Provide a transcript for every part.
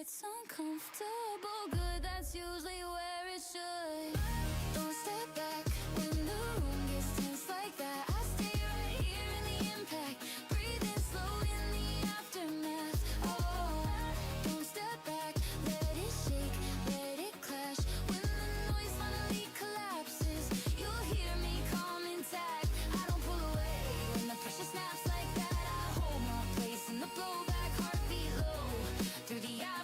It's uncomfortable, good, that's usually where it should. Don't step back when the room gets tense like that. I stay right here in the impact, breathing slow in the aftermath. Oh, don't step back, let it shake, let it clash. When the noise finally collapses, you'll hear me calm intact. I don't pull away when the pressure snaps like that. I hold my place in the blowback, heartbeat low through the aftermath.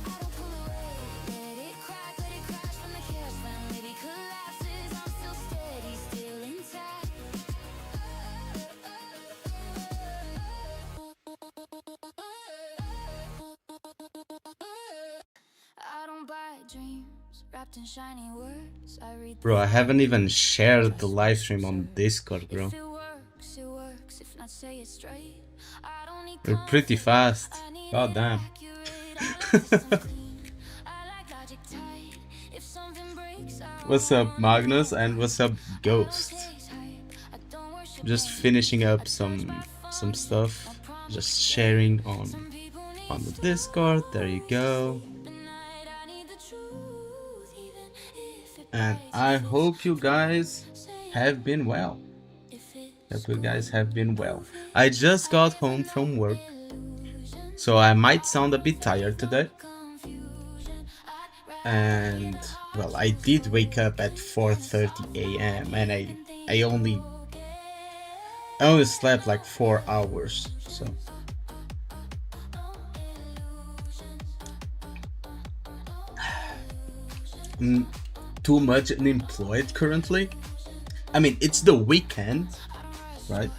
I don't pull away, let it crack, let it crash when the chaos finally collapses. I'm still steady, still intact. I don't buy dreams wrapped in shiny words. I read Bro, I haven't even shared the live stream on Discord, bro. if it works, it works. If not, say it straight. I don't need We're pretty fast. I need God it damn. accurate. I like system clean. I like logic tight. If something breaks, I What's up, Magnus, and what's up, I Ghost? don't chase hype. I don't worship Just fame. finishing up I judge some by stuff. funny, no Just promise sharing gain. on Some people need the slow Discord. There you go. sleep at night. I need the truth, even if it And bites. I If it's hope you guys true, say have it. been well. If it's Hope you guys cool, have been well. prove it. I just I got live home in from no work, illusion. so I might sound a All my bit tired faith, today. no confusion. I'd rather be And the well, I opposite did wake than up at convinced. 4:30 I'll a.m. and fight even I think only you'll I only slept like 4 hours. So I'm too much unemployed currently. I mean, it's the weekend, right?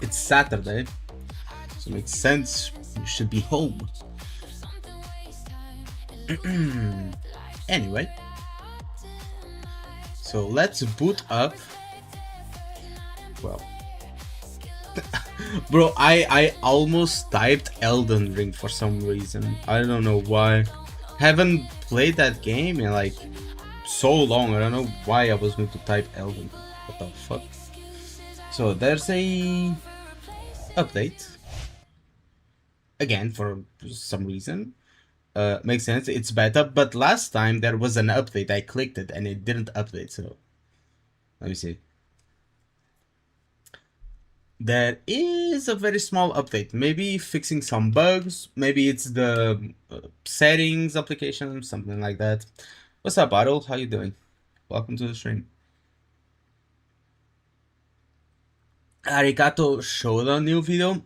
It's Saturday, so it makes sense you should be home. Anyway, so let's boot up. Well, bro, I almost typed Elden Ring for some reason. I don't know why. Haven't played that game in like so long. I don't know why I was going to type Elden. What the fuck? So there's a update again for some reason. Makes sense. It's beta, but last time there was an update. I clicked it and it didn't update. So let me see. There is a very small update. Maybe fixing some bugs. Maybe it's the settings application, something like that. What's up, Otto? How you doing? Welcome to the stream. Arigato showed a new video.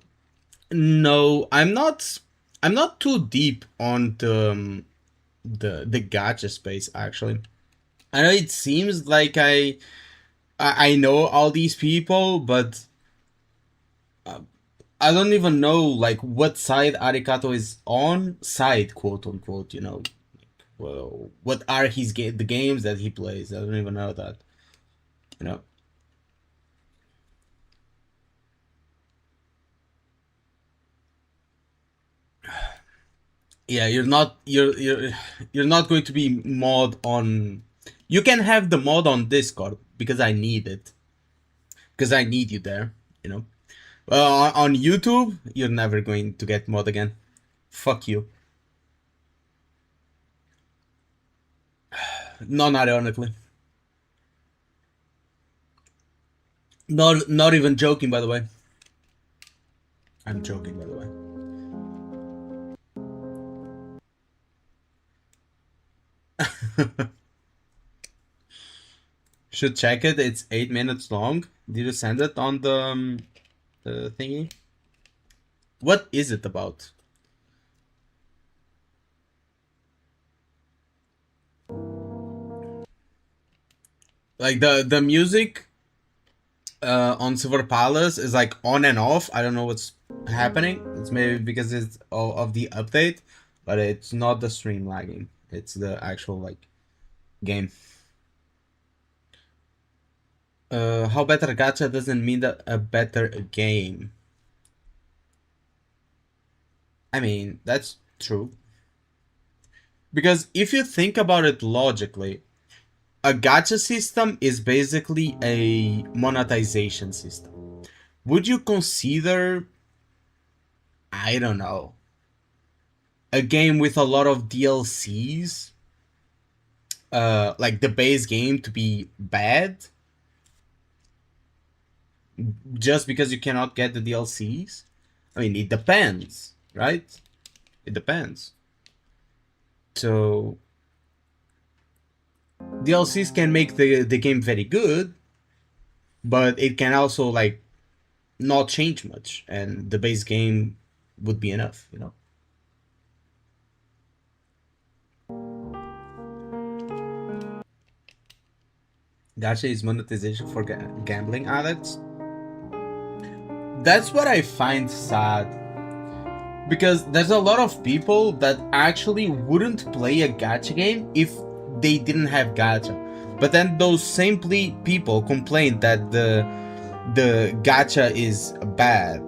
No, I'm not. I'm not too deep on the gacha space actually. I know it seems like I know all these people, but I don't even know like what side Arigato is on. Side, quote unquote. You know, well, what are the games that he plays? I don't even know that. You know. Yeah, you're not going to be mod on. You can have the mod on Discord because I need it. Because I need you there. You know. Well, on YouTube, you're never going to get mod again. Fuck you. Non-ironically. Not even joking, by the way. I'm joking, by the way. Should check it. It's 8 minutes long. Did you send it on the thingy? What is it about? Like the music on Silver Palace is like on and off. I don't know what's happening. It's maybe because it's of the update, but it's not the stream lagging. It's the actual like game. How better gacha doesn't mean that a better game. I mean, that's true. Because if you think about it logically, a gacha system is basically a monetization system. Would you consider I don't know, a game with a lot of DLCs, like the base game to be bad just because you cannot get the DLCs? I mean, it depends, right? It depends. So DLCs can make the game very good, but it can also like not change much, and the base game would be enough, you know. Gacha is monetization for gambling addicts. That's what I find sad, because there's a lot of people that actually wouldn't play a gacha game if they didn't have gacha, but then those same people complain that the gacha is bad,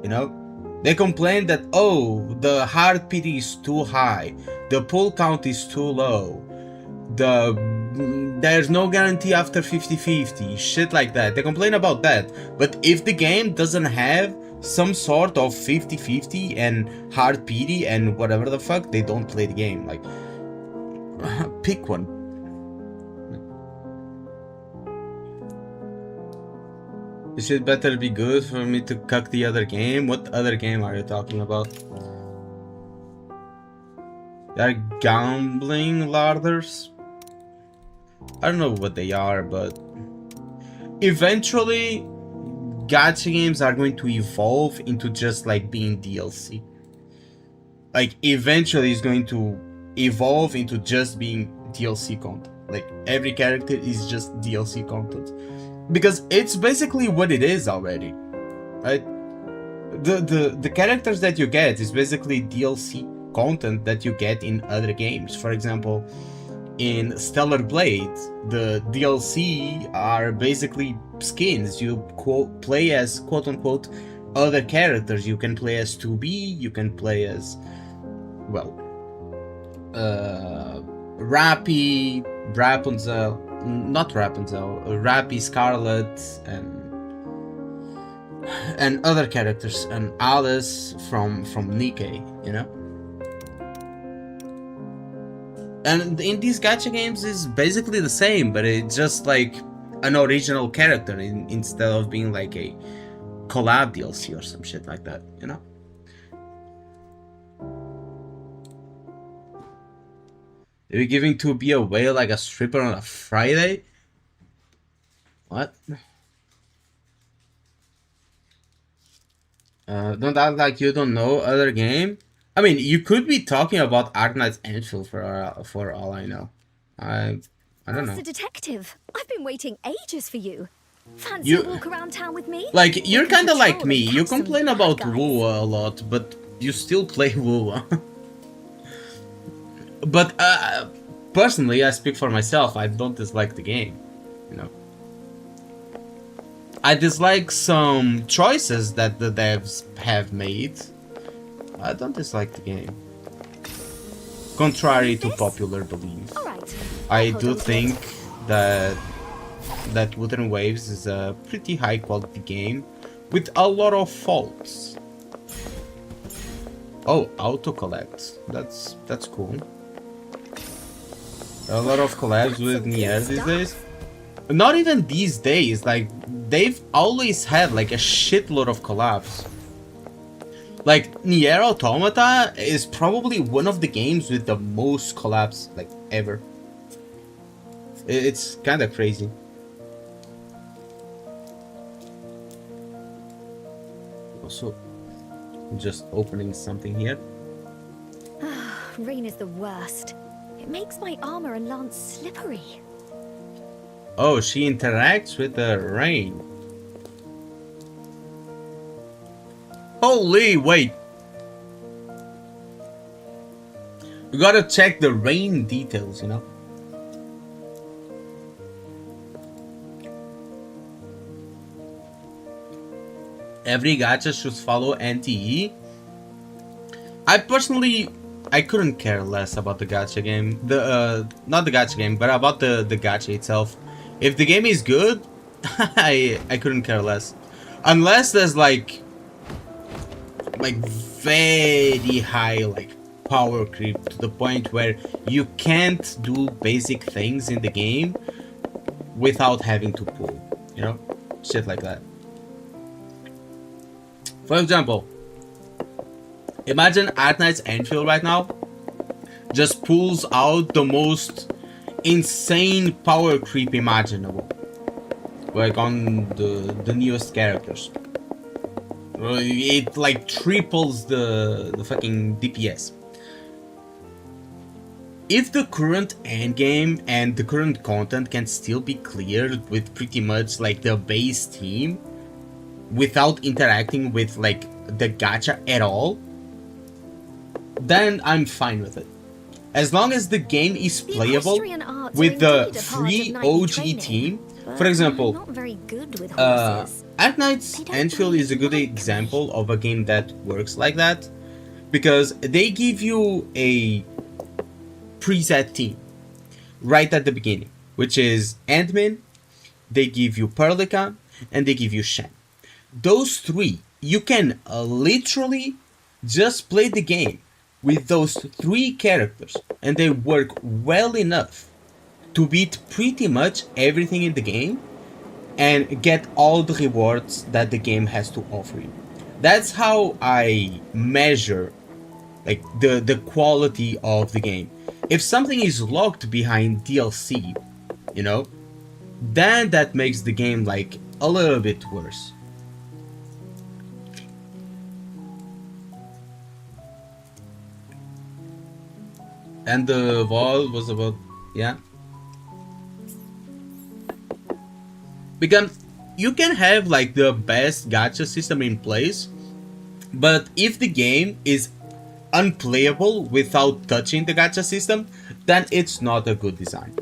you know. They complain that, oh, the hard PD is too high, the pull count is too low, there's no guarantee after 50-50, shit like that. They complain about that. But if the game doesn't have some sort of 50-50 and hard PD and whatever the fuck, they don't play the game. Like, pick one. It should better be good for me to cuck the other game. What other game are you talking about? They're gambling larders? I don't know what they are, but eventually gacha games are going to evolve into just like being DLC. Like, eventually it's going to evolve into just being DLC content. Like, every character is just DLC content, because it's basically what it is already, right? The characters that you get is basically DLC content that you get in other games. For example, in Stellar Blade, the DLC are basically skins. You play as quote-unquote other characters. You can play as 2B, you can play as, well, Rappy, Rapunzel, not Rapunzel, Rappy, Scarlet, and other characters, and Alice from Nikkei, you know? And in these gacha games is basically the same, but it's just like an original character instead of being like a collab DLC or some shit like that, you know? Are you giving 2B away like a stripper on a Friday? What? Don't act like you don't know other game. I mean, you could be talking about Arknight's Anvil for all I know. I don't know. As a detective, I've been waiting ages for you. Fancy a walk around town with me? Like, you're We can kind of like patrol me. and You catch some complain bad about guys. WoW a lot, but you still play WoW. But personally, I speak for myself. I don't dislike the game, you know. I dislike some choices that the devs have made. I don't dislike the game. Contrary to popular belief, All right. I Hold do on to it. think that Wuthering Waves is a pretty high quality game with a lot of faults. Oh, auto collect. That's cool. A lot of collabs with some Nier good these stuff. days. Not even these days, like, they've always had like a shitload of collabs. Like, Nier Automata is probably one of the games with the most collabs, like, ever. It's kind of crazy. Also, just opening something here. Rain is the worst. It makes my armor and lance slippery. Oh, she interacts with the rain. Holy, wait. You gotta check the rain details, you know? Every gacha should follow NTE. I couldn't care less about the gacha game. Not the gacha game, but about the gacha itself. If the game is good, I couldn't care less. Unless there's like very high like power creep to the point where you can't do basic things in the game without having to pull, you know, shit like that. For example, imagine Arknight's Enfield right now just pulls out the most insane power creep imaginable, like on the newest characters. It like triples the fucking DPS. If the current endgame and the current content can still be cleared with pretty much like the base team without interacting with like the gacha at all, then I'm fine with it. As long as the game is playable equestrian arts are with the indeed a part of free knightly OG training, team. but For example, I'm not very good with horses. Arknight's They don't Enfield is a good really like example of a game that works like that, because they give you a preset team right at the beginning, which is Endmin, they give you Perlica, and they give you Shen. Those three, you can literally just play the game with those three characters, and they work well enough to beat pretty much everything in the game and get all the rewards that the game has to offer you. That's how I measure like the quality of the game. If something is locked behind DLC, you know, then that makes the game like a little bit worse. And the wall was about, yeah. Because you can have like the best gacha system in place, but if the game is unplayable without touching the gacha system, then it's not a good design.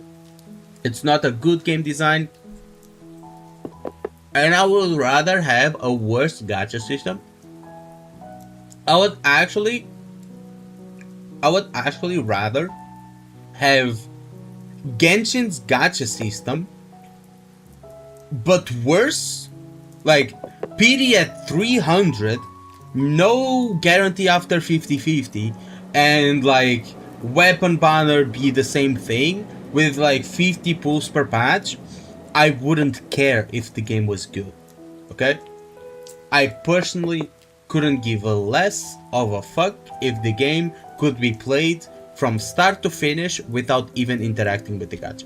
It's not a good game design, and I would rather have a worse gacha system. I would actually rather have Genshin's gacha system, but worse, like PD at 300, no guarantee after 50-50, and like weapon banner be the same thing with like 50 pulls per patch. I wouldn't care if the game was good, okay? I personally couldn't give a less of a fuck if the game could be played from start to finish without even interacting with the gacha.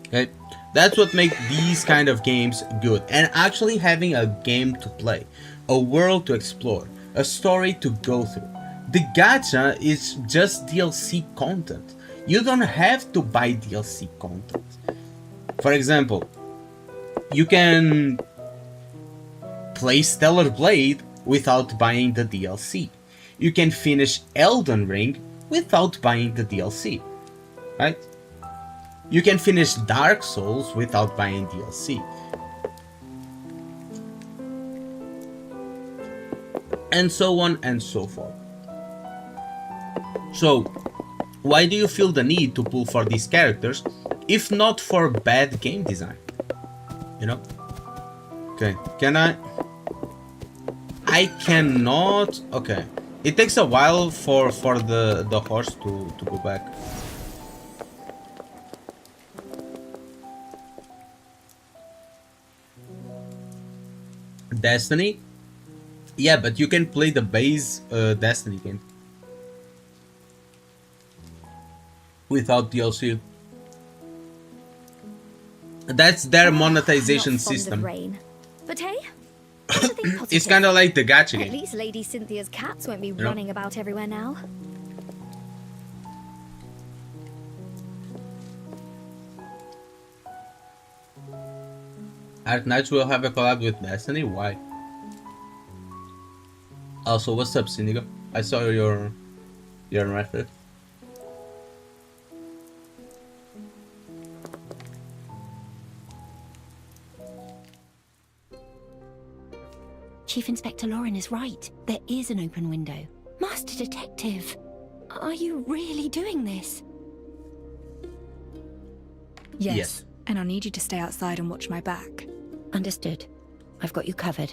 Okay? That's what makes these kind of games good, and actually having a game to play, a world to explore, a story to go through. The gacha is just DLC content. You don't have to buy DLC content. For example, you can play Stellar Blade without buying the DLC. You can finish Elden Ring without buying the DLC, right? You can finish Dark Souls without buying DLC. And so on and so forth. So, why do you feel the need to pull for these characters, if not for bad game design? You know? Okay, can I cannot... Okay. It takes a while for the horse to go back. Destiny? Yeah, but you can play the base Destiny game without DLC. That's their monetization I'm not fond of system. rain. But hey, something It's positive. kind of like the gacha At game. least Lady Cynthia's cats won't be know? running about everywhere now. Arknights will have a collab with Destiny? Why? Also, what's up, Sinigo? I saw your record. Chief Inspector Lauren is right. There is an open window. Master Detective, are you really doing this? Yes. Yes. And I'll need you to stay outside and watch my back. Understood. I've got you covered.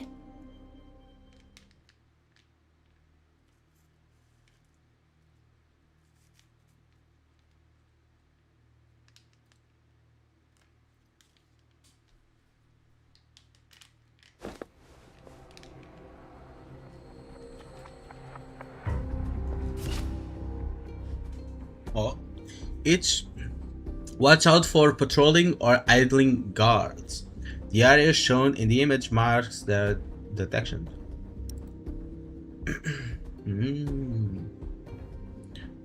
Oh, it's watch out for patrolling or idling guards. The area shown in the image marks their detection.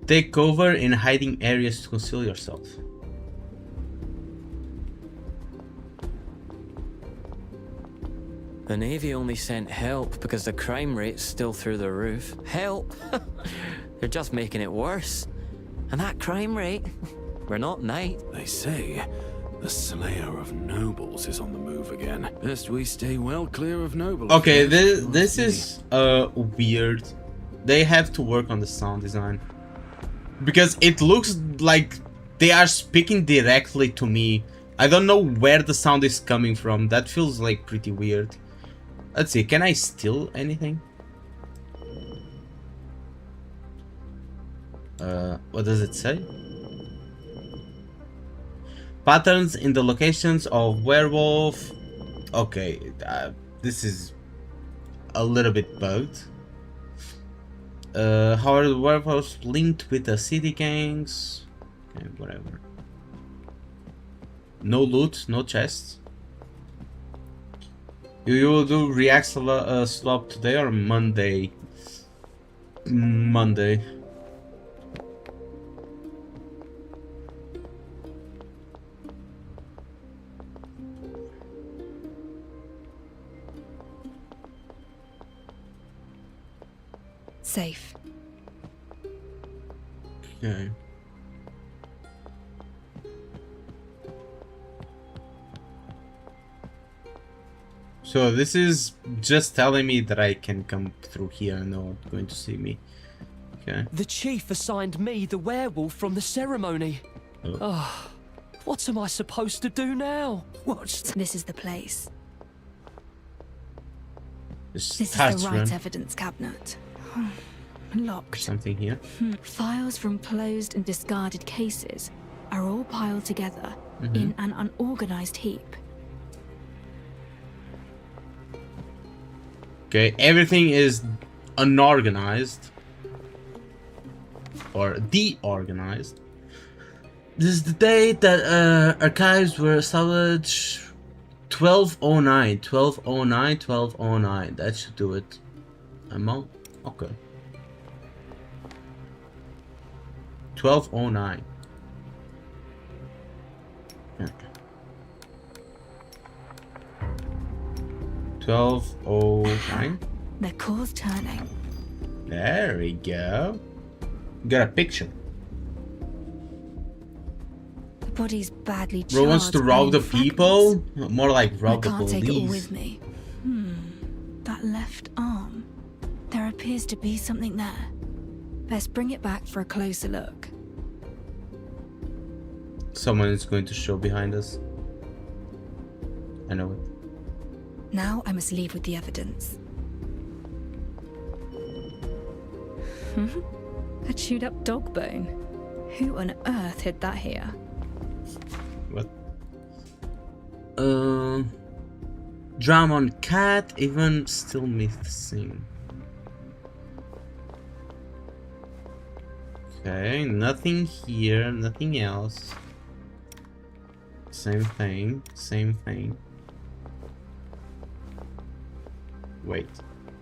Take cover in hiding areas to conceal yourself. The Navy only sent help because the crime rate's still through the roof. Help? They're just making it worse. And that crime rate? We're not Knight. They say the Slayer of Nobles is on the move again. Best we stay well clear of Nobles. Okay, this is weird. They have to work on the sound design. Because it looks like they are speaking directly to me. I don't know where the sound is coming from. That feels like pretty weird. Let's see, can I steal anything? What does it say? Patterns in the locations of werewolf. Okay, this is a little bit bugged. How are the werewolves linked with the city gangs? Okay, whatever. No loot, no chests. You will do React swap today or Monday? Monday. Safe. Okay. So this is just telling me that I can come through here and no one's going to see me. Okay. The chief assigned me the werewolf from the ceremony. Oh. What am I supposed to do now? This is the place. Just This is touch the right run. evidence cabinet. Locked. Something here. Files from closed and discarded cases are all piled together in an unorganized heap. Okay, everything is unorganized or deorganized. This is the date that archives were established. 1209, 1209, 1209. That should do it. Amount? Okay. 1209. Okay. 1209. Their core's turning. There we go. Got a picture. The body's badly charred. Bro wants to and rob in the people? fragments. More like I rob the can't take it all police. with me. That left arm. There appears to be something there. Best bring it back for a closer look. Someone is going to show behind us. I know it. Now I must leave with the evidence. A chewed up dog bone. Who on earth hid that here? What? Drum on cat, even still missing. Okay, nothing here, nothing else. Same thing, same thing. Wait.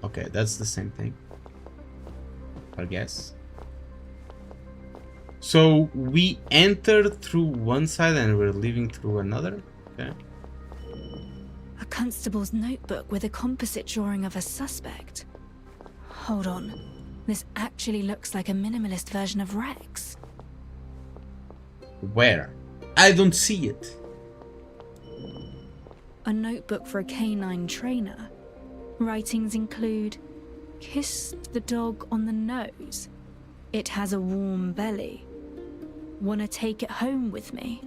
Okay, that's the same thing. I guess. So we entered through one side and we're leaving through another? Okay. A constable's notebook with a composite drawing of a suspect. Hold on. This actually looks like a minimalist version of Rex. Where? I don't see it. A notebook for a canine trainer. Writings include, kissed the dog on the nose. It has a warm belly. Wanna take it home with me?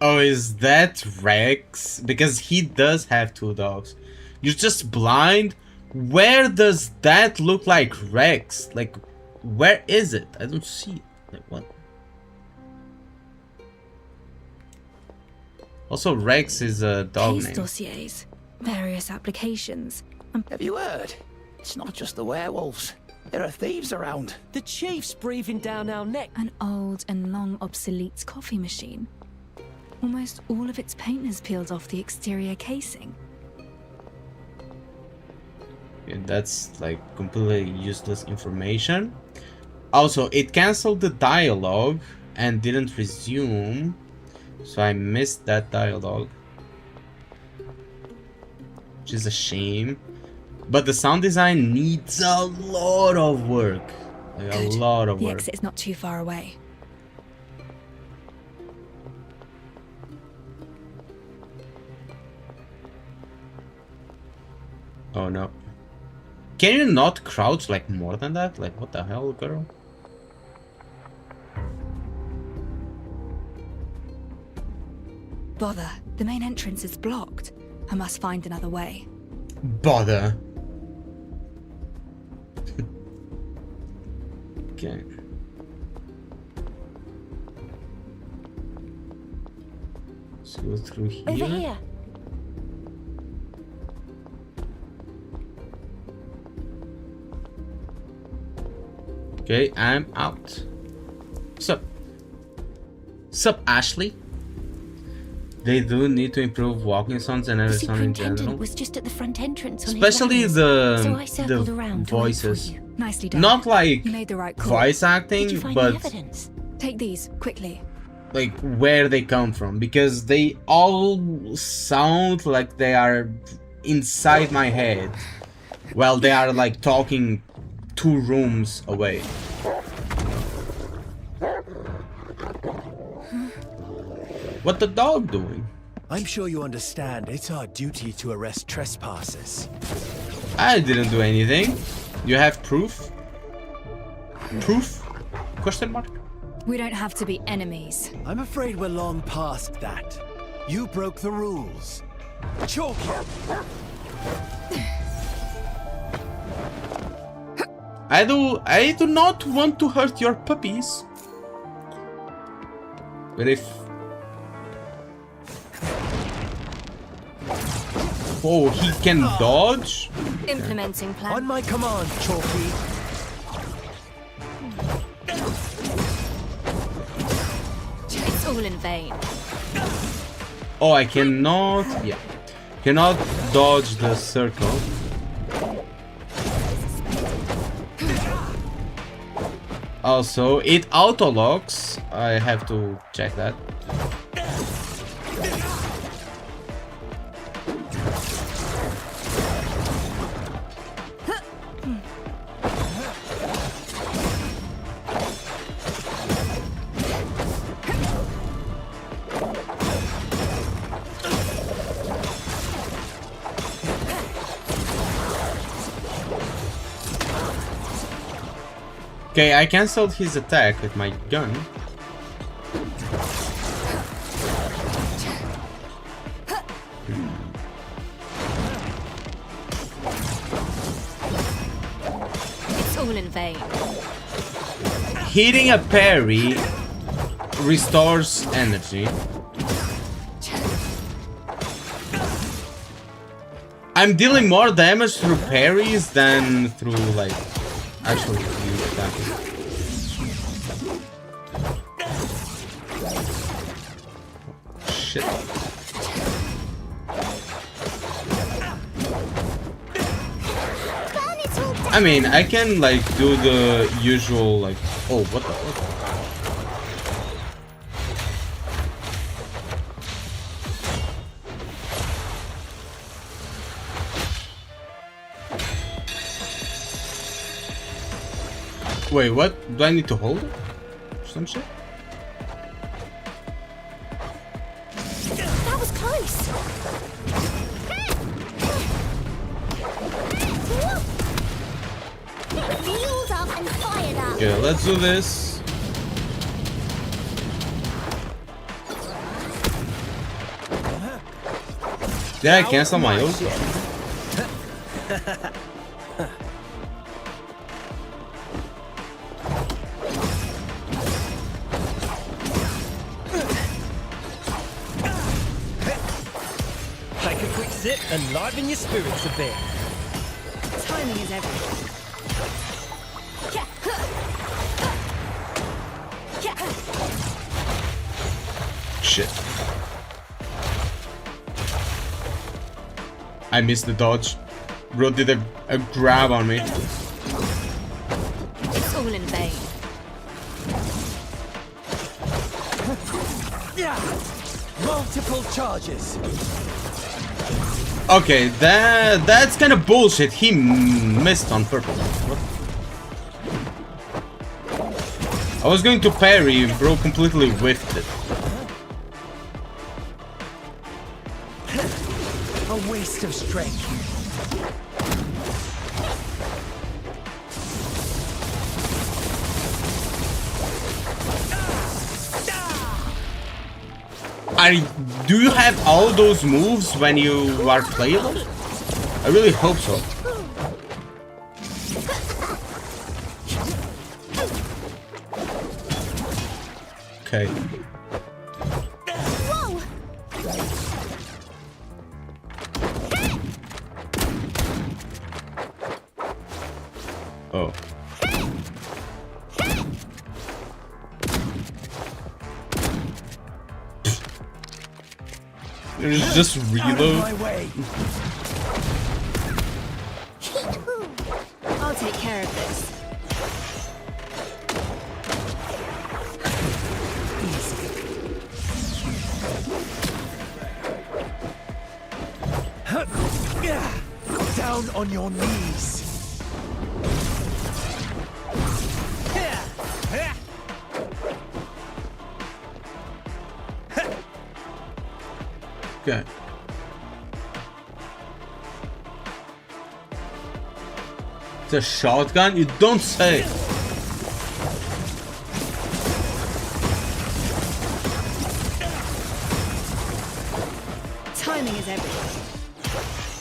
Oh, is that Rex? Because he does have two dogs. You're just blind? Where does that look like Rex? Like, where is it? I don't see it. Like, what? Also, Rex is a dog Case name. dossiers, various applications, and Have you heard? It's not just the werewolves. There are thieves around. The chief's breathing down our neck. An old and long obsolete coffee machine. Almost all of its paint has peeled off the exterior casing. Yeah, that's like completely useless information. Also, it canceled the dialogue and didn't resume, so I missed that dialogue, which is a shame. But the sound design needs a lot of work. Like a lot of The work. exit is not too far away. Oh no. Can you not crouch like more than that? Like what the hell, girl? Bother, the main entrance is blocked. I must find another way. Bother. Okay. Let's go through here. Over here. Okay, I'm out. Sup? Sup, Ashley? They do need to improve walking sounds and The every sound in superintendent general. was just at the front entrance on Especially his rounds, so I the circled around to wait for voices. you. Nicely done. Not like You made the right call. voice Did you acting, find but the evidence? Take these, quickly. like where they come from, because they all sound like they are inside my head while they are like talking 2 rooms away. What the dog doing? I'm sure you understand it's our duty to arrest trespassers. I didn't do anything. You have proof? Proof? Question mark? We don't have to be enemies. I'm afraid we're long past that. You broke the rules. Choke him! I do not want to hurt your puppies. But if... Oh, he can dodge? Implementing plan. On my command, Chalky. It's all in vain. Oh, I cannot... Yeah. Cannot dodge the circle. Also, it auto-locks. I have to check that. Okay, I cancelled his attack with my gun. It's all in vain. Hitting a parry restores energy. I'm dealing more damage through parries than through like actual damage. Shit. I mean, I can like do the usual like, oh, what the fuck? Wait, what? Do I need to hold it? Some shit? That was close. Fueled up and fired up. Okay, let's do this. Did I cancel my ult? Take a quick sip and liven your spirits a bit. Timing is everything. shit. I missed the dodge. Bro did a grab on me. It's all in vain. Multiple charges. Okay, that's kind of bullshit. He missed on purpose. What? I was going to parry, bro completely whiffed it. A waste of strength. Do you have all those moves when you are playable? I really hope so. Okay. Whoa! Oh. There's just reload. My way. I'll take care of this. Down on your knees. Okay. It's a shotgun? You don't say. Timing is everything.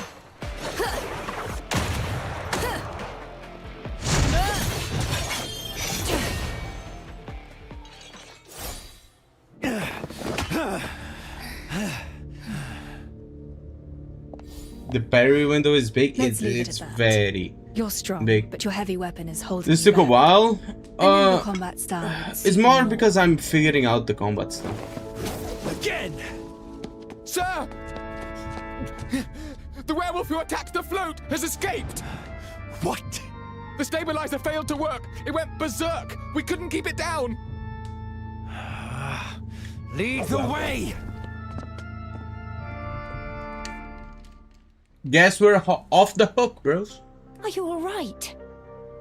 The parry window is big. Let's leave it It's at that. very You're strong, big. but your heavy weapon is holding This you took a back. while. I know your combat style. It's more because I'm figuring out the combat stuff. Again. Sir! The werewolf who attacked the float has escaped! What? The stabilizer failed to work. It went berserk. We couldn't keep it down. Lead the way. Guess we're off the hook, bros. Are you all right?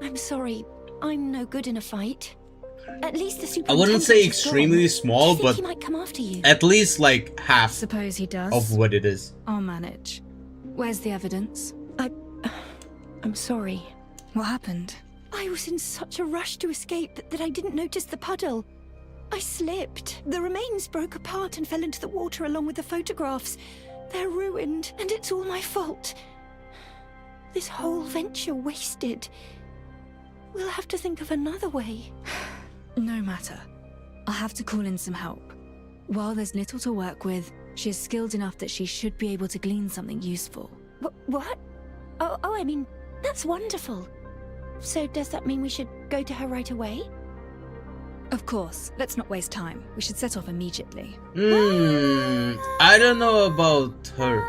I'm sorry. I'm no good in a fight. At least the I superintendent wouldn't say is extremely gone. small, Do you think but he might come after you. at least like half Suppose he does. of what it is. I'll manage. Where's the evidence? I'm sorry. What happened? I was in such a rush to escape that I didn't notice the puddle. I slipped. The remains broke apart and fell into the water along with the photographs. They're ruined, and it's all my fault. This whole venture wasted. We'll have to think of another way. No matter. I'll have to call in some help. While there's little to work with, she is skilled enough that she should be able to glean something useful. What? Oh, I mean, that's wonderful. So does that mean we should go to her right away? Of course. Let's not waste time. We should set off immediately. I don't know about her.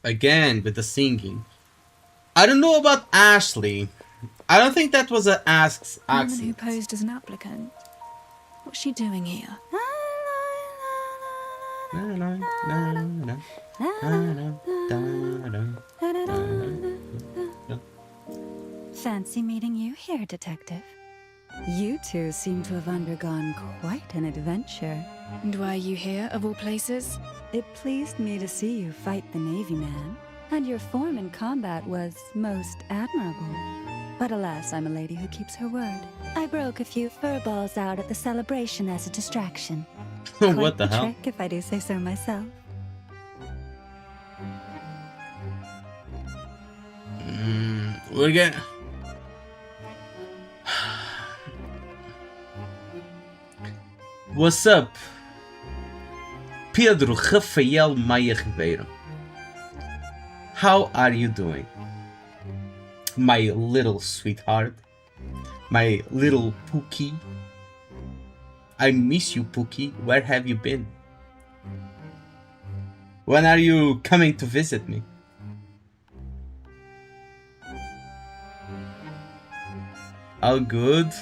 Again with the singing. I don't know about Ashley. I don't think that was an Woman who accent. posed as an applicant. What's she doing here? Fancy meeting you here, Detective. You two seem to have undergone quite an adventure. And why are you here, of all places? It pleased me to see you fight the Navy man, and your form in combat was most admirable. But alas, I'm a lady who keeps her word. I broke a few fur balls out at the celebration as a distraction. What Quite the hell? trick, if I do say so myself. We're gonna... What's up? Pedro Rafael Maia Ribeiro. How are you doing? my little sweetheart. My little Pookie. I miss you, Pookie. Where have you been? When are you coming to visit me? All good.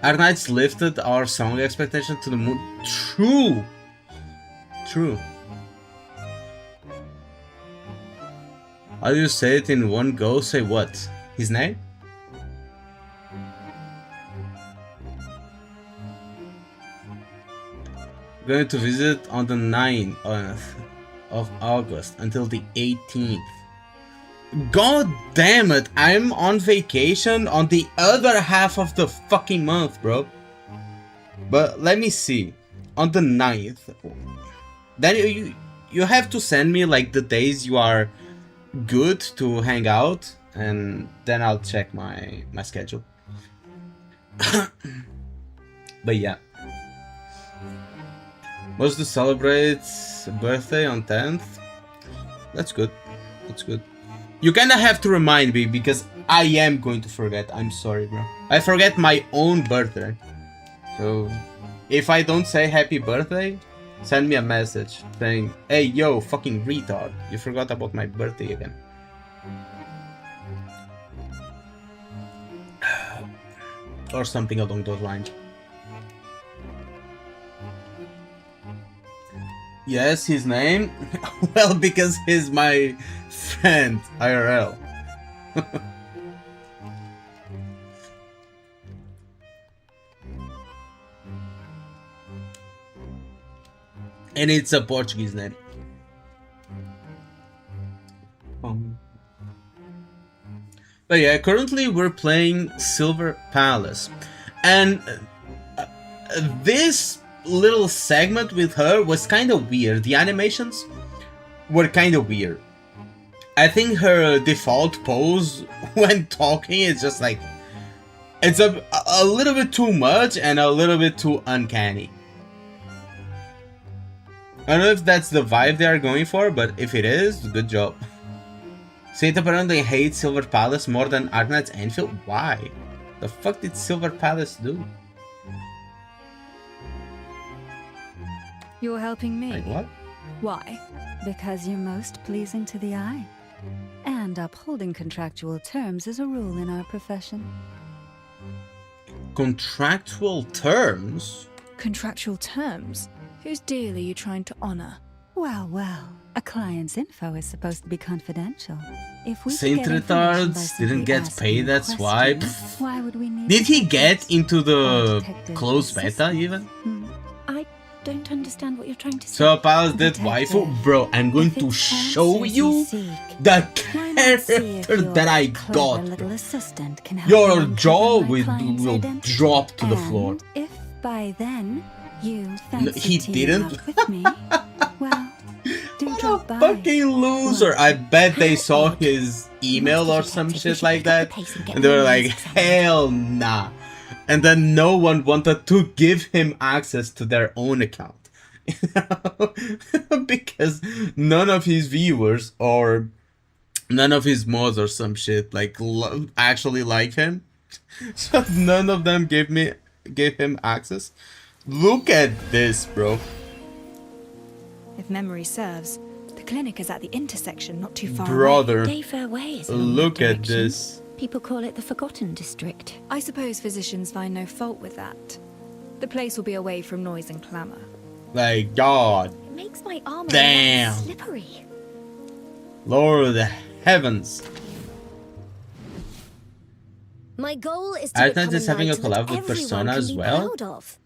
Our Knights lifted our song expectation to the moon. True. True. How do you say it in one go? Say what? His name? Going to visit on the 9th of August until the 18th. God damn it, I'm on vacation on the other half of the fucking month, bro. But let me see. On the 9th. Then you have to send me like the days you are good to hang out, and then I'll check my schedule. But yeah. Was to celebrate birthday on 10th. That's good. That's good. You kinda have to remind me because I am going to forget. I'm sorry, bro. I forget my own birthday. So if I don't say happy birthday, send me a message saying, hey yo, fucking retard, you forgot about my birthday again. Or something along those lines. Yes, his name? Well, because he's my friend, IRL. And it's a Portuguese name. But yeah, currently we're playing Silver Palace. And this little segment with her was kind of weird. The animations were kind of weird. I think her default pose when talking is just like, it's a little bit too much and a little bit too uncanny. I don't know if that's the vibe they are going for, but if it is, good job. Saint apparently hates Silver Palace more than Arknight's Enfield. Why? The fuck did Silver Palace do? You're helping me. Like what? Why? Because you're most pleasing to the eye. And upholding contractual terms is a rule in our profession. Contractual terms? Contractual terms? Whose deal are you trying to honor? Well, well. A client's info is supposed to be confidential. If we Saint Retards didn't get paid, that's why. Why would we need Did he get into the closed beta even? I don't understand what you're trying to say. So Palace did waifu? Bro, I'm going to show you the character that I got. Your jaw will drop to the floor. If by then you No, fancy he teaming didn't. up with me, well, do drop by. Fucking loser. I bet they saw his email or some shit like that, and they were like, hell nah. And then no one wanted to give him access to their own account. Because none of his viewers or none of his mods or some shit like actually like him. So none of them gave him access. Look at this, bro. If memory serves, the clinic is at the intersection not too far Brother, away. look at this. People call it the Forgotten District. I suppose physicians find no fault with that. The place will be away from noise and clamour. Like, God. It makes my armor Damn. slippery. Lord heavens. My goal is to Arknight become is having a knight that collab with everyone Persona can as be well? proud of.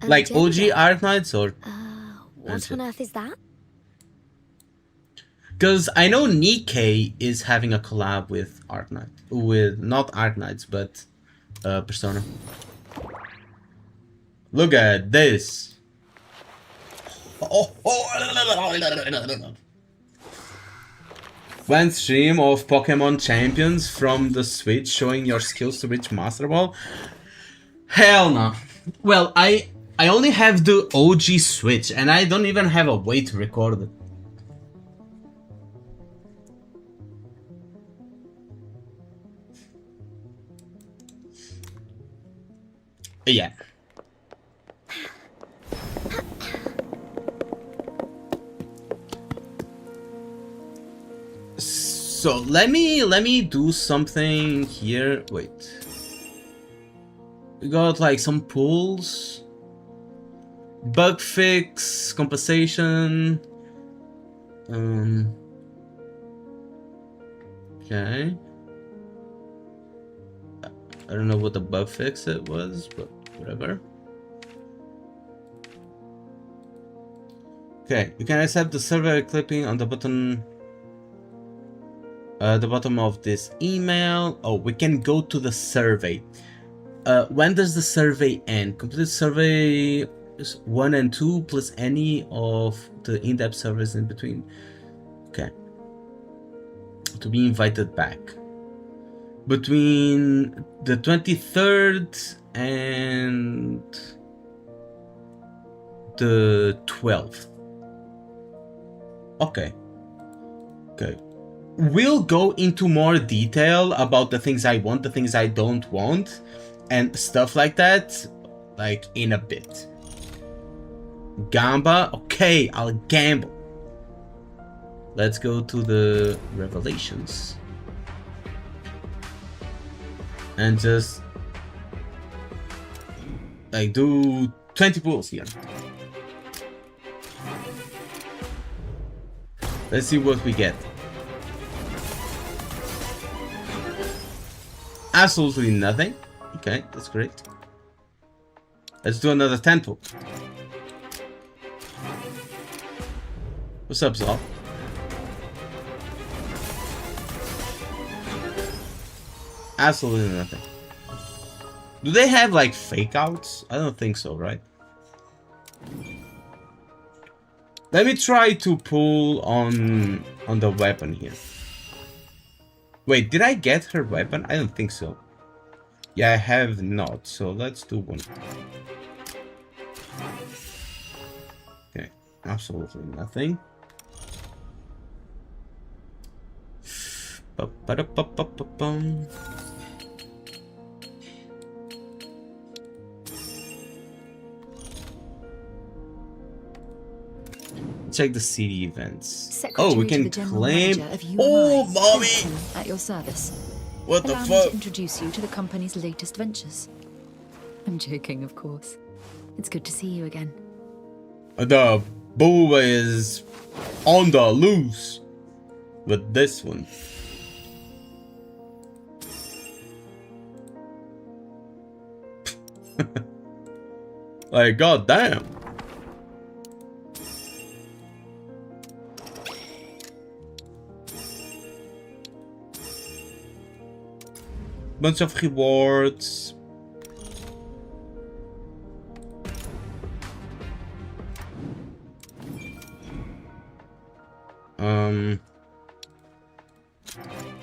Like And OG Jennifer, Arknights or... what on earth is that? Because I know Nikkei is having a collab with Arknight. With, not Arknights, but Persona. Look at this. One stream of Pokemon Champions from the Switch showing your skills to reach Master Ball? Hell no. Well, I only have the OG Switch and I don't even have a way to record it. Yeah. So let me do something here. Wait. We got like some pulls. Bug fix, compensation. Okay. I don't know what the bug fix it was, but whatever. Okay, you can accept the survey by clicking on the button the bottom of this email. Oh, we can go to the survey. When does the survey end? Complete survey 1 and 2 plus any of the in-depth surveys in between. Okay. To be invited back. Between the 23rd and the 12th. Okay. Okay. We'll go into more detail about the things I want, the things I don't want, and stuff like that, like in a bit. Gamba? Okay, I'll gamble. Let's go to the revelations. And just like do 20 pulls here. Let's see what we get. Absolutely nothing. Okay, that's great. Let's do another 10 pull. What's up, Zol? Absolutely nothing. Do they have like fake outs? I don't think so, right? Let me try to pull on the weapon here. Wait, did I get her weapon? I don't think so. Yeah, I have not, so let's do one. Okay, absolutely nothing. Ba-ba-da-ba-ba-ba-bum. Check the city events. Secretary oh, we to can the General claim. Manager of Oh, UMI, mommy! Benson, at your service. What the Allow me fuck? to introduce you to the company's latest ventures. I'm joking, of course. It's good to see you again. The booba is on the loose with this one. Like, goddamn. Bunch of rewards.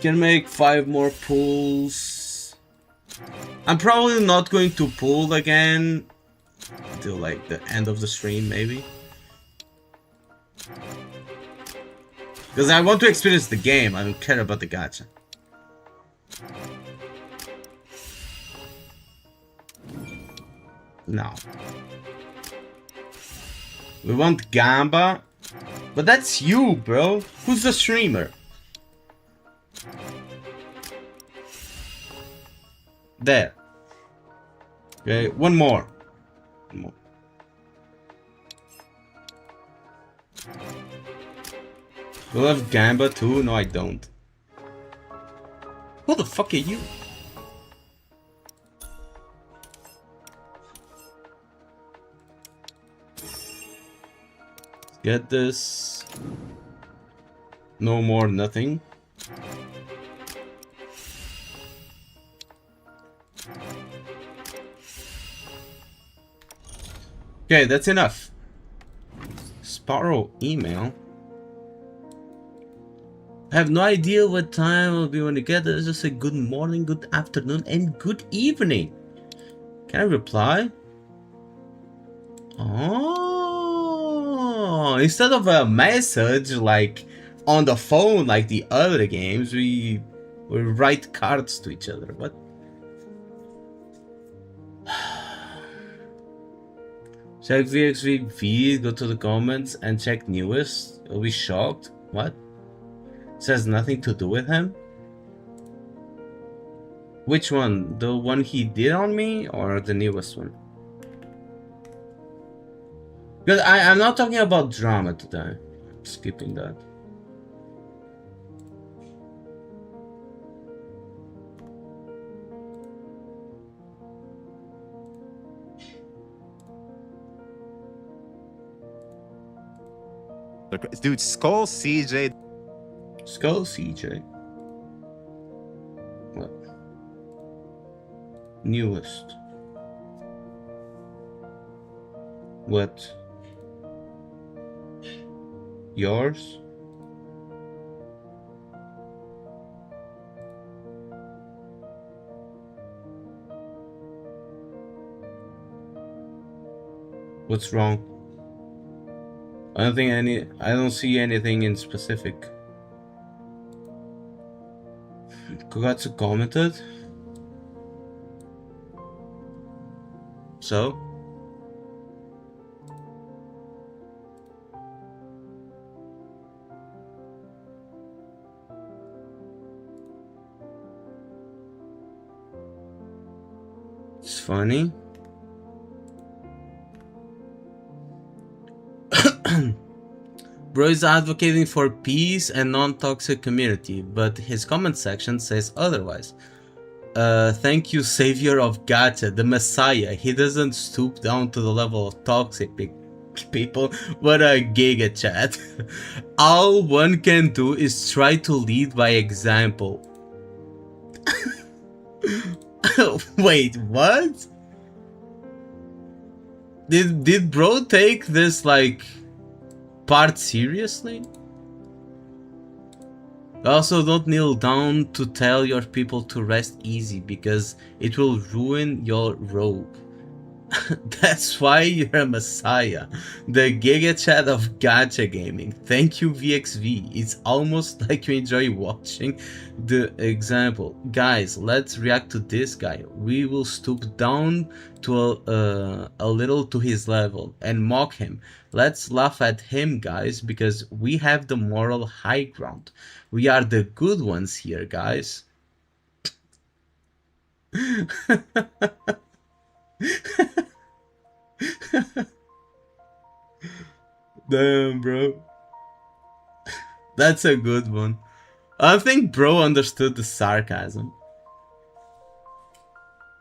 Can make 5 more pulls. I'm probably not going to pull again until like the end of the stream, maybe. Because I want to experience the game. I don't care about the gacha. No. We want Gamba. But that's you, bro. Who's the streamer? There. Okay, one more. One more. Do I have Gamba too? No, I don't. Who the fuck are you? Get this. No more, nothing. Okay, that's enough. Sparrow email. I have no idea what time we'll be when together. Let's just say good morning, good afternoon, and good evening. Can I reply? Oh, instead of a message like on the phone like the other games, we write cards to each other. What? Check VXVV, go to the comments and check newest. You'll be shocked. What? It says nothing to do with him? Which one? The one he did on me or the newest one? Because I'm not talking about drama today. I'm skipping that. Dude, Skull CJ. Skull CJ. What? Newest. What? Yours? What's wrong? I don't see anything in specific. Kogatsu commented. So? It's funny. Bro is advocating for peace and non-toxic community, but his comment section says otherwise. Thank you, savior of Gacha, the messiah. He doesn't stoop down to the level of toxic people. What a giga chat. All one can do is try to lead by example. Wait, what? Did bro take this like part seriously? Also, don't kneel down to tell your people to rest easy because it will ruin your robe. That's why you're a messiah. The giga chat of gacha gaming. Thank you, VXV. It's almost like you enjoy watching the example. Guys, let's react to this guy. We will stoop down to a little to his level and mock him. Let's laugh at him, guys, because we have the moral high ground. We are the good ones here, guys. Damn, bro. That's a good one. I think bro understood the sarcasm.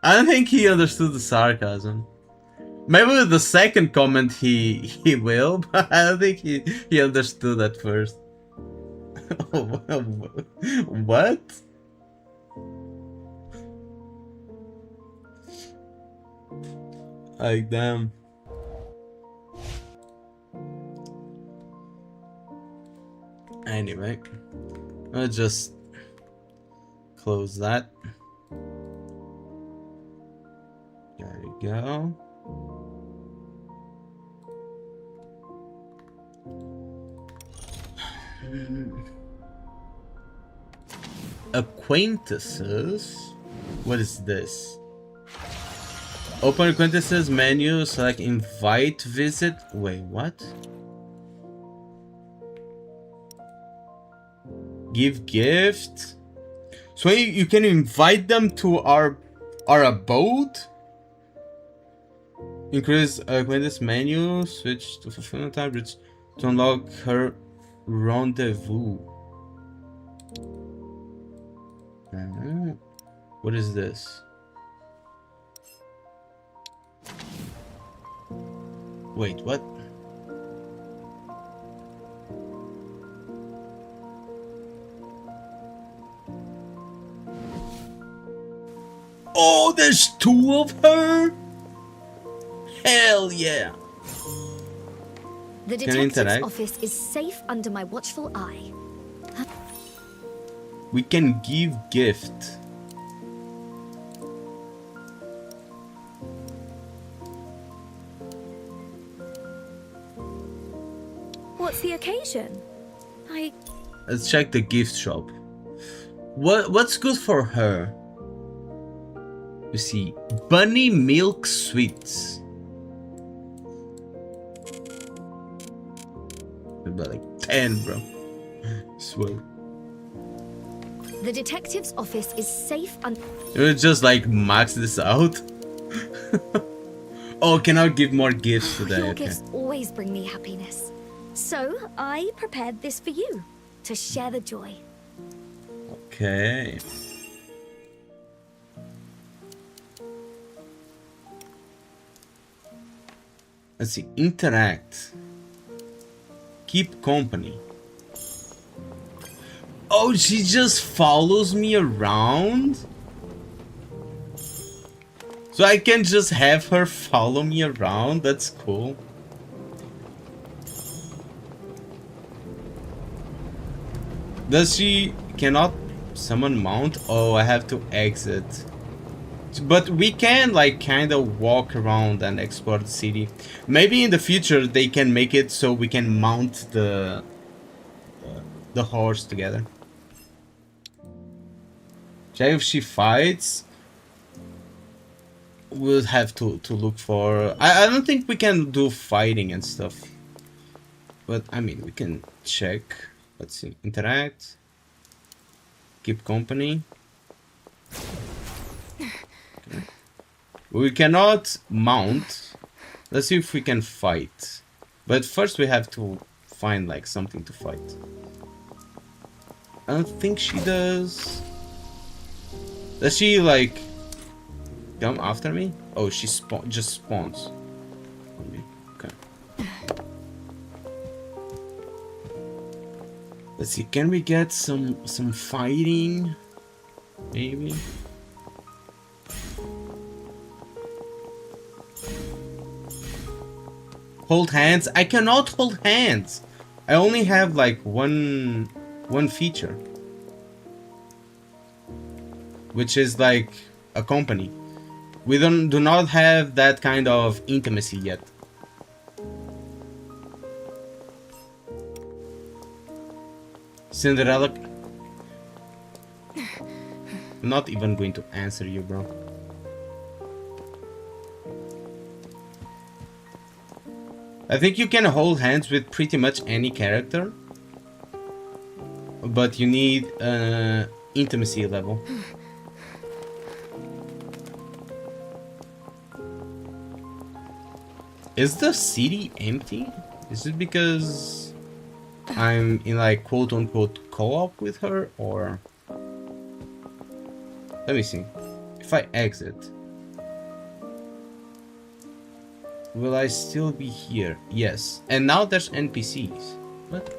I don't think he understood the sarcasm. Maybe with the second comment he will, but I don't think he understood at first. What? Like, damn. Anyway, I'll just close that. There we go. Acquaintances? What is this? Open acquaintances menu, select invite, visit. Wait, what? Give gift. So you can invite them to our abode? Increase acquaintance menu, switch to fulfillment tab to unlock her rendezvous. What is this? Wait, what? Oh, there's two of her? Hell yeah. The detective's office is safe under my watchful eye. We can give gift. What's the occasion? Let's check the gift shop. What's good for her? You see, bunny milk sweets. like 10, bro. Swear. The detective's office is safe and You just like max this out. Oh, can I give more gifts today? your Okay. gifts always bring me happiness. So I prepared this for you to share the joy. Okay. Let's see. Interact. Keep company. Oh, she just follows me around? So I can just have her follow me around? That's cool. Does she cannot summon mount? Oh, I have to exit. But we can like kind of walk around and explore the city. Maybe in the future they can make it so we can mount the horse together. If she fights, we'll have to look for. I don't think we can do fighting and stuff. But I mean, we can check. Let's see. Interact. Keep company. Okay. We cannot mount. Let's see if we can fight. But first we have to find like something to fight. I don't think she does. Does she like come after me? Oh, she just spawns on me. Okay. Let's see. Can we get some fighting? Maybe. Hold hands. I cannot hold hands. I only have like one feature, which is like a company. We do not have that kind of intimacy yet. Cinderella. I'm not even going to answer you, bro. I think you can hold hands with pretty much any character, but you need an intimacy level. Is the city empty? Is it because I'm in like quote-unquote co-op with her, or... Let me see. If I exit, will I still be here? Yes. And now there's NPCs. What?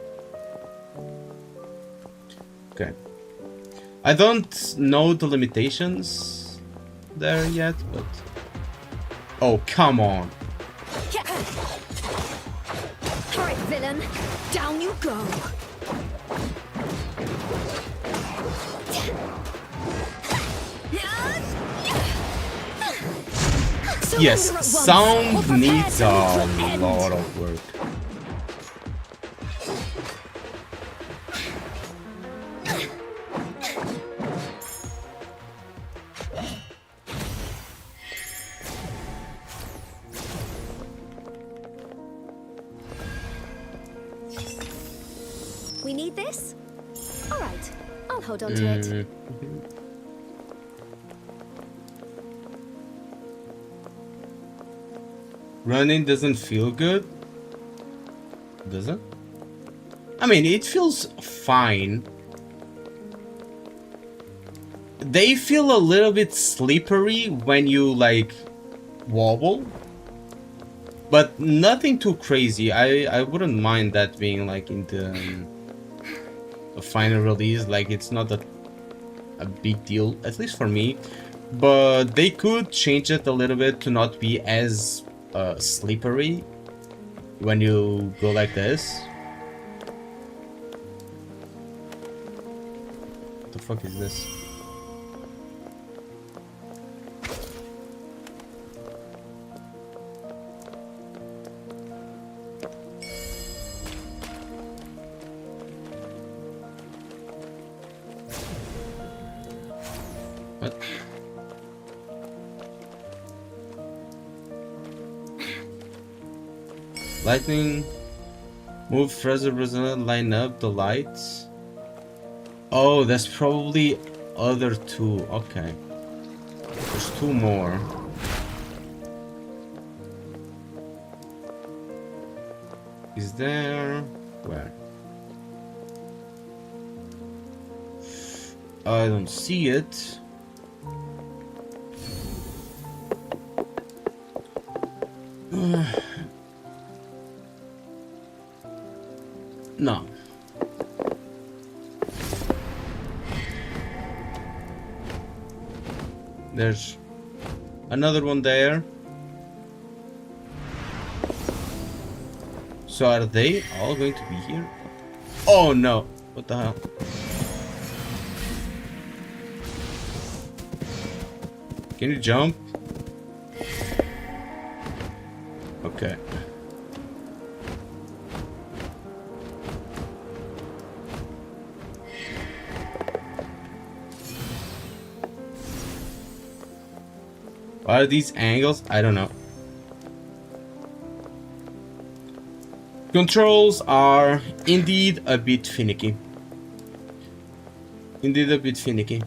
Okay. I don't know the limitations there yet, but... Oh, come on. Alright, villain. Down you go. Yes, sound needs a lot of work. We need this? Alright, I'll hold on to it. Running doesn't feel good, does it? I mean, it feels fine. They feel a little bit slippery when you like wobble, but nothing too crazy. I wouldn't mind that being like in the final release. Like, it's not a big deal, at least for me. But they could change it a little bit to not be as slippery when you go like this. What the fuck is this? What? Lightning. Move Fraser Brazil, line up the lights. Oh, there's probably other two. Okay. There's two more. Is there... Where? I don't see it. No. There's another one there. So are they all going to be here? Oh no! What the hell? Can you jump? Okay. What are these angles? I don't know. Controls are indeed a bit finicky. Indeed a bit finicky.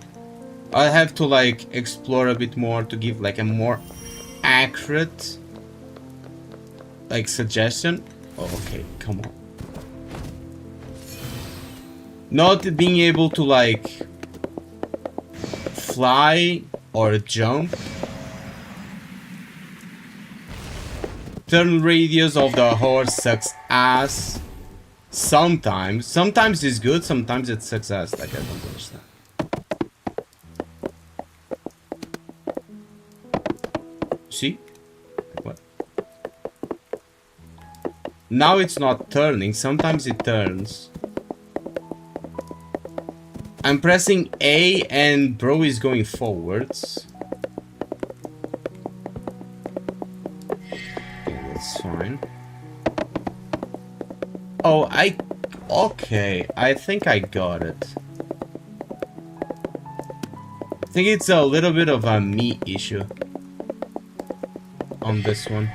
I have to like explore a bit more to give like a more accurate like suggestion. Oh, okay, come on. Not being able to like fly or jump. Turn radius of the horse sucks ass. Sometimes. Sometimes it's good, sometimes it sucks ass. Like I don't understand. See? What? Now it's not turning, sometimes it turns. I'm pressing A and bro is going forwards. That's fine. Oh, okay, I think I got it. I think it's a little bit of a me issue on this one.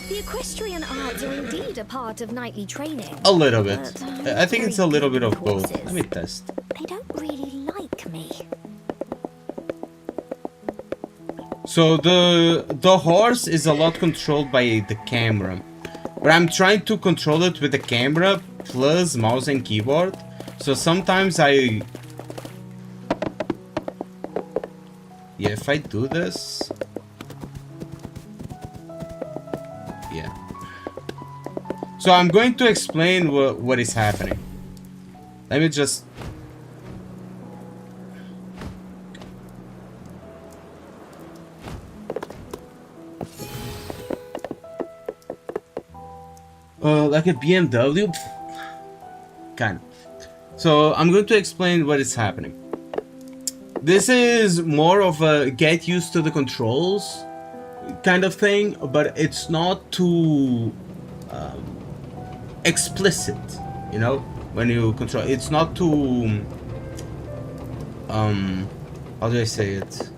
The equestrian arts are indeed a part of knightly training. A little bit. But, I think it's a little bit of both. horses. Let me test. They don't really like me. So the horse is a lot controlled by the camera, but I'm trying to control it with the camera plus mouse and keyboard. So sometimes yeah, if I do this, yeah. So I'm going to explain what is happening. Let me just. Like a BMW? Kind of. So I'm going to explain what is happening. This is more of a get used to the controls kind of thing, but it's not too explicit, you know, when you control. It's not too how do I say it?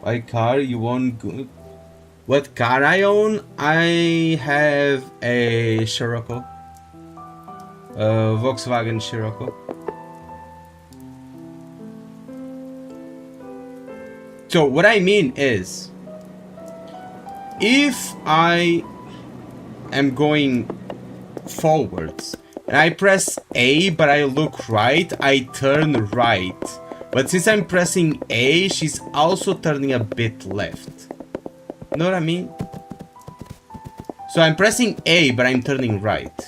What car you own? What car I own? I have a Scirocco. Volkswagen Scirocco. So what I mean is, if I am going forwards and I press A but I look right, I turn right. But since I'm pressing A, she's also turning a bit left. You know what I mean? So I'm pressing A, but I'm turning right.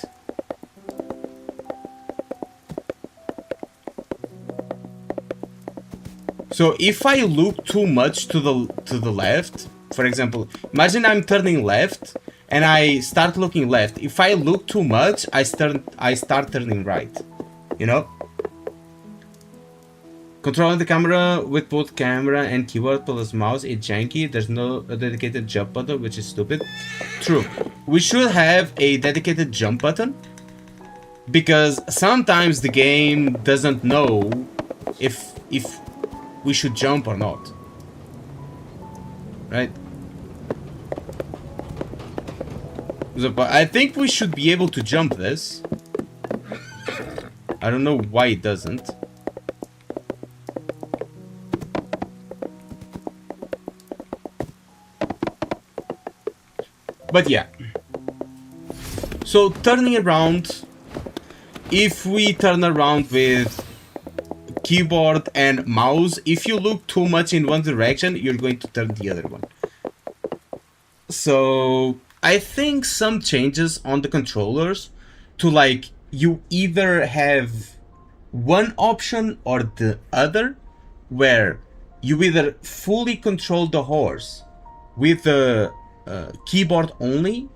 So if I look too much to the left, for example, imagine I'm turning left and I start looking left. If I look too much, I start turning right. You know? Controlling the camera with both camera and keyboard plus mouse is janky. There's no dedicated jump button, which is stupid. True. We should have a dedicated jump button, because sometimes the game doesn't know if we should jump or not. right? So, but I think we should be able to jump this. I don't know why it doesn't. But yeah. So turning around, if we turn around with keyboard and mouse, if you look too much in one direction, you're going to turn the other one. So I think some changes on the controllers to like you either have one option or the other, where you either fully control the horse with the keyboard only,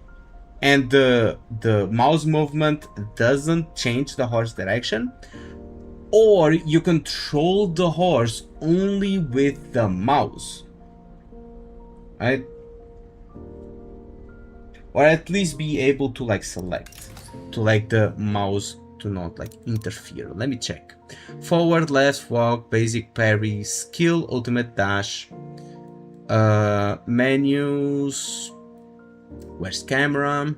and the mouse movement doesn't change the horse direction, or you control the horse only with the mouse, right? Or at least be able to like select, to like the mouse to not like interfere. Let me check. Forward, left, walk, basic parry, skill, ultimate dash, menus, where's camera?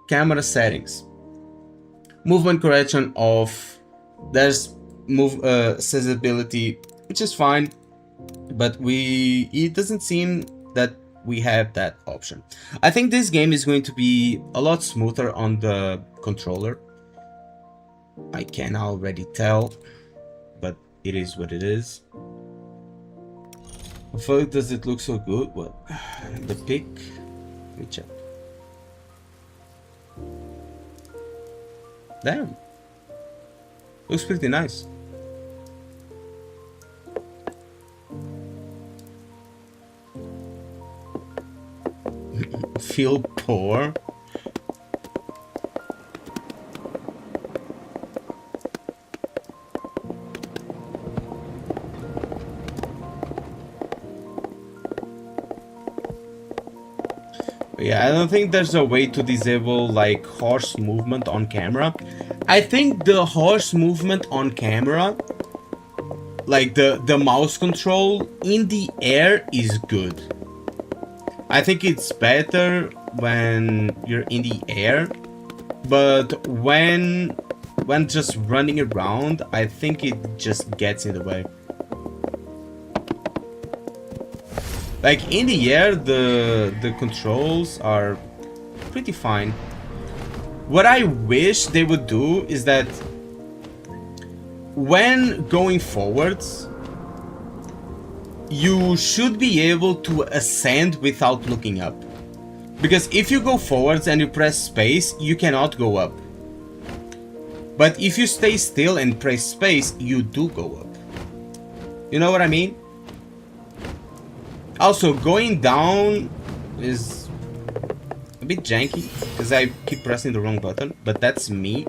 Camera settings. Movement correction off. There's move accessibility, which is fine, but it doesn't seem that we have that option. I think this game is going to be a lot smoother on the controller. I can already tell, but it is what it is. Fuck, does it look so good? What? The pick? Let me check. Damn. Looks pretty nice. Feel poor. Yeah, I don't think there's a way to disable like horse movement on camera. I think the horse movement on camera, like the mouse control in the air, is good. I think it's better when you're in the air, but when just running around, I think it just gets in the way. Like in the air, the controls are pretty fine. What I wish they would do is that when going forwards, you should be able to ascend without looking up. Because if you go forwards and you press space, you cannot go up. But if you stay still and press space, you do go up. You know what I mean? Also, going down is a bit janky because I keep pressing the wrong button, but that's me.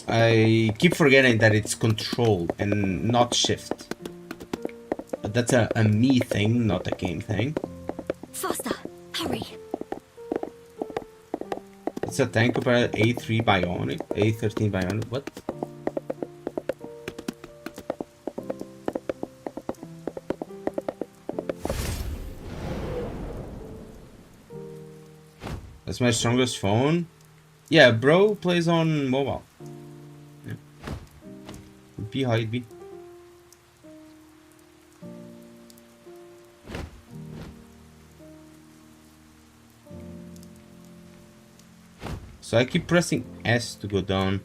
I keep forgetting that it's control and not shift. But that's a me thing, not a game thing. Faster, hurry. It's a tank compared A3 Bionic, A13 Bionic, what? That's my strongest phone. Yeah, bro plays on mobile. Yeah. Be how it be. So I keep pressing S to go down.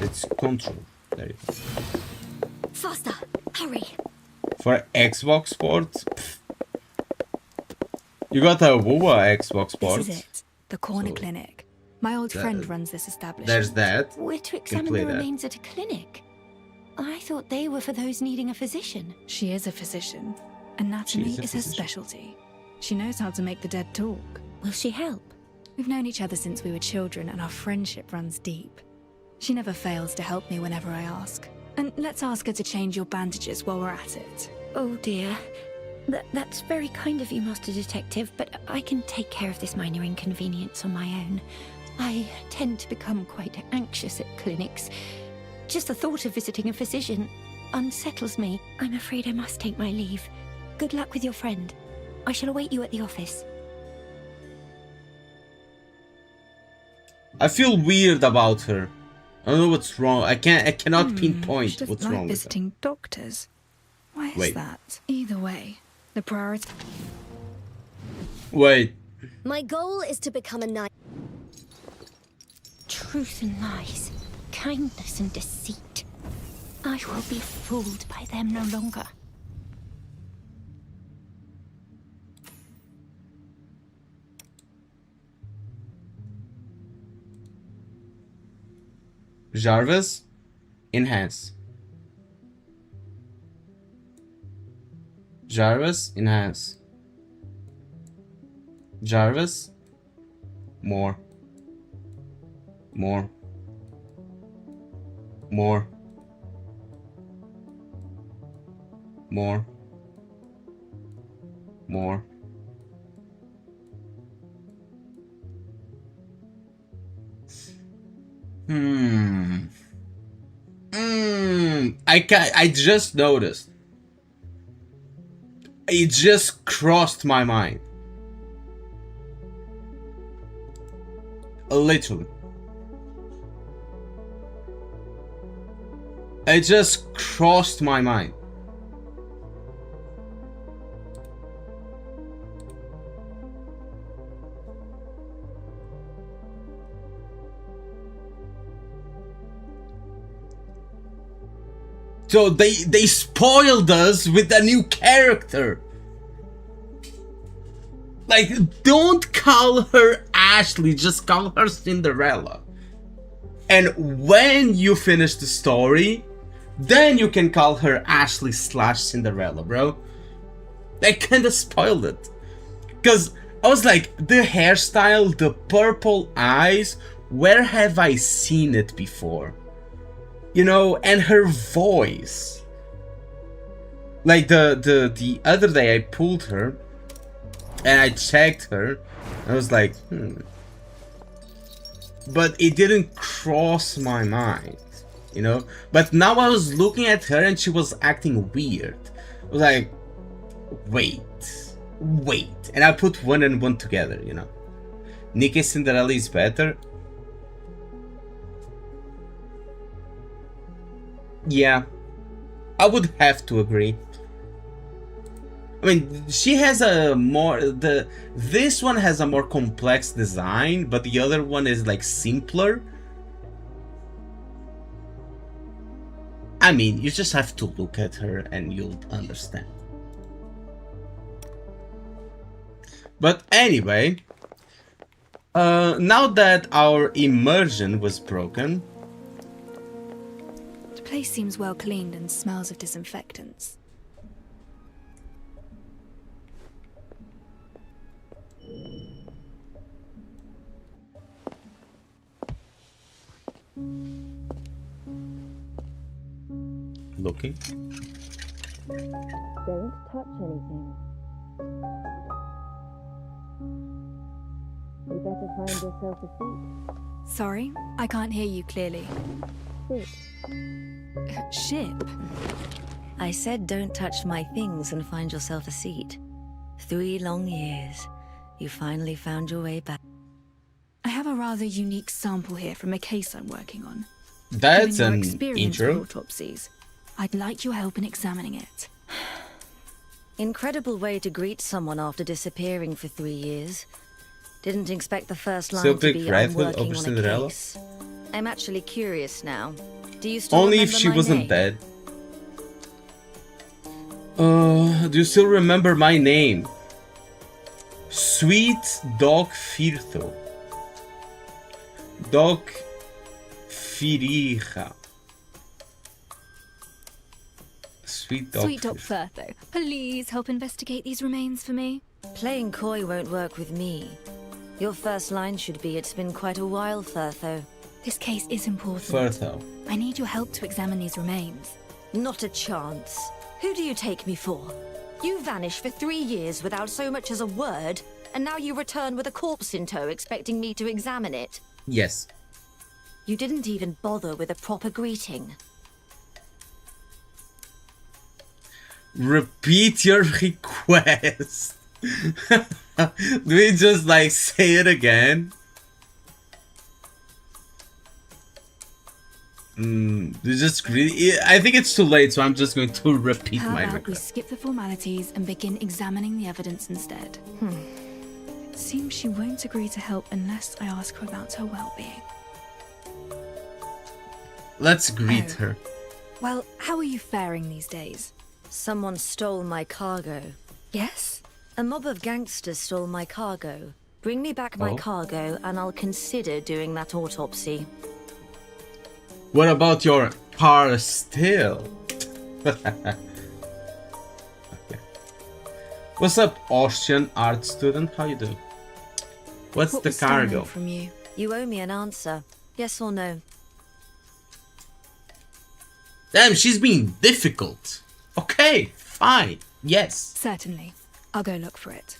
It's control. There you go. Faster, hurry. For Xbox ports. You got a WoWa Xbox port. This is it. The corner clinic. My old friend runs this establishment. There's that. We're to examine the remains at a clinic. I thought they were for those needing a physician. She is a physician. Anatomy is her specialty. She knows how to make the dead talk. Will she help? We've known each other since we were children, and our friendship runs deep. She never fails to help me whenever I ask. And let's ask her to change your bandages while we're at it. Oh dear. That's very kind of you, Master Detective, but I can take care of this minor inconvenience on my own. I tend to become quite anxious at clinics. Just the thought of visiting a physician, unsettles me. I'm afraid I must take my leave. Good luck with your friend. I shall await you at the office. I feel weird about her. I don't know what's wrong. I cannot pinpoint she doesn't what's like wrong with her. visiting doctors. Why is Wait. that? Either way, the priority. Wait. My goal is to become a knight. Truth and lies, kindness and deceit. I will be fooled by them no longer. Jarvis, enhance. Jarvis, enhance. Jarvis, more. More. More. More. More. I just noticed. It just crossed my mind. Literally. It just crossed my mind. So they spoiled us with a new character. Like, don't call her Ashley, just call her Cinderella. And when you finish the story, then you can call her Ashley / Cinderella, bro. They kinda spoiled it. Cause I was like, the hairstyle, the purple eyes, where have I seen it before? You know, and her voice. Like the other day I pulled her and I checked her. I was like, But it didn't cross my mind, you know? But now I was looking at her and she was acting weird. I was like, wait. And I put one and one together, you know? Nikki Cinderella is better. Yeah, I would have to agree. I mean, she has a more this one has a more complex design, but the other one is like simpler. I mean, you just have to look at her and you'll understand. But anyway, now that our immersion was broken, The place seems well cleaned and smells of disinfectants. looking. Don't touch anything. You better find yourself a seat. Sorry, I can't hear you clearly. Sit. Ship? I said don't touch my things and find yourself a seat. 3 long years. You finally found your way back. I have a rather unique sample here from a case I'm working on. That's Given your an experience intro. with autopsies, I'd like your help in examining it. Incredible way to greet someone after disappearing for 3 years. Didn't expect the first line Still to pick be Red I'm Hood working over on a Cinderella? case. I'm actually curious now. Do you still Only if remember she my wasn't name? dead. Do you still remember my name? Sweet Dog Firtho. Dog Firija. Sweet Dog. Sweet Doc Firtho, please help investigate these remains for me. Playing coy won't work with me. Your first line should be, it's been quite a while, Firtho. This case is important. Firtho. I need your help to examine these remains. Not a chance. Who do you take me for? You vanished for 3 years without so much as a word, and now you return with a corpse in tow expecting me to examine it. Yes. You didn't even bother with a proper greeting. Repeat your request. Do we just like say it again? I think it's too late, so I'm just going to repeat How my about we request. skip the formalities and begin examining the evidence instead? It seems she won't agree to help unless I ask her about her well-being. Let's greet her. Well, how are you faring these days? Someone stole my cargo. Yes? A mob of gangsters stole my cargo. Bring me back my Oh. cargo and I'll consider doing that autopsy. What about your car still? Okay. What's up, Austrian art student? How you doing? What's What the was stolen cargo? from you? You owe me an answer. Yes or no? Damn, she's being difficult. Okay, fine. Yes. Certainly. I'll go look for it.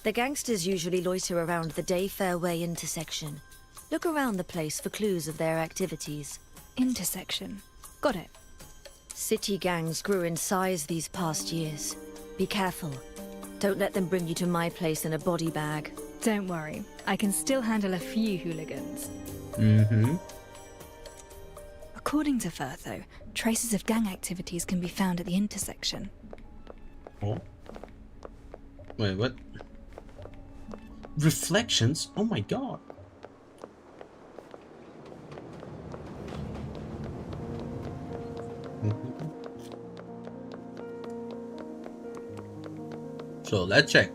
The gangsters usually loiter around the Day Fairway intersection. Look around the place for clues of their activities. Intersection. Got it. City gangs grew in size these past years. Be careful. Don't let them bring you to my place in a body bag. Don't worry. I can still handle a few hooligans. Mm-hmm. According to Firtho, traces of gang activities can be found at the intersection. Oh. Wait, what? Reflections? Oh my god. So let's check.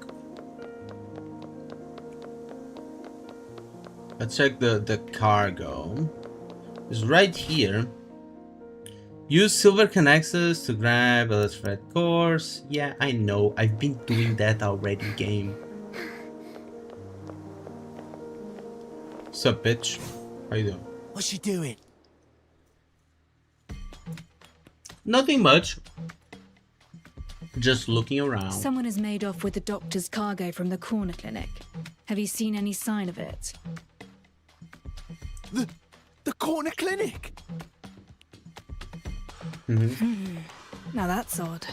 Let's check the cargo. It's right here. Use silver connectors to grab a thread course. Yeah, I know. I've been doing that already, game. Sup, bitch? How you doing? What's she doing? Nothing much. Just looking around. Someone has made off with the doctor's cargo from the corner clinic. Have you seen any sign of it? The corner clinic? Now that's odd.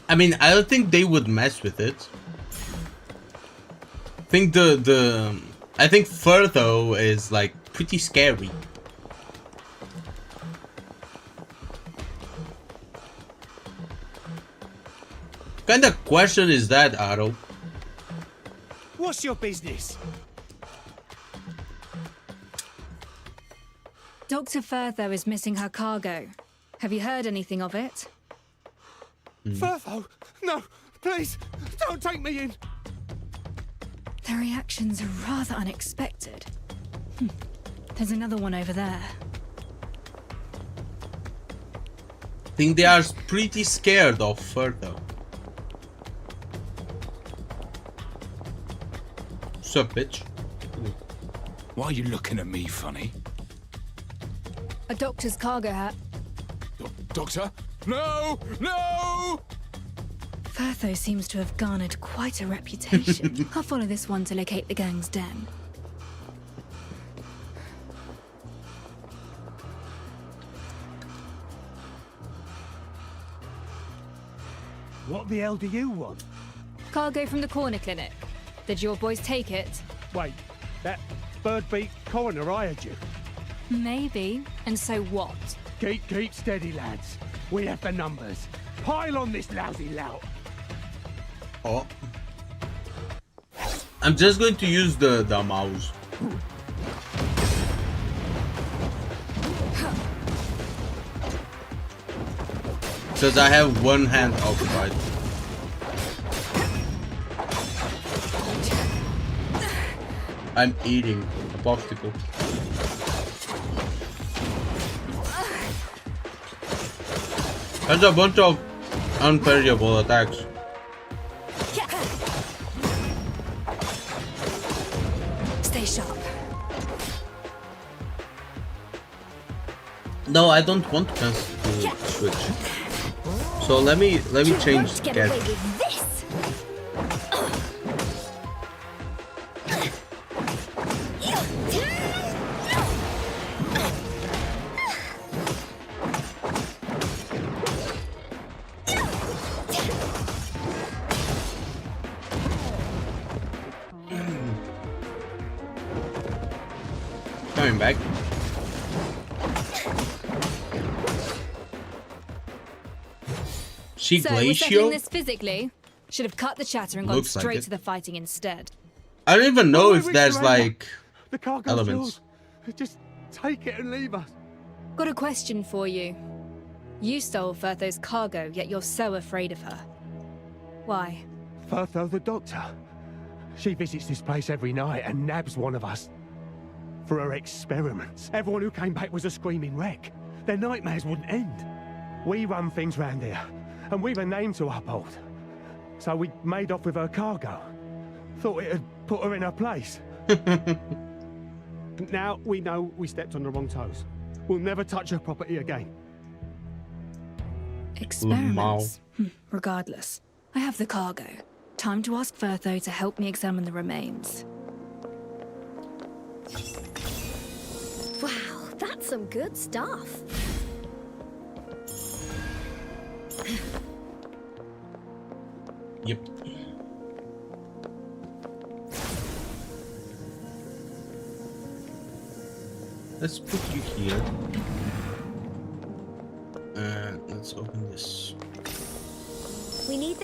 I mean, I don't think they would mess with it. I think I think Firtho is like pretty scary. What kind of question is that, Otto? What's your business? Dr. Firtho is missing her cargo. Have you heard anything of it? Firtho! No! Please! Don't take me in! The reactions are rather unexpected. There's another one over there. I think they are pretty scared of Firtho. Sup, bitch? Why are you looking at me funny? A doctor's cargo hat. Doctor? No! No! Firtho seems to have garnered quite a reputation. I'll follow this one to locate the gang's den. What the hell do you want? Cargo from the corner clinic. Did your boys take it? Wait, that bird-beak coroner hired you. Maybe. And so what? Keep steady, lads. We have the numbers. Pile on this lousy lout. Oh. I'm just going to use the mouse. Because I have one hand occupied. I'm eating a popsicle. There's a bunch of unparryable attacks. Stay sharp. No, I don't want to cancel the switch. So let me change Get away gadget. with this. coming back. She So we're settling glacial? this physically. Should have cut the chatter and gone Looks like straight it. to the fighting instead. I don't even know Why if we there's surrender? like The cargo's elements. yours. Just take it and leave us. Got a question for you. You stole Firtho's cargo, yet you're so afraid of her. Why? Firtho the doctor. She visits this place every night and nabs one of us. For her experiments. Everyone who came back was a screaming wreck. Their nightmares wouldn't end. We run things round here, and we've a name to uphold. So we made off with her cargo. Thought it had put her in her place. Now we know we stepped on the wrong toes. We'll never touch her property again. Experiments. Regardless, I have the cargo. Time to ask Firtho to help me examine the remains. Wow, that's some good stuff. Yep. Let's put you here. And let's open this. We need.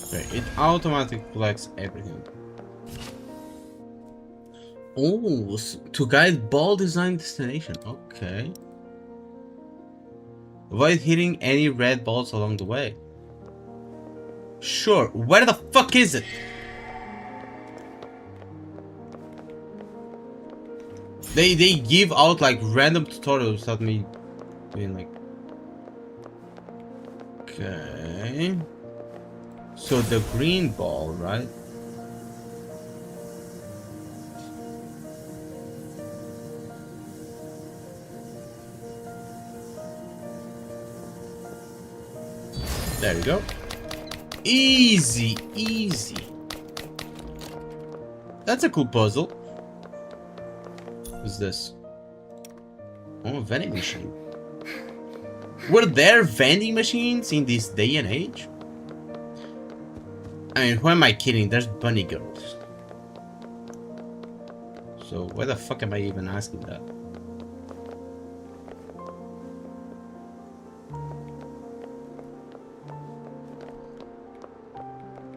Okay, it automatically collects everything. Oh, to guide ball design destination. Okay. Avoid hitting any red balls along the way. Sure. Where the fuck is it? They give out like random tutorials without me doing like. Okay. So the green ball, right? There we go. Easy, easy. That's a cool puzzle. What's this? Oh, a vending machine. Were there vending machines in this day and age? I mean, who am I kidding? There's bunny girls. So why the fuck am I even asking that?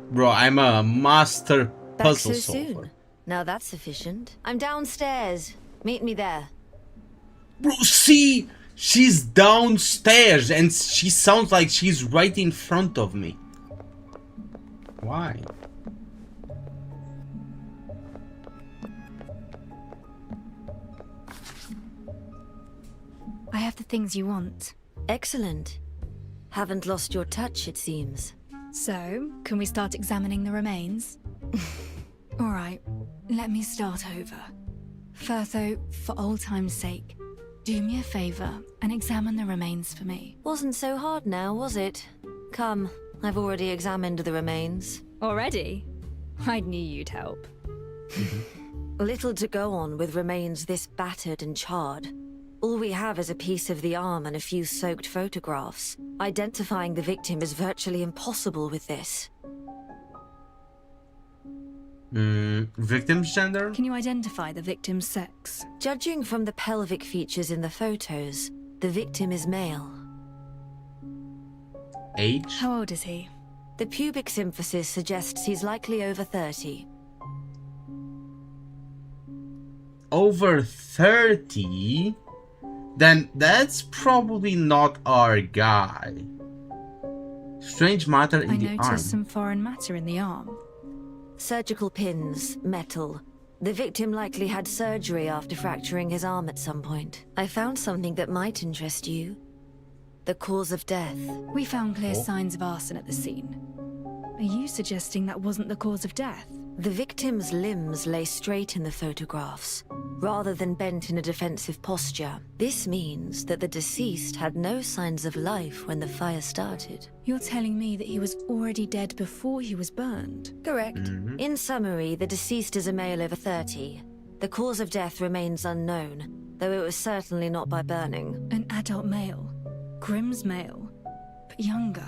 Bro, I'm a master Back puzzle so solver. soon. Now that's sufficient. I'm downstairs. Meet me there. Bro, see? She's downstairs and she sounds like she's right in front of me. Why? I have the things you want. Excellent. Haven't lost your touch, it seems. So, can we start examining the remains? Alright, let me start over. Firtho, for old time's sake, do me a favor and examine the remains for me. Wasn't so hard now, was it? Come, I've already examined the remains. Already? I knew you'd help. Little to go on with remains this battered and charred. All we have is a piece of the arm and a few soaked photographs. Identifying the victim is virtually impossible with this. Victim's gender? Can you identify the victim's sex? Judging from the pelvic features in the photos, the victim is male. Age? How old is he? The pubic symphysis suggests he's likely over 30. Over 30? Then that's probably not our guy. Strange matter in I the arm. noticed some foreign matter in the arm. Surgical pins, metal. The victim likely had surgery after fracturing his arm at some point. I found something that might interest you. The cause of death. We found clear signs of arson at the scene. Are you suggesting that wasn't the cause of death? The victim's limbs lay straight in the photographs, rather than bent in a defensive posture. This means that the deceased had no signs of life when the fire started. You're telling me that he was already dead before he was burned? Correct. In summary, the deceased is a male over 30. The cause of death remains unknown, though it was certainly not by burning. An adult male. Grimm's male. But younger.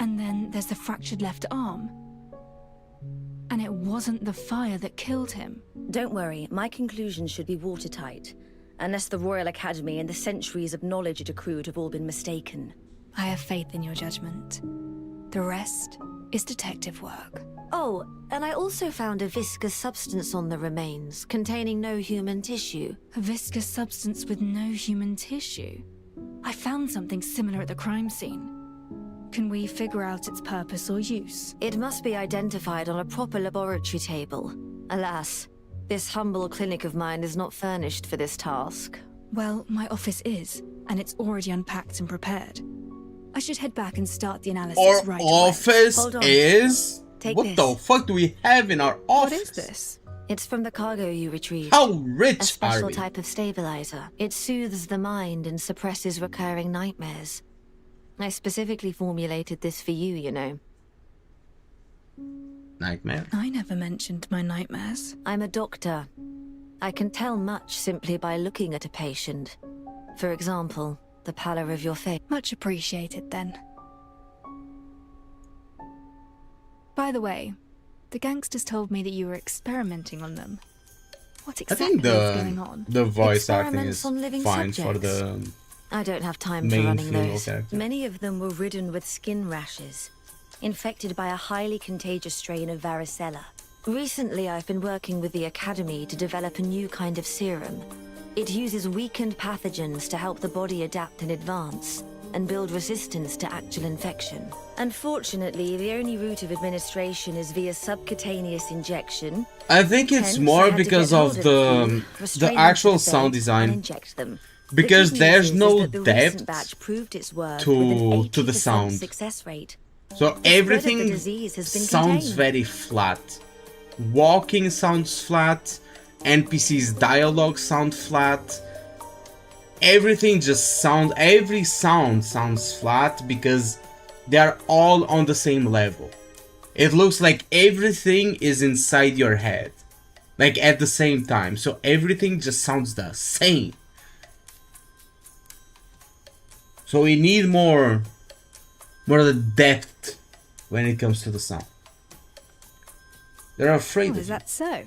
And then there's the fractured left arm. And it wasn't the fire that killed him. Don't worry, my conclusions should be watertight. Unless the Royal Academy and the centuries of knowledge it accrued have all been mistaken. I have faith in your judgment. The rest is detective work. Oh, and I also found a viscous substance on the remains, containing no human tissue. A viscous substance with no human tissue. I found something similar at the crime scene. Can we figure out its purpose or use? It must be identified on a proper laboratory table. Alas, this humble clinic of mine is not furnished for this task. Well, my office is, and it's already unpacked and prepared. I should head back and start the analysis Our right office Hold on. is... Take what this. the fuck do we have in our office? What is this? It's from the cargo you retrieved. How A rich are special we? type of stabilizer. It soothes the mind and suppresses recurring nightmares. I specifically formulated this for you, you know. Nightmare? I never mentioned my nightmares. I'm a doctor. I can tell much simply by looking at a patient. For example, the pallor of your face. Much appreciated, then. By the way, the gangsters told me that you were experimenting on them. What I exactly think is going on? the voice acting Experiments is on living fine for subjects. the I don't have time for main running female those. character. Many of them were ridden with skin rashes, infected by a highly contagious strain of varicella. Recently, I've been working with the Academy to develop a new kind of serum. It uses weakened pathogens to help the body adapt in advance and build resistance to actual infection. Unfortunately, the only route of administration is via subcutaneous injection. I think it's Hence, more I had to because get of hold of the few, restrain them actual to the sound bed, design. and inject them. Because The good there's news no is that the depth recent batch proved its worth to with an the 80% sound. success rate. So The spread of the everything disease has been sounds contained. very flat. Walking sounds flat. NPC's dialogue sound flat. Everything just every sound sounds flat because they're all on the same level. It looks like everything is inside your head. Like at the same time. So everything just sounds the same. So we need more of the depth when it comes to the sound. They're afraid Oh, of is that so?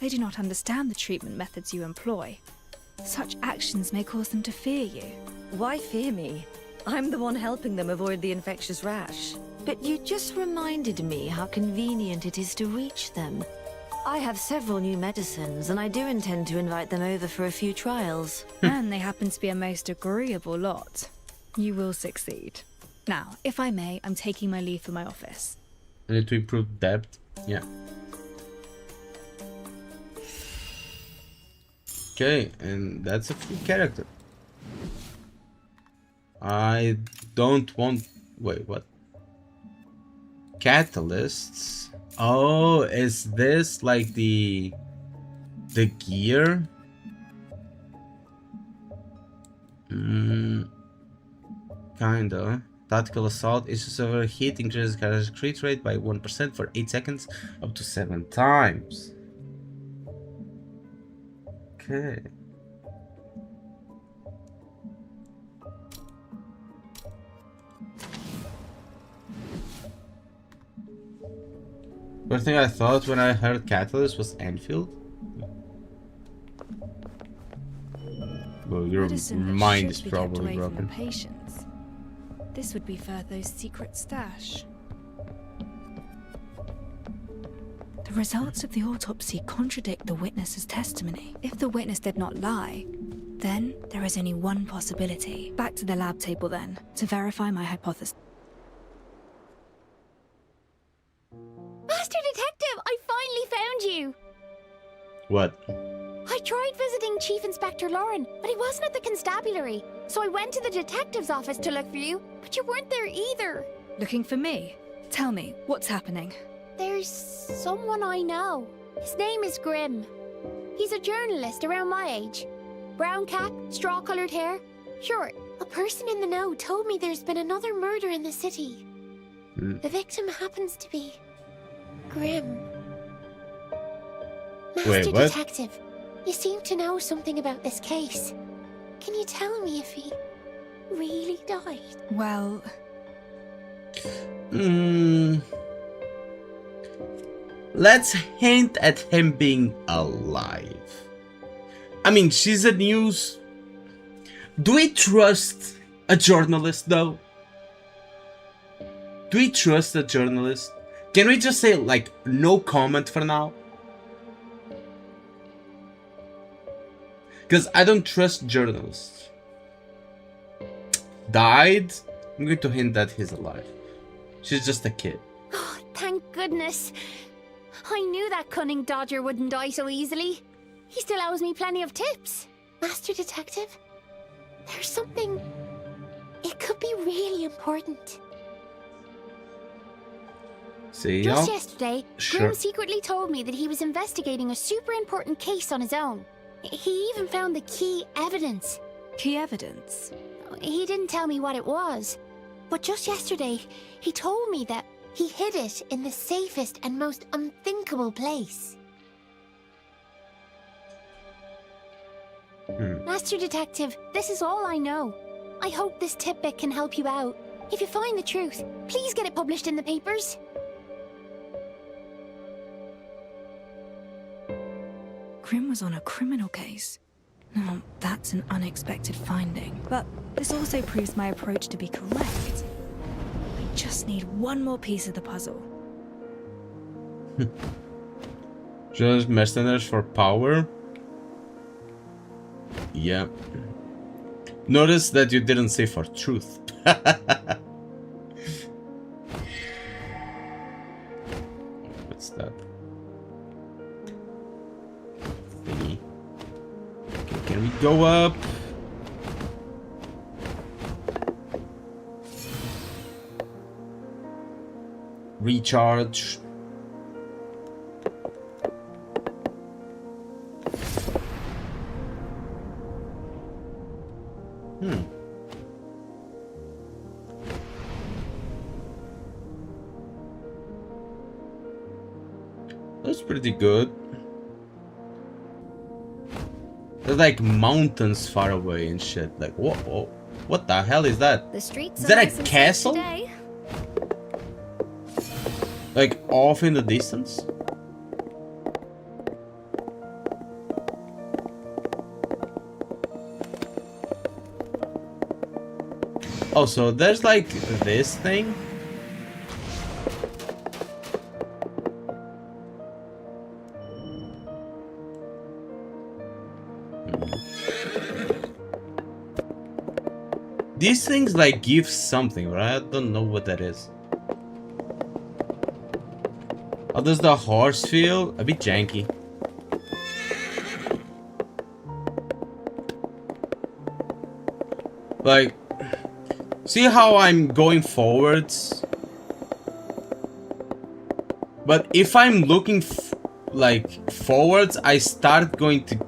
They do not understand the treatment methods you employ. Such actions may cause them to fear you. Why fear me? I'm the one helping them avoid the infectious rash. But you just reminded me how convenient it is to reach them. I have several new medicines, and I do intend to invite them over for a few trials. And they happen to be a most agreeable lot. You will succeed. Now, if I may, I'm taking my leave for my office. I need to improve depth. Yeah. Okay, and that's a free character. I don't want... Wait, what? Catalysts? Oh, is this like the gear? Kinda. Tactical assault issues overheat increases character's crit rate by 1% for 8 seconds up to 7 times. Okay. First thing I thought when I heard Catalyst was Enfield. Well, your Medicine that mind should is be kept probably away from the broken. patients. This would be Furtho's secret stash. The results of the autopsy contradict the witness's testimony. If the witness did not lie, then there is only one possibility. Back to the lab table then, to verify my hypothesis. Master Detective, I finally found you! What? I tried visiting Chief Inspector Lauren, but he wasn't at the constabulary. So I went to the detective's office to look for you, but you weren't there either. Looking for me? Tell me, what's happening? There's someone I know. His name is Grimm. He's a journalist around my age. Brown cap, straw-colored hair. Sure, a person in the know told me there's been another murder in the city. The victim happens to be Grimm. Master Wait, what? Detective, you seem to know something about this case. Can you tell me if he really died? Well, Let's hint at him being alive. I mean, she's a news. Do we trust a journalist though? Do we trust a journalist? Can we just say like no comment for now? Because I don't trust journalists. Died? I'm going to hint that he's alive. She's just a kid. Oh, thank goodness. I knew that cunning dodger wouldn't die so easily. He still owes me plenty of tips. Master Detective, there's something... It could be really important. See Just ya? yesterday, Sure. Grimm secretly told me that he was investigating a super important case on his own. He even found the key evidence. Key evidence? He didn't tell me what it was. But just yesterday, he told me that he hid it in the safest and most unthinkable place. Master Detective, this is all I know. I hope this tidbit can help you out. If you find the truth, please get it published in the papers. Grimm was on a criminal case. Now, that's an unexpected finding. But this also proves my approach to be correct. I just need one more piece of the puzzle. Just mercenaries for power? Yeah. Notice that you didn't say for truth. What's that? Thingy. Okay, can we go up? Recharge. That's pretty good. There's like mountains far away and shit. Like what the hell is that? The streets Is are that nice a and safe castle? today. Like off in the distance? Oh, so there's like this thing? These things like give something, right? I don't know what that is. How does the horse feel? A bit janky. Like, see how I'm going forwards? But if I'm looking like forwards, I start going to...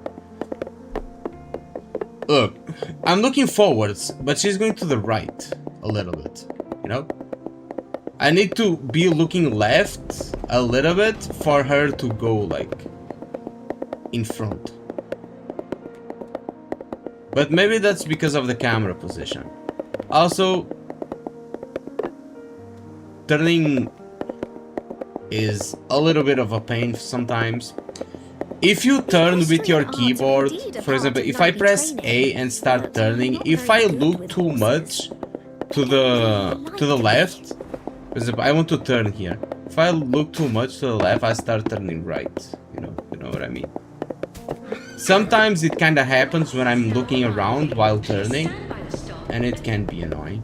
Look, I'm looking forwards, but she's going to the right a little bit, you know? I need to be looking left a little bit for her to go like in front. But maybe that's because of the camera position. Also, turning is a little bit of a pain sometimes. If you turn with your keyboard, for example, if I press A and start turning, if I look too much to the left, for example, I want to turn here. If I look too much to the left, I start turning right. You know what I mean. Sometimes it kind of happens when I'm looking around while turning, and it can be annoying.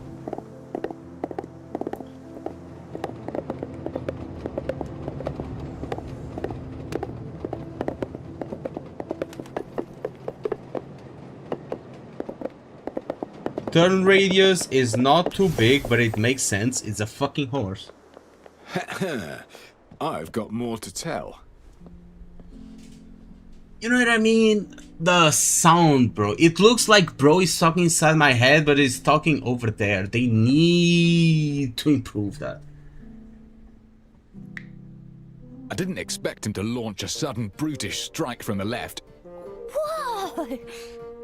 Turn radius is not too big, but it makes sense. It's a fucking horse. I've got more to tell. You know what I mean? The sound, bro. It looks like bro is talking inside my head, but it's talking over there. They need to improve that. I didn't expect him to launch a sudden brutish strike from the left. Whoa!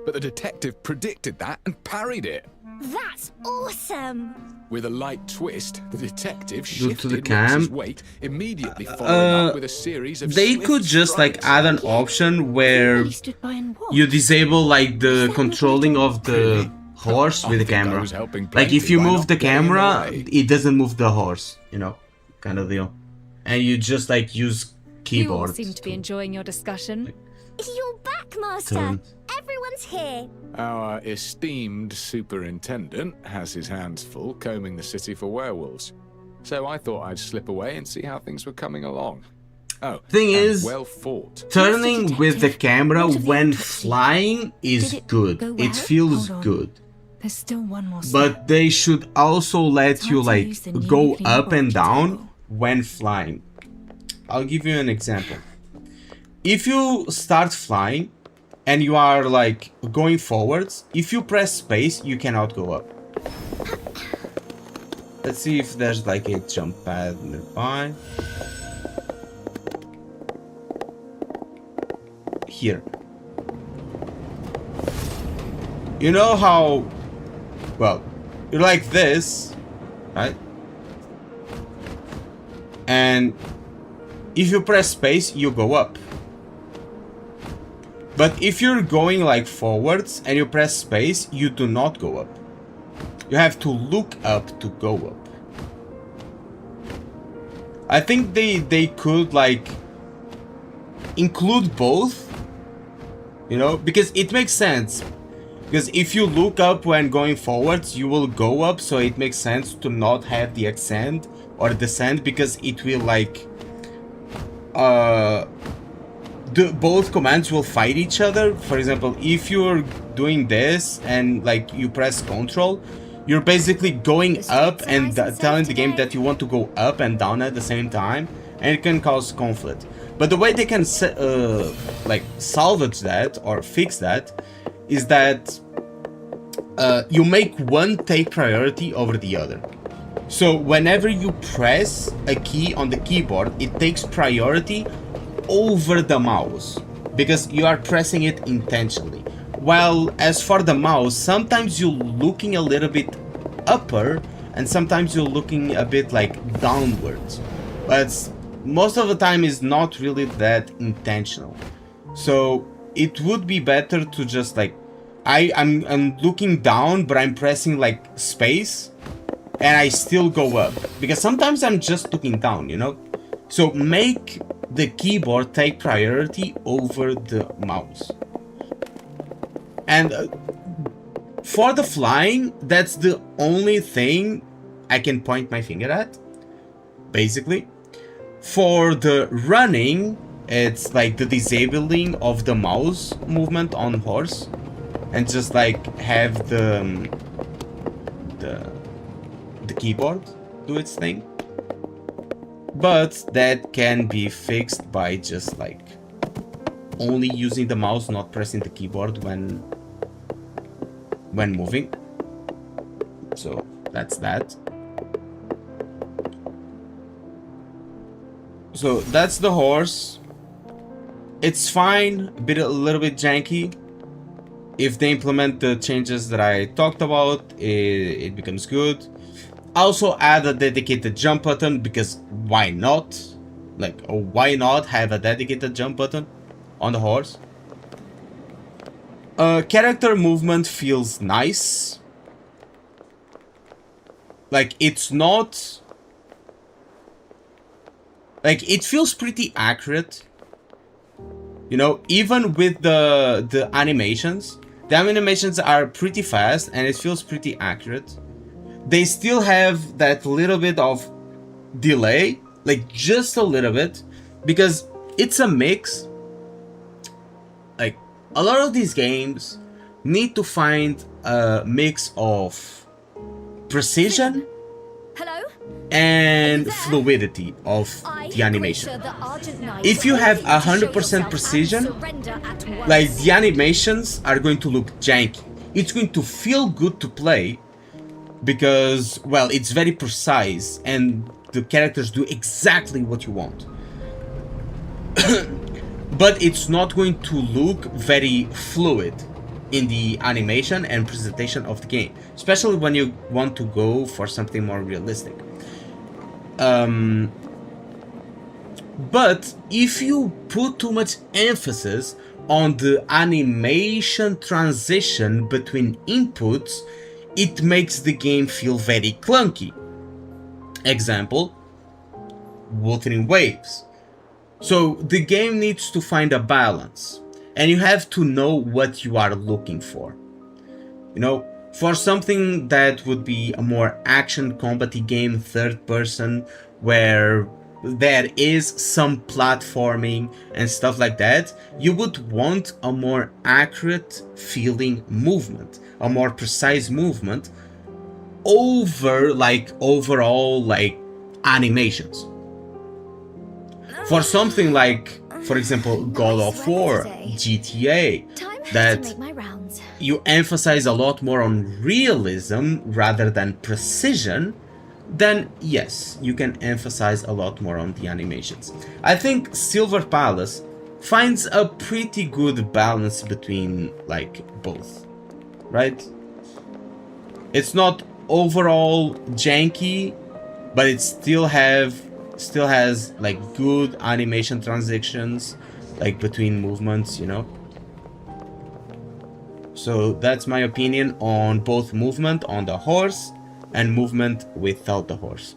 But the detective predicted that and parried it. That's awesome! With a light twist, the detective Go to the shifted cam. Rex's weight, immediately following up with a series of They swift could just like strikes. add an option where He stood by and watched. you disable like the controlling of the horse with the I think I camera. was helping Like if plenty you by move not the getting in the camera, way. it doesn't move the horse, you know, kind of deal. And you just like use You all keyboard. seem to be enjoying your discussion. You're back, Master. Turn. Everyone's here. Our esteemed superintendent has his hands full combing the city for werewolves. So I thought I'd slip away and see how things were coming along. Oh, Thing and is, well fought. Turning with the camera What of the when autopsy? flying is Did it good. go It well? feels Hold on. good. There's still one more step. But they should also let Time you to like use the newly go cleaned up and laboratory down table. when flying. I'll give you an example. If you start flying and you are like going forwards, if you press space, you cannot go up. Let's see if there's like a jump pad nearby. Here. You know how, well, you're like this, right? And if you press space, you go up. But if you're going like forwards and you press space, you do not go up. You have to look up to go up. I think they could like include both, you know, because it makes sense. Because if you look up when going forwards, you will go up, so it makes sense to not have the ascend or descend, because it will like both commands will fight each other. For example, if you're doing this and like you press control, you're basically going up and telling the game that you want to go up and down at the same time, and it can cause conflict. But the way they can like salvage that or fix that is that you make one take priority over the other. So whenever you press a key on the keyboard, it takes priority over the mouse because you are pressing it intentionally. While as for the mouse, sometimes you're looking a little bit upper and sometimes you're looking a bit like downwards. But most of the time is not really that intentional. So it would be better to just like I'm looking down, but I'm pressing like space and I still go up, because sometimes I'm just looking down, you know. So make the keyboard take priority over the mouse. And for the flying, that's the only thing I can point my finger at, basically. For the running, it's like the disabling of the mouse movement on horse, and just like have the keyboard do its thing. But that can be fixed by just like only using the mouse, not pressing the keyboard when moving. So that's that. So that's the horse. It's fine, a little bit janky. If they implement the changes that I talked about, it becomes good. Also add a dedicated jump button, because why not? Like, why not have a dedicated jump button on the horse? Character movement feels nice. Like, it's not... Like, it feels pretty accurate. You know, even with the animations. The animations are pretty fast and it feels pretty accurate. They still have that little bit of delay, like just a little bit, because it's a mix. Like, a lot of these games need to find a mix of precision and fluidity of the animation. If you have 100% precision, like, the animations are going to look janky. It's going to feel good to play because, well, it's very precise and the characters do exactly what you want. But it's not going to look very fluid. in the animation and presentation of the game, especially when you want to go for something more realistic. But if you put too much emphasis on the animation transition between inputs, it makes the game feel very clunky. Example, Wuthering Waves. So the game needs to find a balance, and you have to know what you are looking for. You know, for something that would be a more action combat-y game, third person, where there is some platforming and stuff like that, you would want a more accurate feeling movement, a more precise movement over like overall like animations. For something like, for example, God of War, GTA, that you emphasize a lot more on realism rather than precision, then yes, you can emphasize a lot more on the animations. I think Silver Palace finds a pretty good balance between like both, right? It's not overall janky, but it still has like good animation transitions like between movements, you know. So that's my opinion on both movement on the horse and movement without the horse.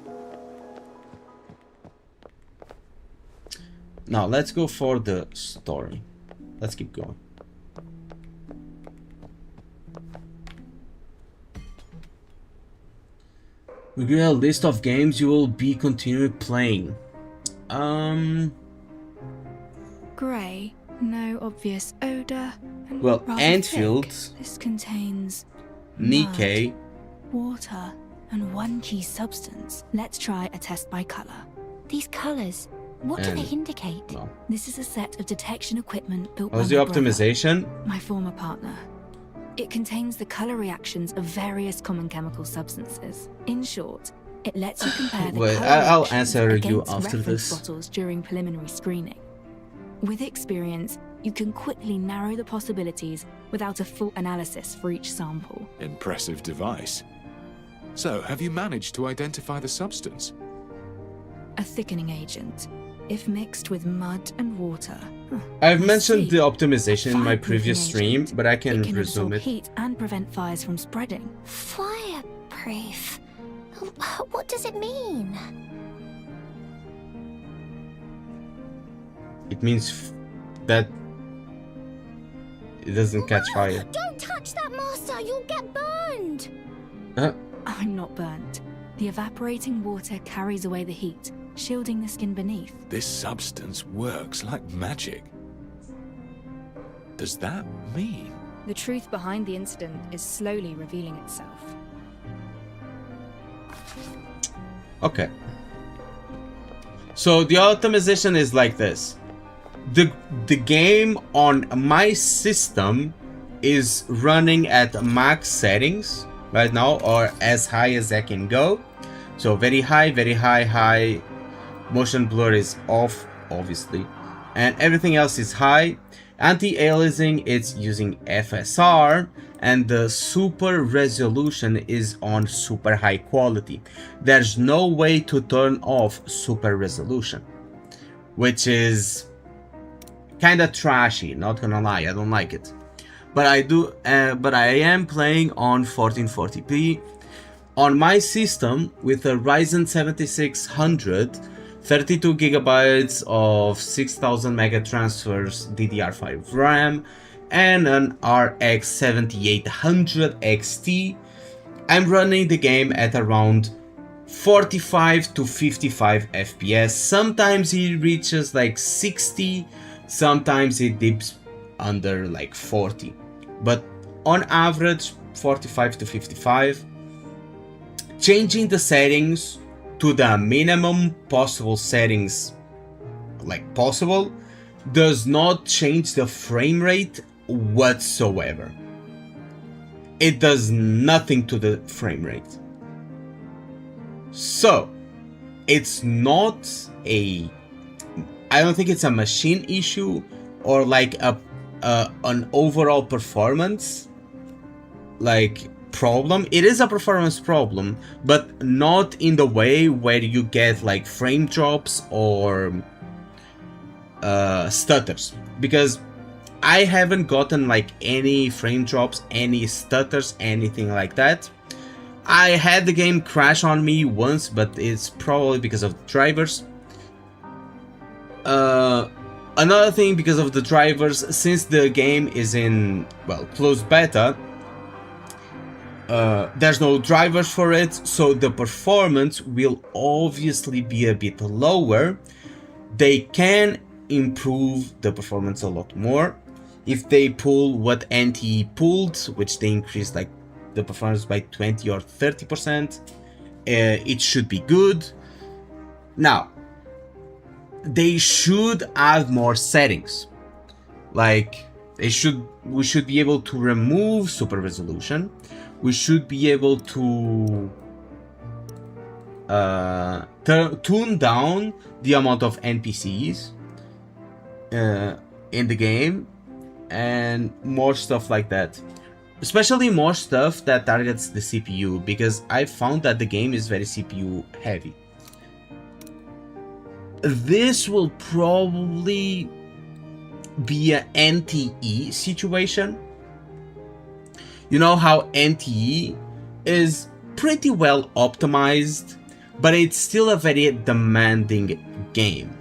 Now let's go for the story. Let's keep going. We get a list of games you will be continuing playing. Grey, no obvious odor. And Well, rather Antfield, thick. This contains Nikkei, water, and one key substance. Let's try a test by color. These colors, what do And- they indicate? no. This is a set of detection equipment built by How's the my brother, optimization? my former partner. It contains the color reactions of various common chemical substances. In short, it lets you compare the Wait, color I'll reactions answer you against after reference this. bottles during preliminary screening. With experience, you can quickly narrow the possibilities without a full analysis for each sample. Impressive device. So, have you managed to identify the substance? A thickening agent. If mixed with mud and water, I've I mentioned see. the optimization in my Fireproofing previous stream, agent. but I can it can resume absorb it. heat and prevent fires from spreading. Fireproof. What does it mean? It means that it doesn't catch fire. Don't touch that, Master! You'll get burned! I'm not burnt. The evaporating water carries away the heat, shielding the skin beneath. This substance works like magic. Does that mean? The truth behind the incident is slowly revealing itself. Okay. So the optimization is like this. The game on my system is running at max settings right now, or as high as I can go. So very high, high. Motion blur is off, obviously, and everything else is high. Anti-aliasing, it's using FSR, and the super resolution is on super high quality. There's no way to turn off super resolution, which is kind of trashy, not gonna lie. I don't like it, but I am playing on 1440p on my system with a Ryzen 7600, 32 gigabytes of 6000 mega transfers DDR5 RAM, and an RX 7800 XT. I'm running the game at around 45 to 55 FPS. Sometimes it reaches like 60, sometimes it dips under like 40, but on average 45 to 55. Changing the settings to the minimum possible settings like possible does not change the frame rate whatsoever. It does nothing to the frame rate. So it's not a, I don't think it's a machine issue or like a an overall performance like problem. It is a performance problem, but not in the way where you get like frame drops or stutters, because I haven't gotten like any frame drops, any stutters, anything like that. I had the game crash on me once, but it's probably because of the drivers. Another thing, because of the drivers, since the game is in, well, closed beta, there's no drivers for it, so the performance will obviously be a bit lower. They can improve the performance a lot more if they pull what NTE pulled, which they increased like the performance by 20 or 30%. It should be good. Now, they should add more settings. Like we should be able to remove super resolution. We should be able to tune down the amount of NPCs in the game, and more stuff like that. Especially more stuff that targets the CPU, because I found that the game is very CPU heavy. This will probably be an NTE situation. You know how NTE is pretty well optimized, but it's still a very demanding game.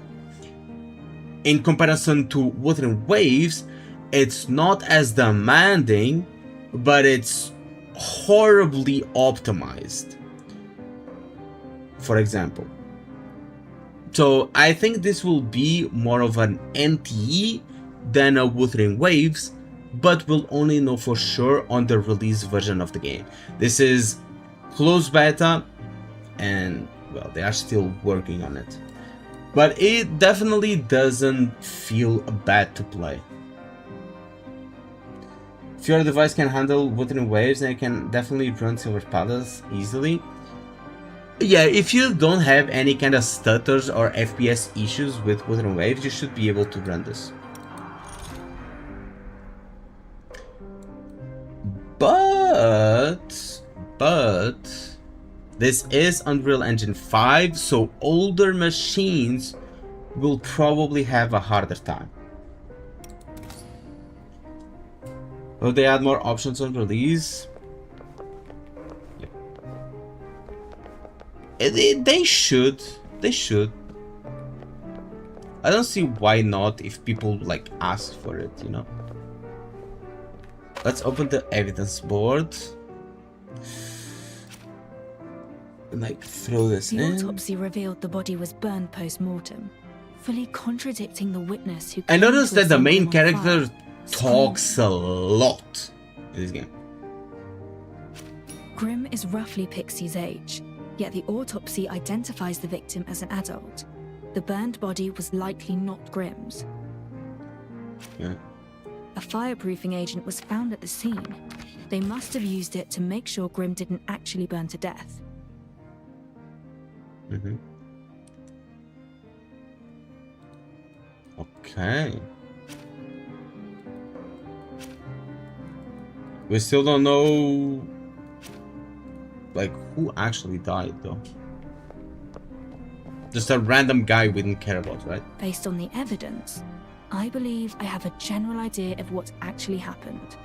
In comparison to Wuthering Waves, it's not as demanding, but it's horribly optimized, for example. So I think this will be more of an NTE than a Wuthering Waves, but we'll only know for sure on the release version of the game. This is closed beta, and well, they are still working on it. But it definitely doesn't feel bad to play. If your device can handle Wuthering Waves, then it can definitely run Silver Palace easily. Yeah, if you don't have any kind of stutters or FPS issues with Wuthering Waves, you should be able to run this. But this is Unreal Engine 5, so older machines will probably have a harder time. Will they add more options on release? Yeah. They should. They should. I don't see why not if people like ask for it, you know. Let's open the evidence board. And like throw this in. The autopsy revealed the body was burned post-mortem, fully contradicting the witness who... I noticed that the main character fire. talks a lot in this game. Grim is roughly Pixie's age, yet the autopsy identifies the victim as an adult. The burned body was likely not Grim's. Yeah. A fireproofing agent was found at the scene. They must have used it to make sure Grim didn't actually burn to death. Mm-hmm. Okay. We still don't know, like, who actually died, though. Just a random guy we didn't care about, right? Based on the evidence, I believe I have a general idea of what actually happened.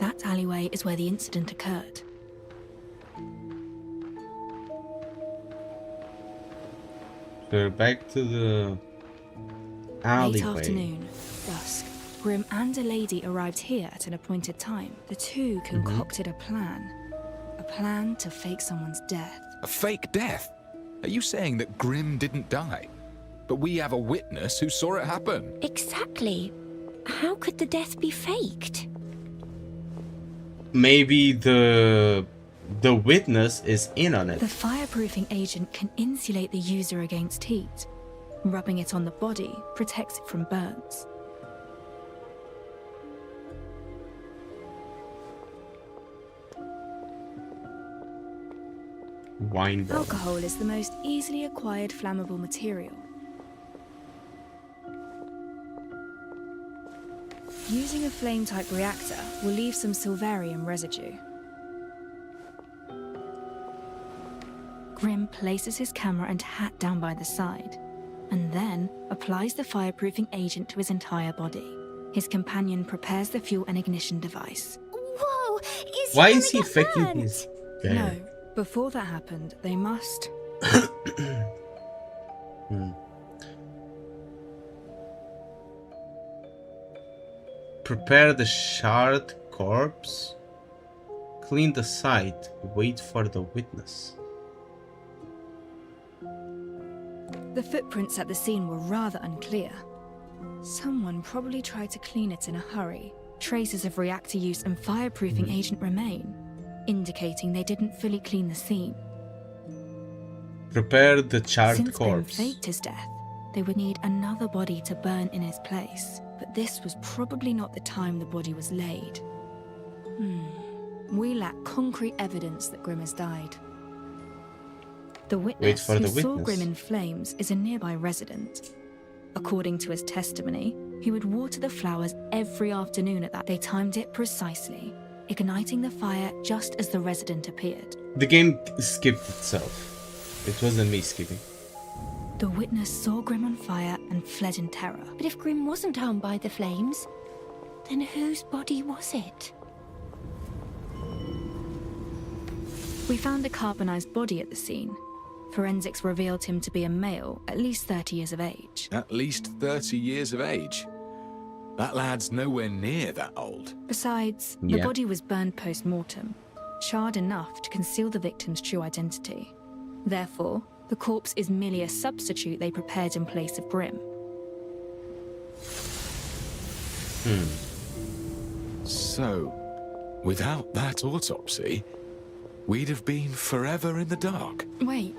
That alleyway is where the incident occurred. We're back to the alleyway. Late afternoon, dusk. Grim and a lady arrived here at an appointed time. The two concocted a plan. A plan to fake someone's death. A fake death? Are you saying that Grim didn't die? But we have a witness who saw it happen. Exactly. How could the death be faked? maybe the witness is in on it. The fireproofing agent can insulate the user against heat. Rubbing it on the body protects it from burns. Wine bottle. Alcohol is the most easily acquired flammable material. Using a flame-type reactor will leave some silverium residue. Grim places his camera and hat down by the side, and then applies the fireproofing agent to his entire body. His companion prepares the fuel and ignition device. Whoa! Why is he faking his death? No, before that happened, they must... Prepare the charred corpse. Clean the site. Wait for the witness. The footprints at the scene were rather unclear. Someone probably tried to clean it in a hurry. Traces of reactor use and fireproofing agent remain, indicating they didn't fully clean the scene. Prepare the charred Since Grim corpse. faked his death, they would need another body to burn in his place. But this was probably not the time the body was laid. We lack concrete evidence that Grim has died. The witness for who the saw witness. Grim in flames is a nearby resident. According to his testimony, he would water the flowers every afternoon at that. They timed it precisely, igniting the fire just as the resident appeared. The game skipped itself. It wasn't me skipping. The witness saw Grim on fire and fled in terror. But if Grim wasn't harmed by the flames, then whose body was it? We found a carbonized body at the scene. Forensics revealed him to be a male, at least 30 years of age. At least 30 years of age. That lad's nowhere near that old. Besides, the body was burned post-mortem, charred enough to conceal the victim's true identity. Therefore, the corpse is merely a substitute they prepared in place of Grim. So, without that autopsy, we'd have been forever in the dark. Wait,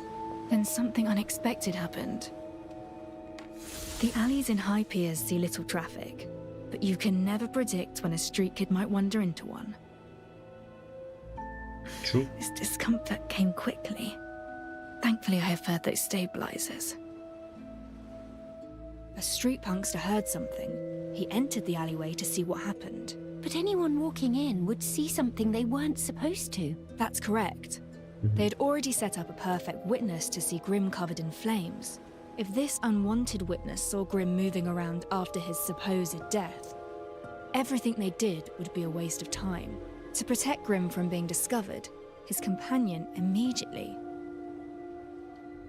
then something unexpected happened. The alleys in High Piers see little traffic, but you can never predict when a street kid might wander into one. True. This discomfort came quickly. Thankfully, I have heard those stabilizers. A street punkster heard something. He entered the alleyway to see what happened. But anyone walking in would see something they weren't supposed to. That's correct. They'd already set up a perfect witness to see Grim covered in flames. If this unwanted witness saw Grim moving around after his supposed death, everything they did would be a waste of time. To protect Grim from being discovered, his companion immediately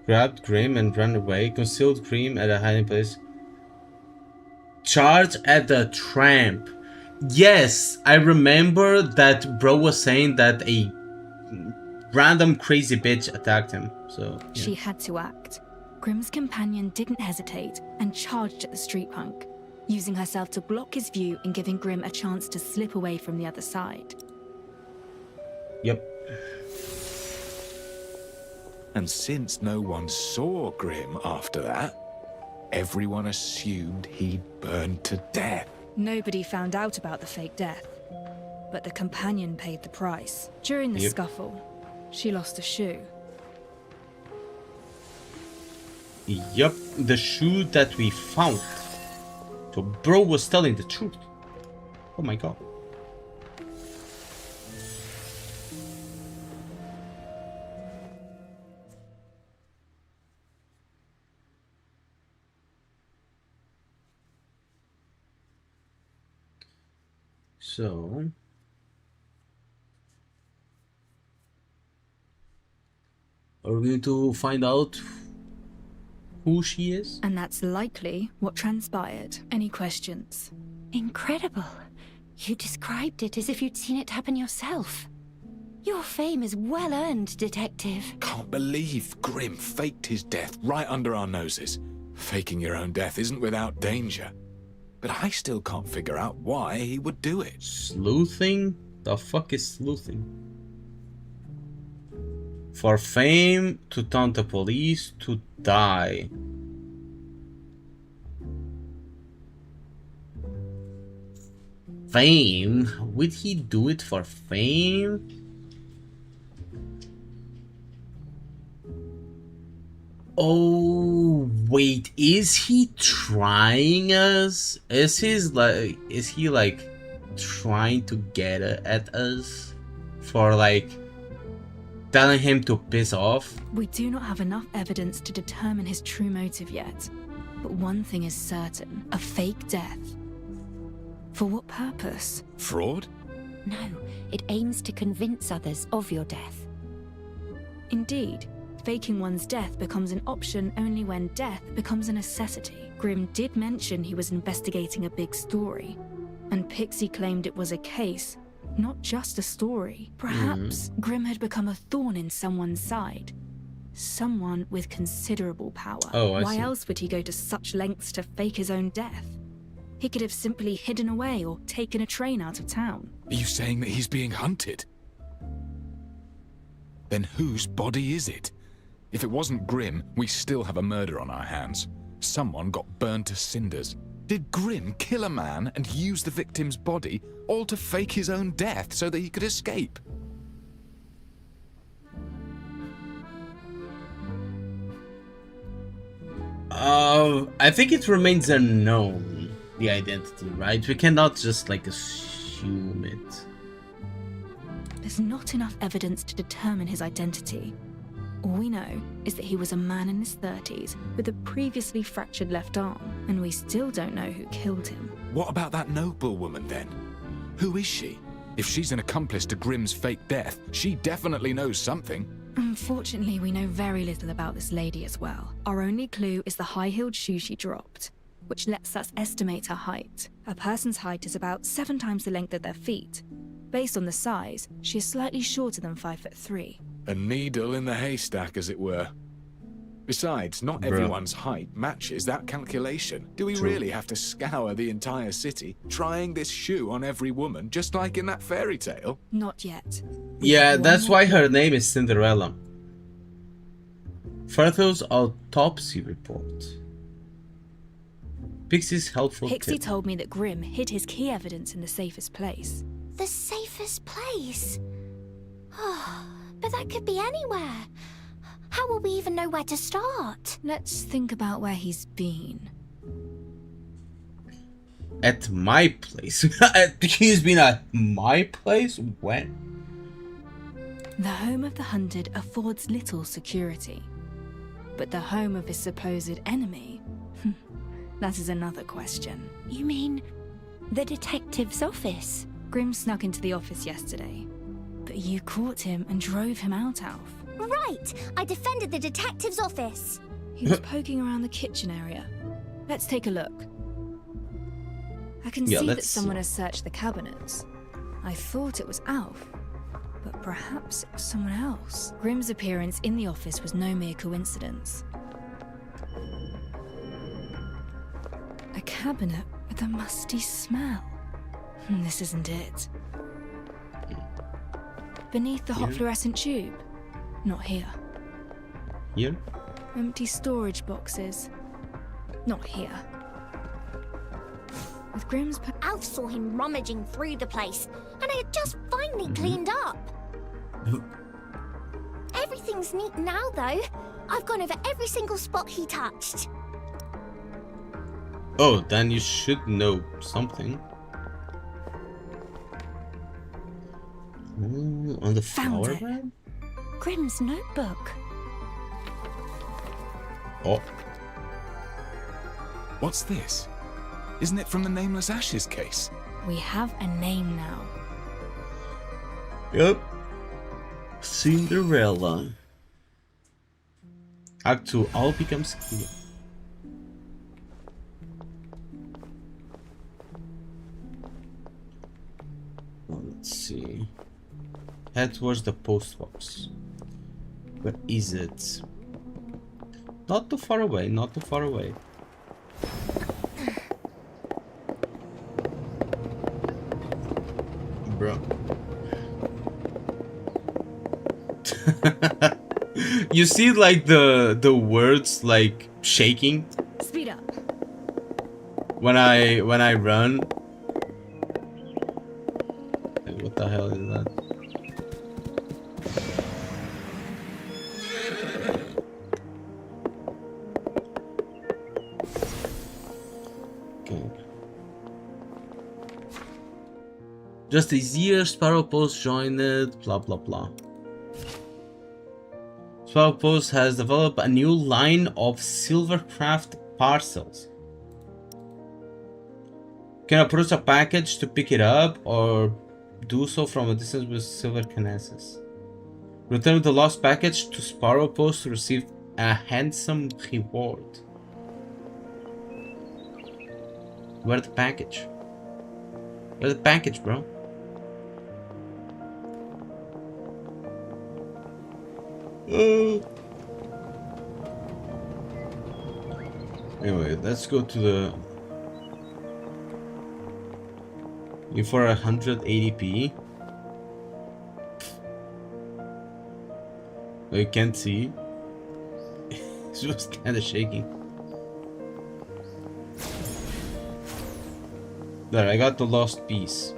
Grabbed Grim and ran away. Concealed Grim at a hiding place. Charge at the tramp. Yes, I remember that bro was saying that a random crazy bitch attacked him. So yeah. She had to act. Grim's companion didn't hesitate and charged at the street punk, using herself to block his view and giving Grim a chance to slip away from the other side. Yep. And since no one saw Grim after that, everyone assumed he'd burned to death. Nobody found out about the fake death, but the companion paid the price. During the scuffle, she lost a shoe. Yup, the shoe that we found. So bro was telling the truth. Oh my god. So are we going to find out who she is? And that's likely what transpired. Any questions? Incredible. You described it as if you'd seen it happen yourself. Your fame is well earned, Detective. Can't believe Grim faked his death right under our noses. Faking your own death isn't without danger. But I still can't figure out why he would do it. Sleuthing? the fuck is sleuthing? For fame, to taunt the police, to die. Fame? Would he do it for fame? Oh wait, is he trying us? Is he like trying to get at us for like telling him to piss off? We do not have enough evidence to determine his true motive yet. But one thing is certain, a fake death. For what purpose? Fraud? No, it aims to convince others of your death. Indeed, faking one's death becomes an option only when death becomes a necessity. Grimm did mention he was investigating a big story, and Pixie claimed it was a case, not just a story. Perhaps Grimm had become a thorn in someone's side. Someone with considerable power. Oh, I Why see. else would he go to such lengths to fake his own death? He could have simply hidden away or taken a train out of town. Are you saying that he's being hunted? Then whose body is it? If it wasn't Grimm, we still have a murder on our hands. Someone got burned to cinders. Did Grimm kill a man and use the victim's body, all to fake his own death so that he could escape? I think it remains unknown, the identity, right? We cannot just like assume it. There's not enough evidence to determine his identity. All we know is that he was a man in his 30s with a previously fractured left arm, and we still don't know who killed him. What about that noblewoman then? Who is she? If she's an accomplice to Grimm's fake death, she definitely knows something. Unfortunately, we know very little about this lady as well. Our only clue is the high-heeled shoe she dropped, which lets us estimate her height. A person's height is about 7 times the length of their feet. Based on the size, she is slightly shorter than 5'3". A needle in the haystack, as it were. Besides, not everyone's height matches that calculation. Do we really have to scour the entire city, trying this shoe on every woman, just like in that fairy tale? Not yet. Yeah, that's why her name is Cinderella. Firthow's autopsy report. Pixie's helpful Pixie tip. told me that Grimm hid his key evidence in the safest place. The safest place? Oh, but that could be anywhere. How will we even know where to start? Let's think about where he's been. At my place? He's been at my place? When? The home of the hunted affords little security. But the home of his supposed enemy? That is another question. You mean the detective's office? Grimm snuck into the office yesterday, but you caught him and drove him out, Alf. Right! I defended the detective's office! He was poking around the kitchen area. Let's take a look. I can see that someone has searched the cabinets. I thought it was Alf, but perhaps it was someone else. Grimm's appearance in the office was no mere coincidence. A cabinet with a musty smell. This isn't it. Beneath the hot fluorescent tube. Not here. Here? Empty storage boxes. Not here. With Grimm's... Alf saw him rummaging through the place, and I had just finally cleaned up. Everything's neat now, though. I've gone over every single spot he touched. Oh, then you should know something. On the flower bed? Grimm's notebook. Oh. What's this? Isn't it from the Nameless Ashes case? We have a name now. Yep. Cinderella. Act 2, all becomes clear. Well, let's see. Head towards the post box. Where is it? Not too far away, not too far away. Bro. You see like the words like shaking Speed up. when I run. Like, what the hell is that? Okay. Just this year, Sparrow Post joined it, blah blah blah. Sparrow Post has developed a new line of Silvercraft parcels. You can approach a package to pick it up or do so from a distance with silver kinesis. Return the lost package to Sparrow Post to receive a handsome reward. Where's the package? Where's the package, bro? Anyway, let's go to the for 180p. You can't see. It's just kind of shaking. There, I got the lost piece.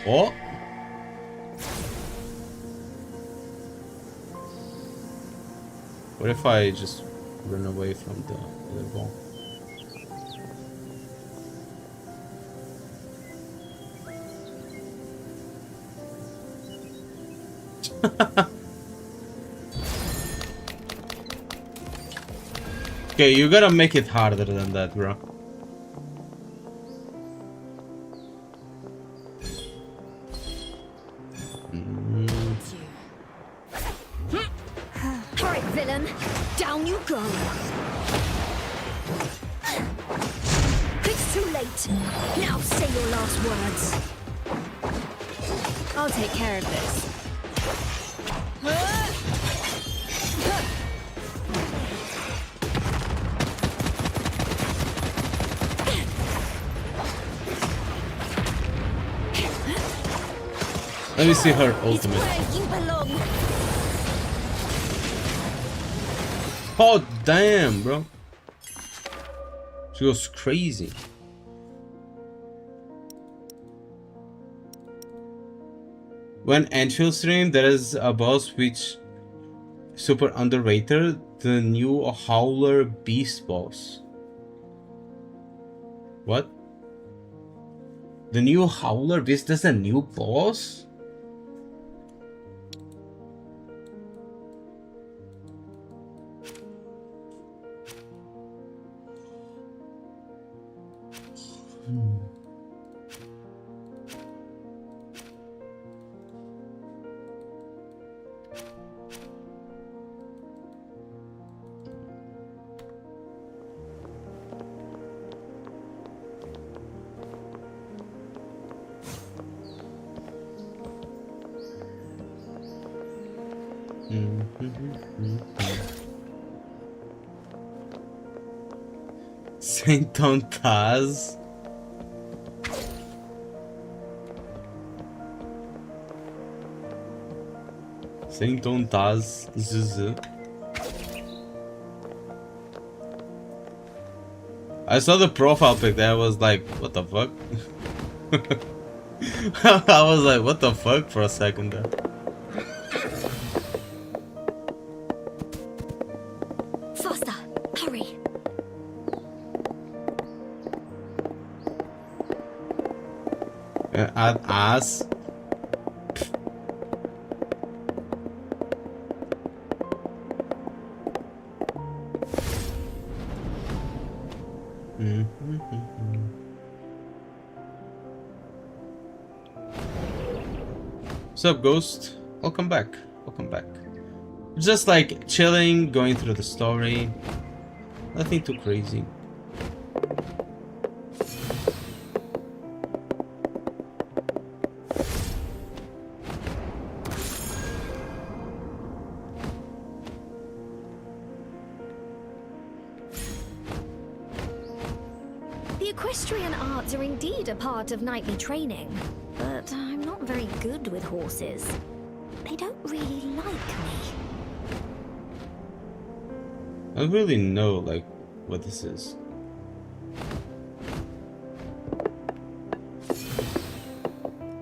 Oh. What if I just run away from the other ball? Okay, you gotta make it harder than that, bro. Alright, villain. Down you go. It's too late. Now say your last words. I'll take care of this. Let me see her ultimate. You belong. Oh damn, bro. She goes crazy. When Anfield stream, there is a boss which super underrated, the new Howler Beast boss. What? The new Howler Beast is a new boss? Saint Taz. Saint Taz Zuzu. I saw the profile pic there, I was like, what the fuck? I was like, what the fuck for a second there. Faster. Hurry. Add ass. What's up, Ghost? Welcome back. Welcome back. Just like chilling, going through the story. Nothing too crazy. The equestrian arts are indeed a part of knightly training, but I'm not very good with horses. They don't really like me. I don't really know, like, what this is.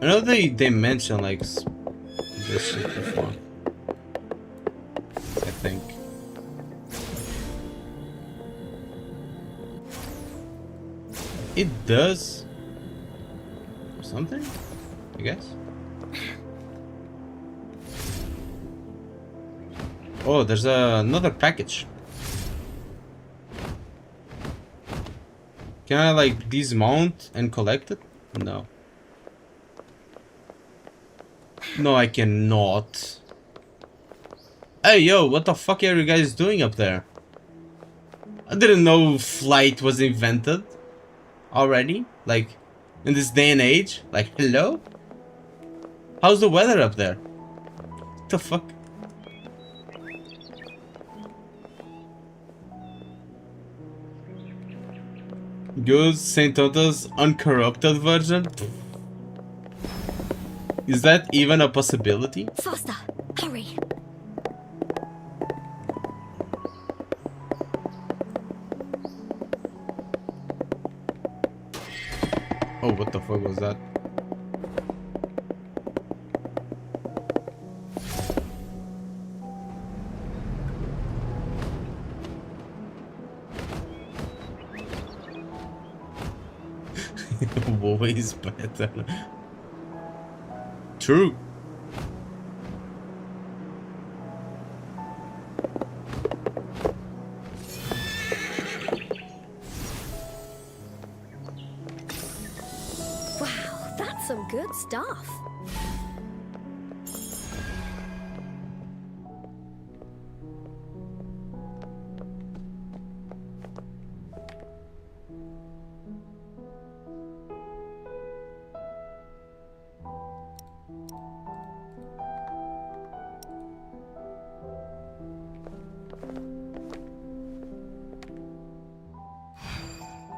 I know they mentioned, like, this shit before. I think. It does something, I guess. Oh, there's another package. Can I like dismount and collect it? No. No, I cannot. Hey, yo, what the fuck are you guys doing up there? I didn't know flight was invented already. Like, in this day and age. Like, hello? How's the weather up there? What the fuck? Goes St. Tota's uncorrupted version? Is that even a possibility? Faster, hurry. Oh, what the fuck was that? Always better. True. Wow, that's some good stuff.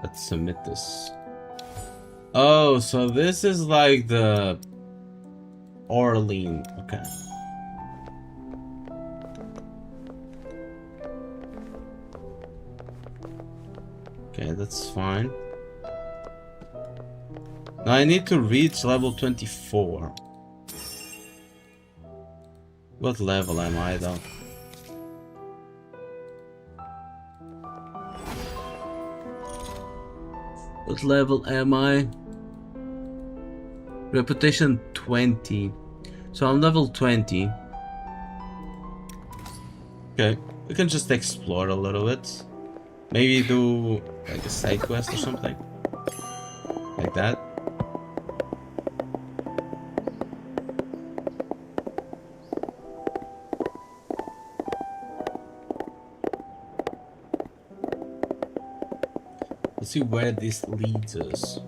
Let's submit this. Oh, so this is like the Orlean. Okay. Okay, that's fine. Now I need to reach level 24. What level am I though? What level am I? Reputation 20. So I'm level 20. Okay, we can just explore a little bit. Maybe do like a side quest or something. Like that. Let's see where this leads us.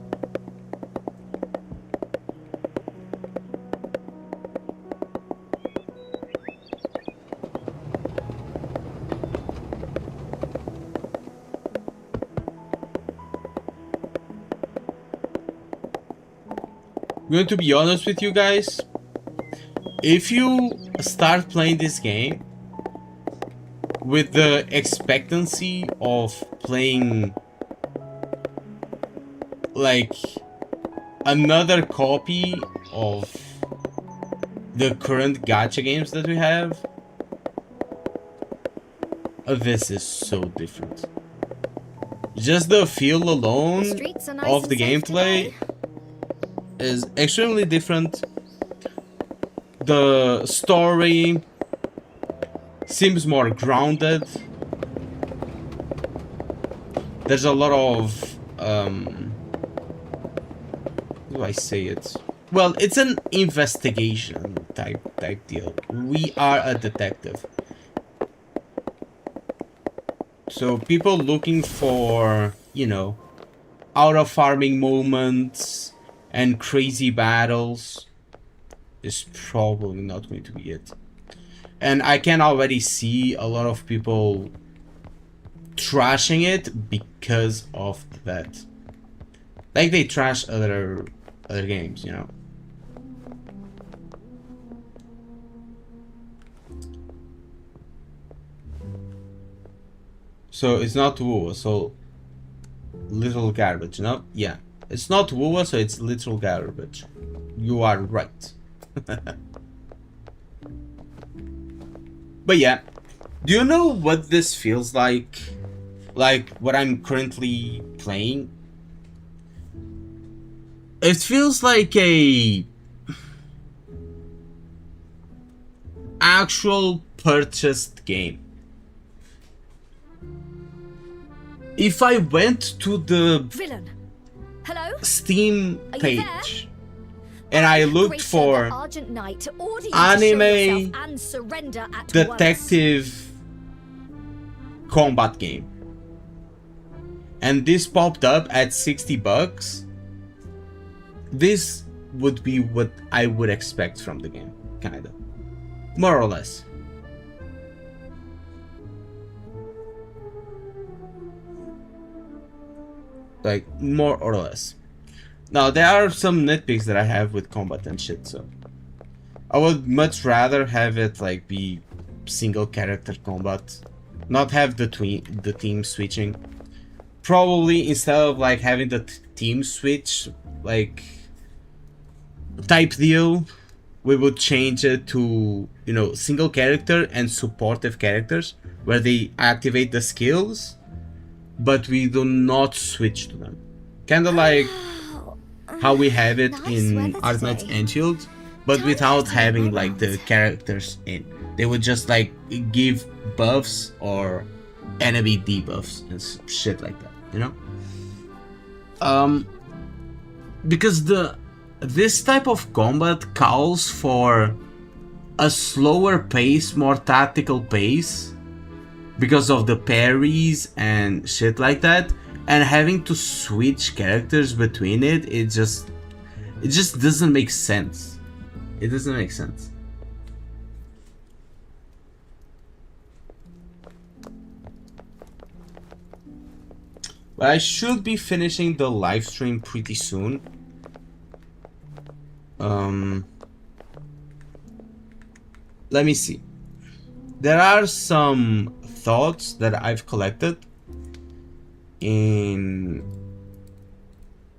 I'm going to be honest with you guys. If you start playing this game with the expectancy of playing like another copy of the current gacha games that we have, this is so different. Just the feel alone of the gameplay is extremely different. The story seems more grounded. There's a lot of how do I say it? Well, it's an investigation type deal. We are a detective. So people looking for, you know, out of farming moments and crazy battles is probably not going to be it. And I can already see a lot of people trashing it because of that. Like they trash other games, you know. So it's not WoW, so little garbage, no? Yeah. It's not WoW, so it's literal garbage. You are right. But yeah, do you know what this feels like? Like what I'm currently playing? It feels like a actual purchased game. If I went to the Villain. Hello? Steam Are you page and I looked Gracia, for the Argent Knight, to order you to show anime yourself and surrender at detective combat game, and this popped up at $60, this would be what I would expect from the game, kinda, more or less. Like, more or less. Now, there are some nitpicks that I have with combat and shit, so I would much rather have it like be single character combat, not have the team switching. Probably instead of like having the team switch like type deal, we would change it to, you know, single character and supportive characters where they activate the skills, but we do not switch to them. Kinda like how we have it in Argent Enfield, but without having like the characters in. They would just like give buffs or enemy debuffs and shit like that, you know? Because this type of combat calls for a slower pace, more tactical pace, because of the parries and shit like that, and having to switch characters between it just doesn't make sense. It doesn't make sense. But I should be finishing the live stream pretty soon. Let me see. There are some thoughts that I've collected in,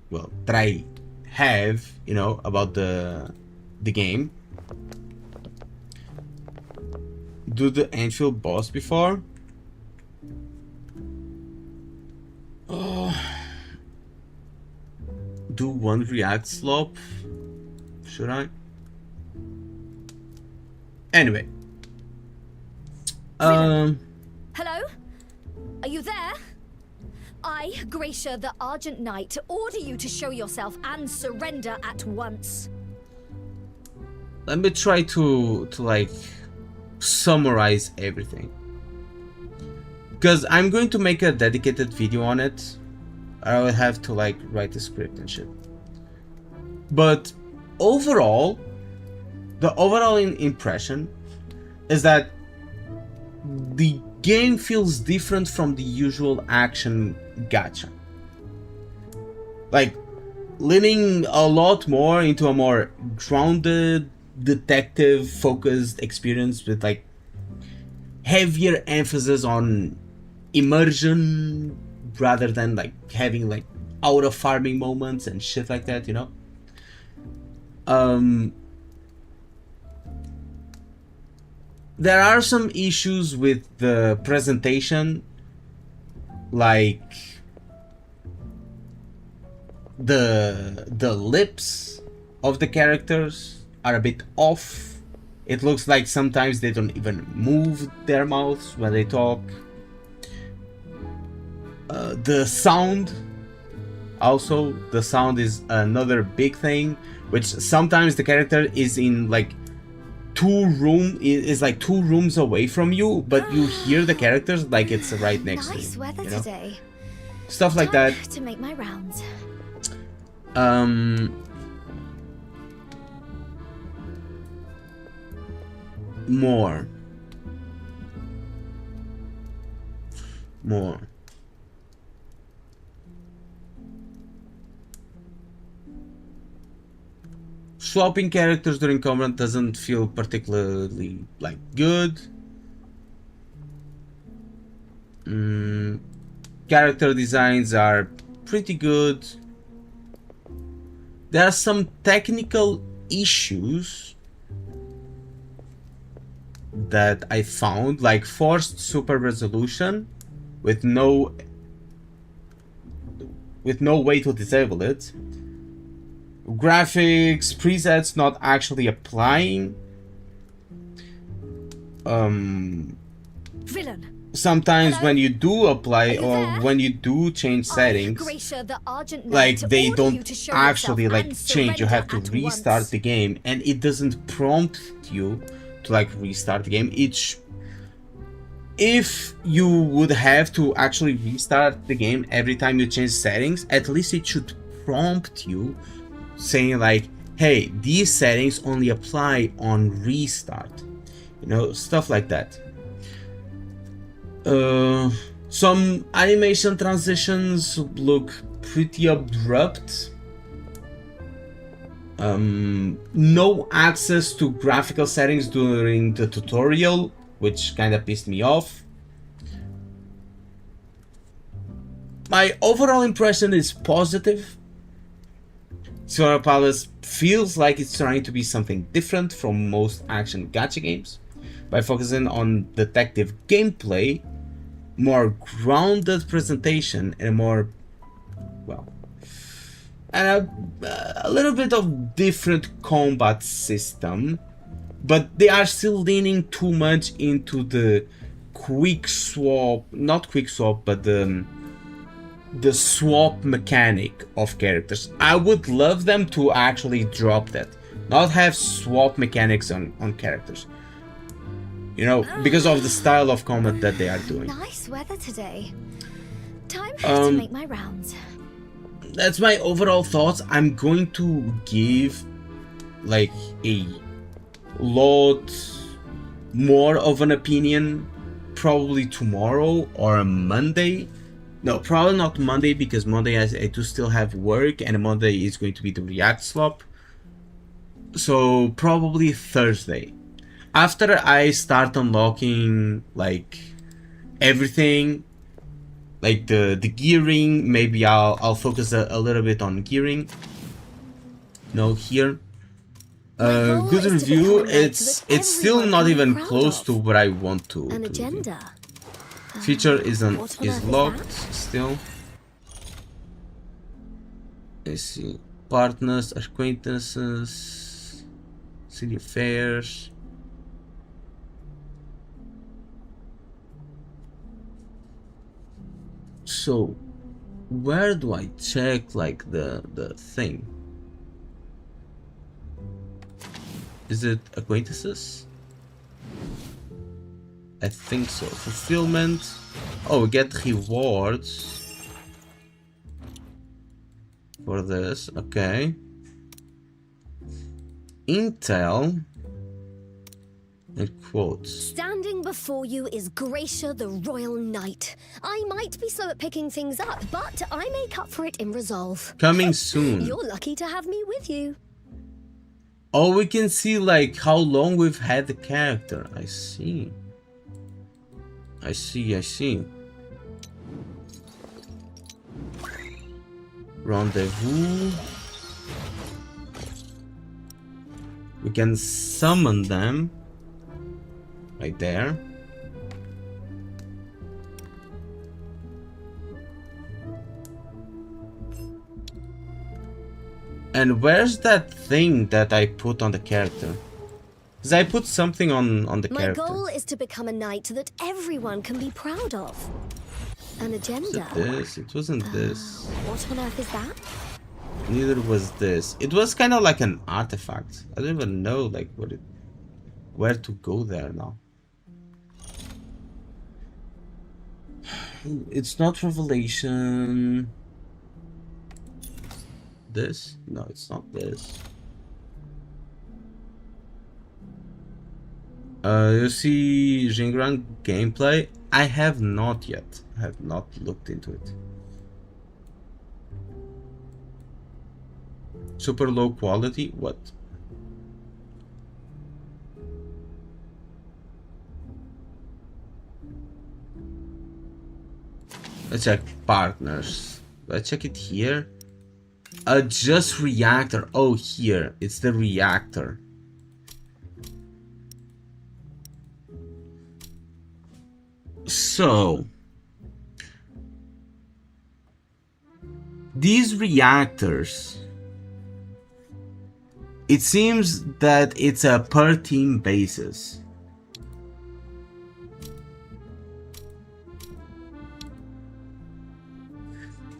well, that I have, you know, about the game. Do the Enfield boss before. Do one react slop. Should I? Anyway. Hello? Are you there? I, Gracia, the Argent Knight, order you to show yourself and surrender at once. Let me try to like summarize everything, because I'm going to make a dedicated video on it. I will have to like write a script and shit. But overall, the overall impression is that the game feels different from the usual action gacha. Like, leaning a lot more into a more grounded, detective focused experience with like heavier emphasis on immersion rather than like having like out of farming moments and shit like that, you know? There are some issues with the presentation, like the lips of the characters are a bit off. It looks like sometimes they don't even move their mouths when they talk. The sound, also, the sound is another big thing, which sometimes the character is in like two rooms away from you, but you hear the characters like it's right next to you. Nice weather you know? today. Stuff like that. To make my rounds. More. Swapping characters during combat doesn't feel particularly like good. Character designs are pretty good. There are some technical issues that I found, like forced super resolution with no way to disable it. Graphics, presets not actually applying. Villain. Sometimes Hello? when you do apply Are you or there? when you do change settings, Gracia, the Argent Knight, like they order you don't to show actually yourself like and change. You have to surrender at restart once. the game, and it doesn't prompt you to like restart the game. If you would have to actually restart the game every time you change settings, at least it should prompt you saying like, hey, these settings only apply on restart, you know, stuff like that. Some animation transitions look pretty abrupt. No access to graphical settings during the tutorial, which kind of pissed me off. My overall impression is positive. Silver Palace feels like it's trying to be something different from most action gacha games by focusing on detective gameplay, more grounded presentation, and a more, well, and a little bit of different combat system, but they are still leaning too much into the quick swap, not quick swap, but the swap mechanic of characters. I would love them to actually drop that, not have swap mechanics on characters, you know, because of the style of combat that they are doing. Nice weather today. Time to make my rounds. That's my overall thoughts. I'm going to give like a lot more of an opinion probably tomorrow or Monday. No, probably not Monday, because Monday I do still have work, and Monday is going to be the React swap. So probably Thursday, after I start unlocking like everything, like the gearing. Maybe I'll focus a little bit on gearing. No, here. Good review. It's still not even close to what I want to. An agenda. Feature is What on earth is locked still. Let's see. Partners, acquaintances, city affairs. So, where do I check like the thing? Is it acquaintances? I think so. Fulfillment. Oh, we get rewards for this. Okay. Intel. And quotes. Standing before you is Gracia the Royal Knight. I might be slow at picking things up, but I make up for it in resolve. Coming soon. You're lucky to have me with you. Oh, we can see like how long we've had the character. I see. I see. Rendezvous. We can summon them. Right there. And where's that thing that I put on the character? Because I put something on the My character. goal is to become a knight that everyone can be proud of. An agenda. Was it this? It wasn't this. What on earth is that? Neither was this. It was kind of like an artifact. I don't even know like where to go there now. It's not Revelation. This? No, it's not this. You see Jingran gameplay? I have not yet. I have not looked into it. Super low quality? What? Let's check partners. Let's check it here. Adjust reactor. Oh, here. It's the reactor. So, these reactors, it seems that it's a per team basis.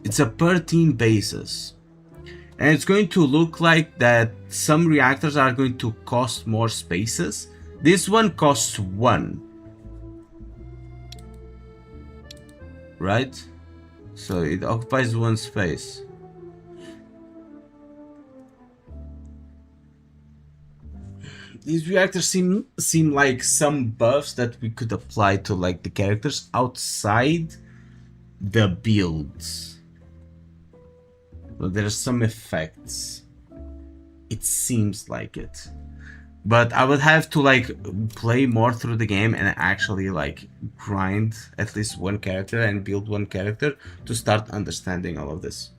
It's a per team basis. And it's going to look like that some reactors are going to cost more spaces. This one costs 1. Right? So it occupies 1 space. These reactors seem like some buffs that we could apply to like the characters outside the builds. So there's some effects. It seems like it. But I would have to like play more through the game and actually like grind at least one character and build one character to start understanding all of this.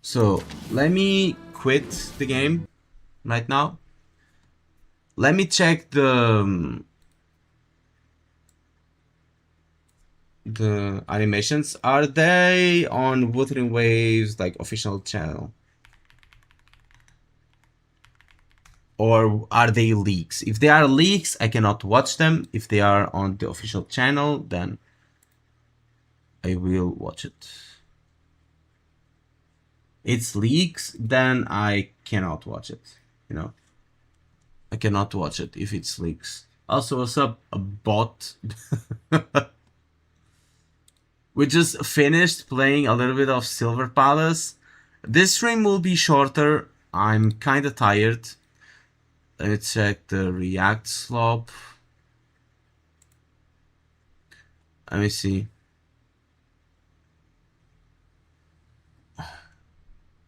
So let me quit the game right now. Let me check the animations. Are they on Wuthering Waves like official channel, or are they leaks? If they are leaks, I cannot watch them. If they are on the official channel, then I will watch it. It's leaks, then I cannot watch it, you know. I cannot watch it if it's leaks. Also, what's up, a bot? We just finished playing a little bit of Silver Palace. This stream will be shorter. I'm kind of tired. Let me check the React slop. Let me see.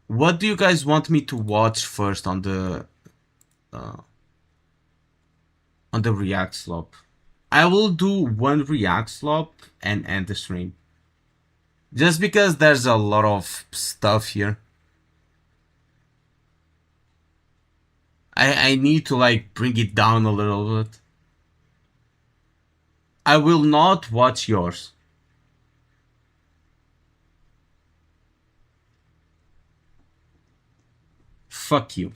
What do you guys want me to watch first on the React slop? I will do one React slop and end the stream. Just because there's a lot of stuff here. I need to like bring it down a little bit. I will not watch yours. Fuck you.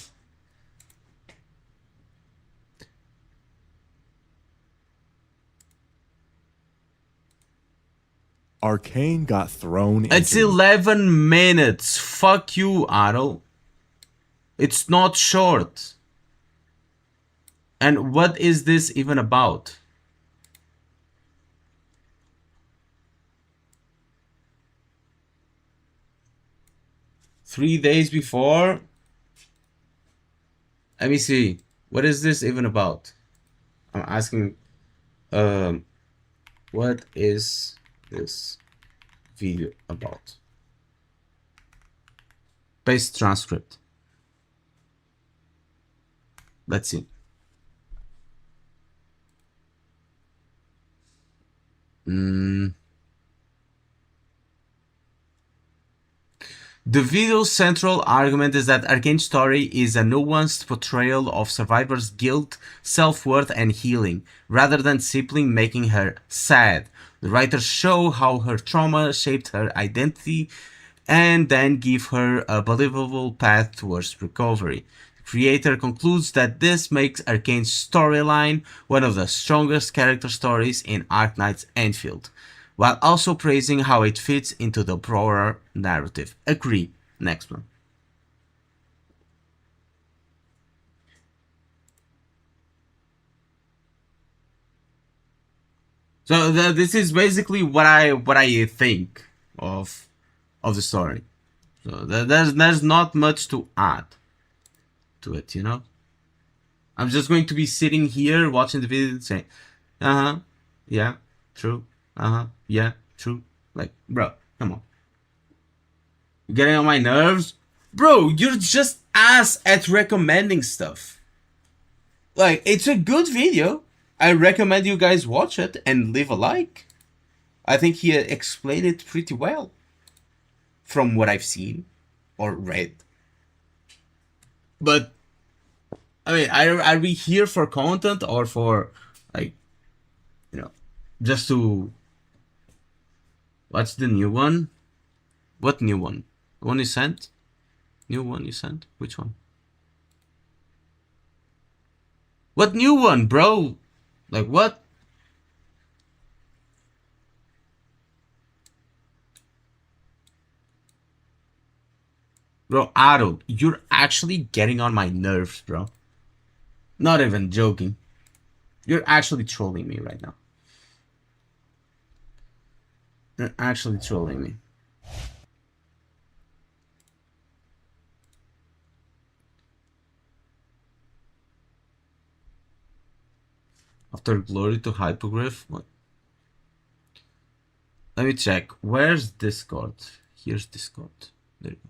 Arcane got thrown It's into... 11 minutes. Fuck you, Otto. It's not short. And what is this even about? $3 days before? Let me see. What is this even about? I'm asking, what is this video about? Paste transcript. Let's see. The video's central argument is that Arcane's story is a nuanced portrayal of Survivor's guilt, self-worth, and healing, rather than simply making her sad. The writers show how her trauma shaped her identity and then give her a believable path towards recovery. The creator concludes that this makes Arcane's storyline one of the strongest character stories in Arknight's Enfield, while also praising how it fits into the broader narrative. Agree. Next one. So this is basically what I think of the story. So there's not much to add to it, you know. I'm just going to be sitting here watching the video and saying, yeah, true. Yeah, true. Like, bro, come on. You're getting on my nerves? Bro, you're just ass at recommending stuff. Like, it's a good video. I recommend you guys watch it and leave a like. I think he explained it pretty well from what I've seen or read. But I mean, are we here for content or for, like, you know, just to... What's the new one? What new one? The one you sent? New one you sent? Which one? What new one, bro? Like, what? Bro, Ado, you're actually getting on my nerves, bro. Not even joking. You're actually trolling me right now. You're actually trolling me. After glory to Hypogryph? What? Let me check. Where's Discord? Here's Discord. There you go.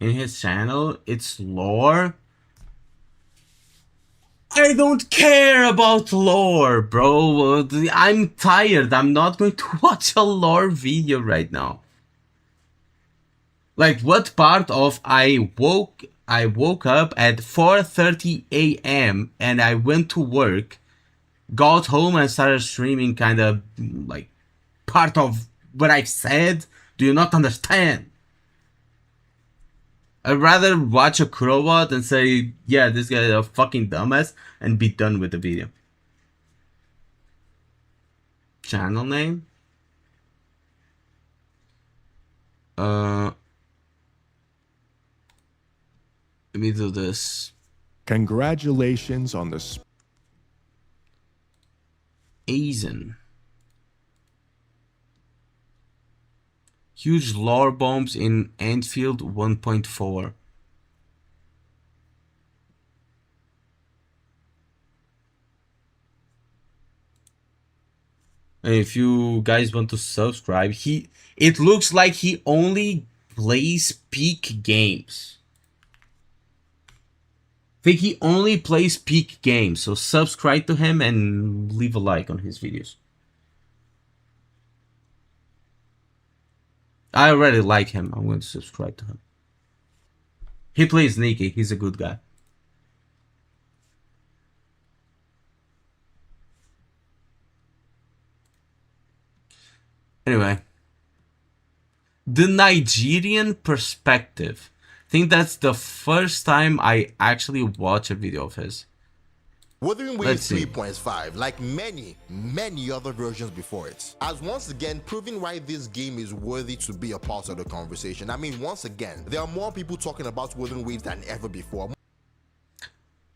In his channel, it's lore. I don't care about lore, bro. I'm tired. I'm not going to watch a lore video right now. Like, what part of I woke up at 4:30 a.m. and I went to work, got home and started streaming, kind of like part of what I said? Do you not understand? I'd rather watch a Crowbot and say, yeah, this guy is a fucking dumbass, and be done with the video. Channel name? Let me do this. Congratulations on the... Aizen. Huge lore bombs in Antfield 1.4. And if you guys want to subscribe, it looks like he only plays peak games. I think he only plays peak games, so subscribe to him and leave a like on his videos. I already like him. I'm going to subscribe to him. He plays Nikki. He's a good guy. Anyway. The Nigerian perspective. I think that's the first time I actually watch a video of his. Wuthering Waves 3.5, like many other versions before it, has once again proven why this game is worthy to be a part of the conversation. I mean, once again, there are more people talking about Wuthering Waves than ever before.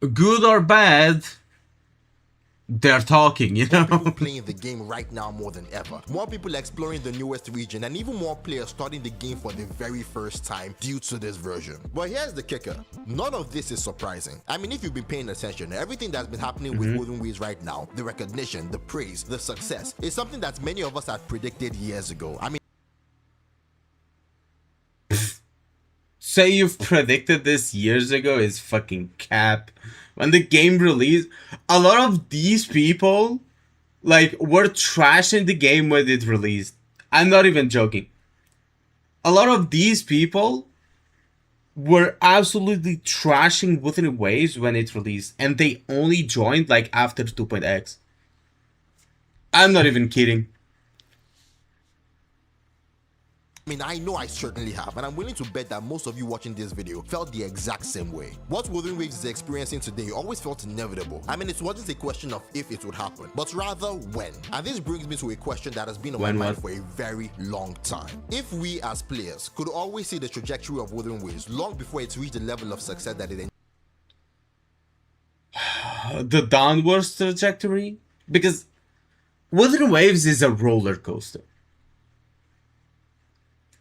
Good or bad, they're talking, you know? More people playing the game right now more than ever. More people exploring the newest region, and even more players starting the game for the very first time due to this version. But here's the kicker. None of this is surprising. I mean, if you've been paying attention, everything that's been happening with Wuthering Waves right now, the recognition, the praise, the success, is something that many of us had predicted years ago. I mean, say you've predicted this years ago is fucking cap. When the game released, a lot of these people, like, were trashing the game when it released. I'm not even joking. A lot of these people were absolutely trashing Wuthering Waves when it released, and they only joined, like, after 2.x. I'm not even kidding. I mean, I know I certainly have, and I'm willing to bet that most of you watching this video felt the exact same way. What Wuthering Waves is experiencing today always felt inevitable. I mean, it wasn't a question of if it would happen, but rather when. And this brings me to a question that has been on my mind for a very long time. If we as players could always see the trajectory of Wuthering Waves long before it reached the level of success that it the downwards trajectory? Because Wuthering Waves is a roller coaster.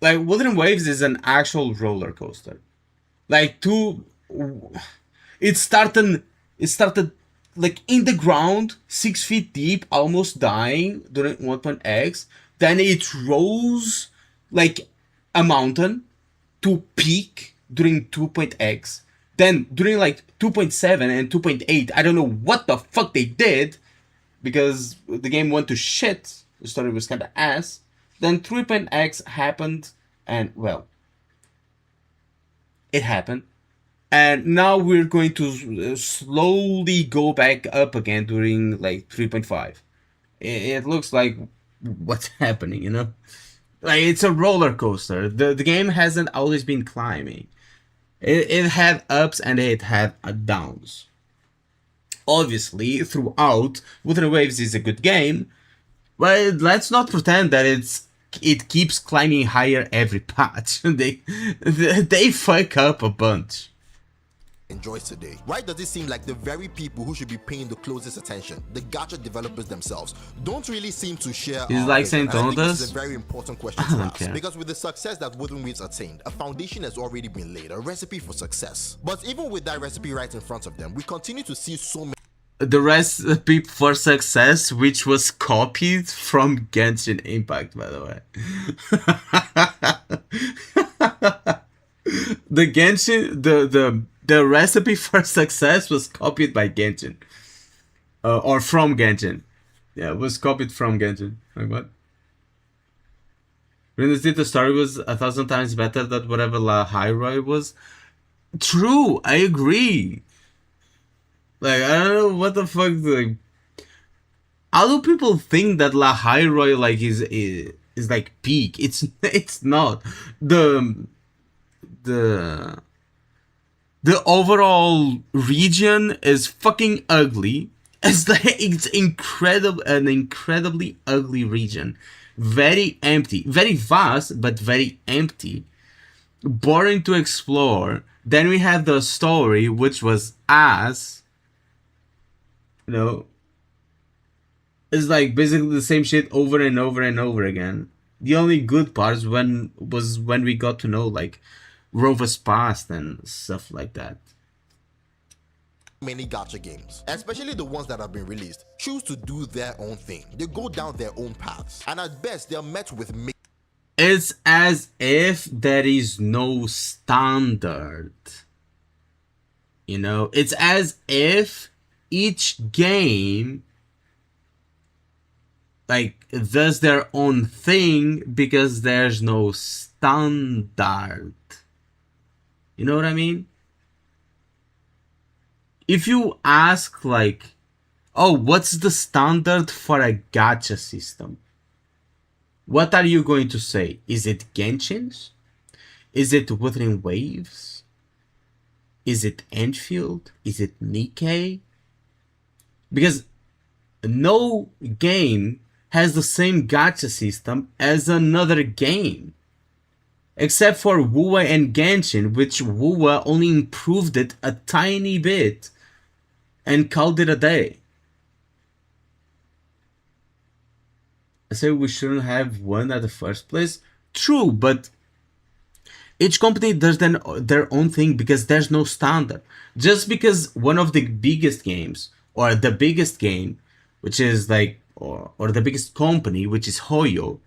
Like, Wuthering Waves is an actual roller coaster. Like, it started like in the ground, 6 feet deep, almost dying during 1.x. Then it rose like a mountain. to peak during 2.x. Then during like 2.7 and 2.8, I don't know what the fuck they did, because the game went to shit. The story was kind of ass. Then 3.x happened, and well, it happened. And now we're going to slowly go back up again during like 3.5. It looks like what's happening, you know? Like, it's a roller coaster. The game hasn't always been climbing. It had ups and it had downs. Obviously, throughout, Wuthering Waves is a good game, but let's not pretend that it keeps climbing higher every patch. They fuck up a bunch. Enjoys today. Why does it seem like the very people who should be paying the closest attention, the gacha developers themselves, don't really seem to share? It's like vision? saying, I think don't this is us? a very important question to ask, because with the success that Wuthering Waves attained, a foundation has already been laid, a recipe for success. But even with that recipe right in front of them, we continue to see so many. The recipe for success, which was copied from Genshin Impact, by the way. The Genshin, the recipe for success was copied by Genshin. Or from Genshin. Yeah, it was copied from Genshin. Like what? The story was 1,000 times better than whatever La Hyrule was. True, I agree. Like, I don't know what the fuck. Like, how do people think that La Hyrule like is like peak? It's not. The overall region is fucking ugly. It's an incredibly ugly region. Very empty, very vast, but very empty. Boring to explore. Then we have the story, which was ass. You know, it's like basically the same shit over and over and over again. The only good parts was when we got to know like Rova's past and stuff like that. Many gacha games, especially the ones that have been released, choose to do their own thing. They go down their own paths, and at best they're met with mixed. It's as if there is no standard. You know, it's as if each game like does their own thing because there's no standard. You know what I mean? If you ask like, oh, what's the standard for a gacha system? What are you going to say? Is it Genshin's? Is it Wuthering Waves? Is it Enfield? Is it Nikkei? Because no game has the same gacha system as another game. Except for Wuwa and Genshin, which Wuwa only improved it a tiny bit and called it a day. I say we shouldn't have one at the first place. True, but each company does their own thing because there's no standard. Just because one of the biggest games, or the biggest game, which is like, or the biggest company, which is Hoyo,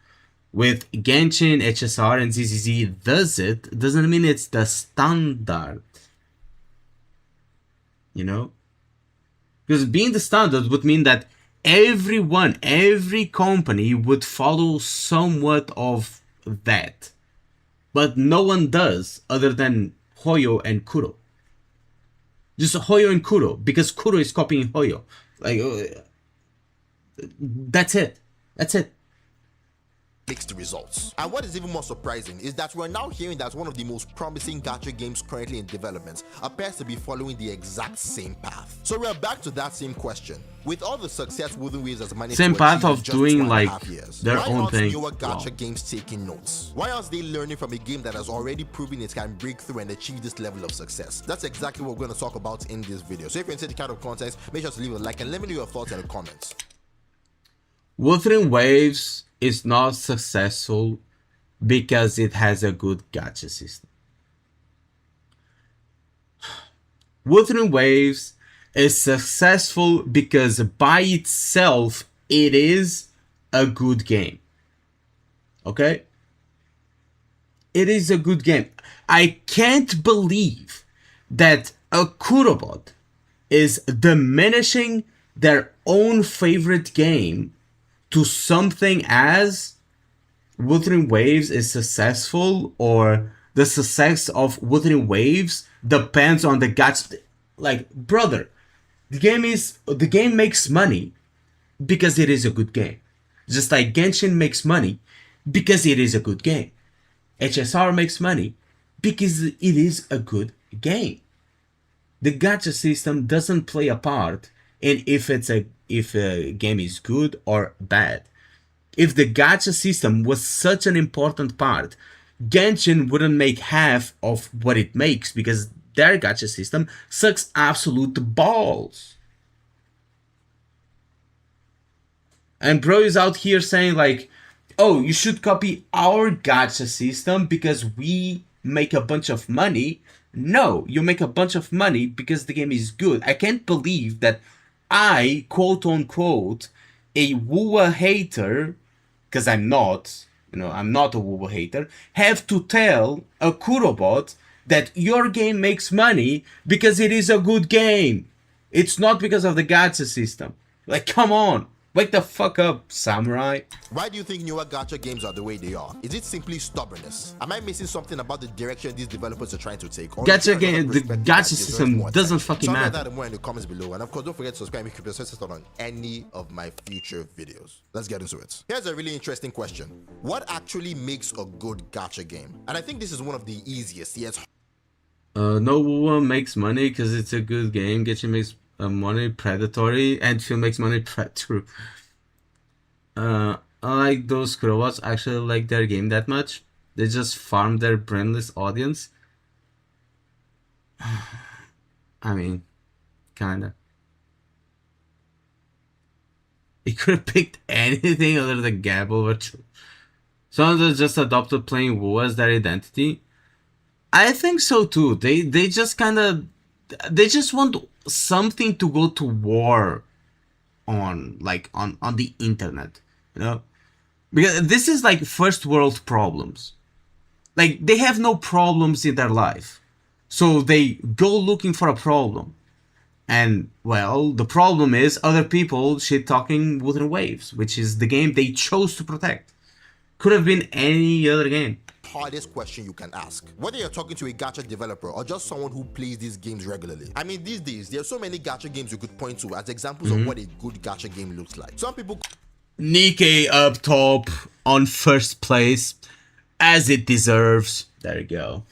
with Genshin, HSR, and ZZZ does it, doesn't mean it's the standard. You know? Because being the standard would mean that every company would follow somewhat of that. But no one does other than Hoyo and Kuro. Just Hoyo and Kuro, because Kuro is copying Hoyo. Like, that's it. That's it. Mixed results. And what is even more surprising is that we're now hearing that one of the most promising gacha games currently in development appears to be following the exact same path. So we're back to that same question. With all the success Wuthering Waves has managed same to path achieve in of just doing 2.5 like years, their why own aren't thing. newer gacha Wow. games taking notes? Why aren't they learning from a game that has already proven it can break through and achieve this level of success? That's exactly what we're going to talk about in this video. So if you're into the kind of content, make sure to leave a like and let me know your thoughts in the comments. Wuthering Waves is not successful because it has a good gacha system. Wuthering Waves is successful because by itself it is a good game. Okay? it is a good game. I can't believe that a Kurobot is diminishing their own favorite game to something as Wuthering Waves is successful, or the success of Wuthering Waves depends on the gacha. Like, brother, the game makes money because it is a good game. Just like Genshin makes money because it is a good game. HSR makes money because it is a good game. The gacha system doesn't play a part in if a game is good or bad. If the gacha system was such an important part, Genshin wouldn't make half of what it makes because their gacha system sucks absolute balls. And bro is out here saying like, oh, you should copy our gacha system because we make a bunch of money. No, you make a bunch of money because the game is good. I can't believe that I, quote unquote, a WoW hater, because I'm not, I'm not a WoW hater, have to tell a Kurobot that your game makes money because it is a good game. It's not because of the gacha system. Like, come on. Wake the fuck up, samurai. Why do you think newer gacha games are the way they are? Is it simply stubbornness? Am I missing something about the direction these developers are trying to take? Or gacha game, the gacha system doesn't fucking matter. Tell me that more in the comments below. And of course, don't forget to subscribe and keep yourself on any of my future videos. Let's get into it. Here's a really interesting question. What actually makes a good gacha game? And I think this is one of the easiest, yet no WoW makes money because it's a good game. Genshin makes money, predatory, and Phil makes money, true. Unlike those Kurobots actually like their game that much. They just farm their brainless audience. I mean, kinda. He could have picked anything other than Gabble, but some of them just adopted playing WoW as their identity. I think so too. They just they just want something to go to war on, like on the internet, because this is like first world problems. Like, they have no problems in their life, so they go looking for a problem, and well, the problem is other people shit talking Wuthering Waves, which is the game they chose to protect. Could have been any other game. Hardest question you can ask, whether you're talking to a gacha developer or just someone who plays these games regularly. I mean, these days there are so many gacha games you could point to as examples of what a good gacha game looks like. Some people Nikke up top on first place, as it deserves. There you go.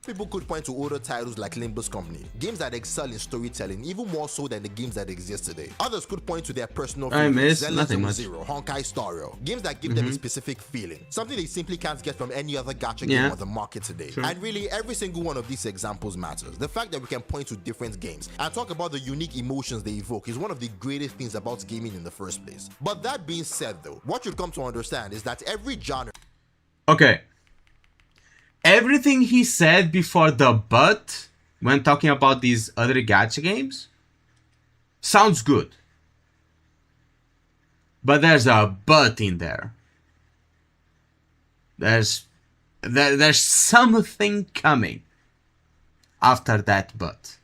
People could point to older titles like Limbus Company, games that excel in storytelling even more so than the games that exist today. Others could point to their personal favorites, Zero, Honkai Star Rail, games that give them a specific feeling, something they simply can't get from any other gacha game on the market today. Sure. And really, every single one of these examples matters. The fact that we can point to different games and talk about the unique emotions they evoke is one of the greatest things about gaming in the first place. But that being said though, what you'd come to understand is that every genre... Okay. Everything he said before the but, when talking about these other gacha games, sounds good. But there's a but in there. There's something coming after that but.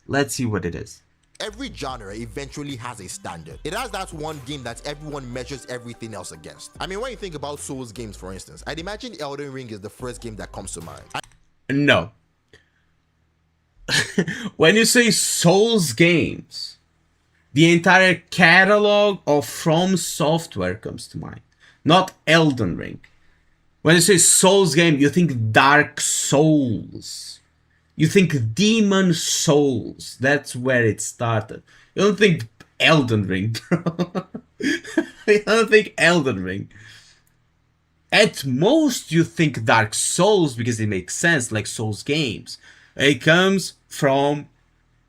Let's see what it is. Every genre eventually has a standard. It has that one game that everyone measures everything else against. I mean, when you think about Souls games, for instance, I'd imagine Elden Ring is the first game that comes to mind. No. When you say Souls games, the entire catalog of From Software comes to mind, not Elden Ring. When you say Souls game, you think Dark Souls. You think Demon Souls. That's where it started. You don't think Elden Ring, bro. You don't think Elden Ring. At most, you think Dark Souls because it makes sense, like Souls games. It comes from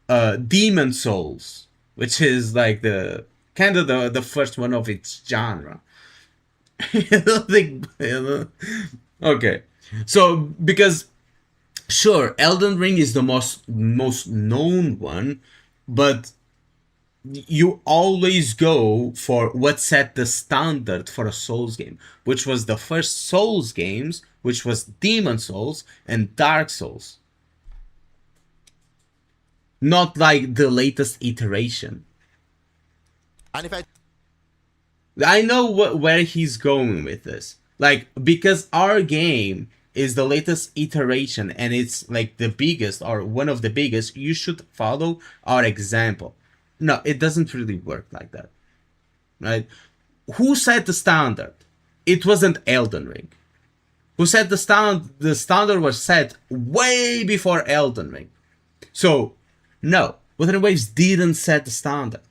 Demon Souls, which is like the kind of the first one of its genre. You don't think... Okay. So, because... Sure, Elden Ring is the most known one, but you always go for what set the standard for a Souls game, which was the first Souls games, which was Demon Souls and Dark Souls. Not like the latest iteration. And if I know where he's going with this. Like, because our game is the latest iteration and it's like the biggest or one of the biggest, you should follow our example. No, it doesn't really work like that. Right? Who set the standard? It wasn't Elden Ring. Who set the standard? The standard was set way before Elden Ring. So, no, Wuthering Waves didn't set the standard.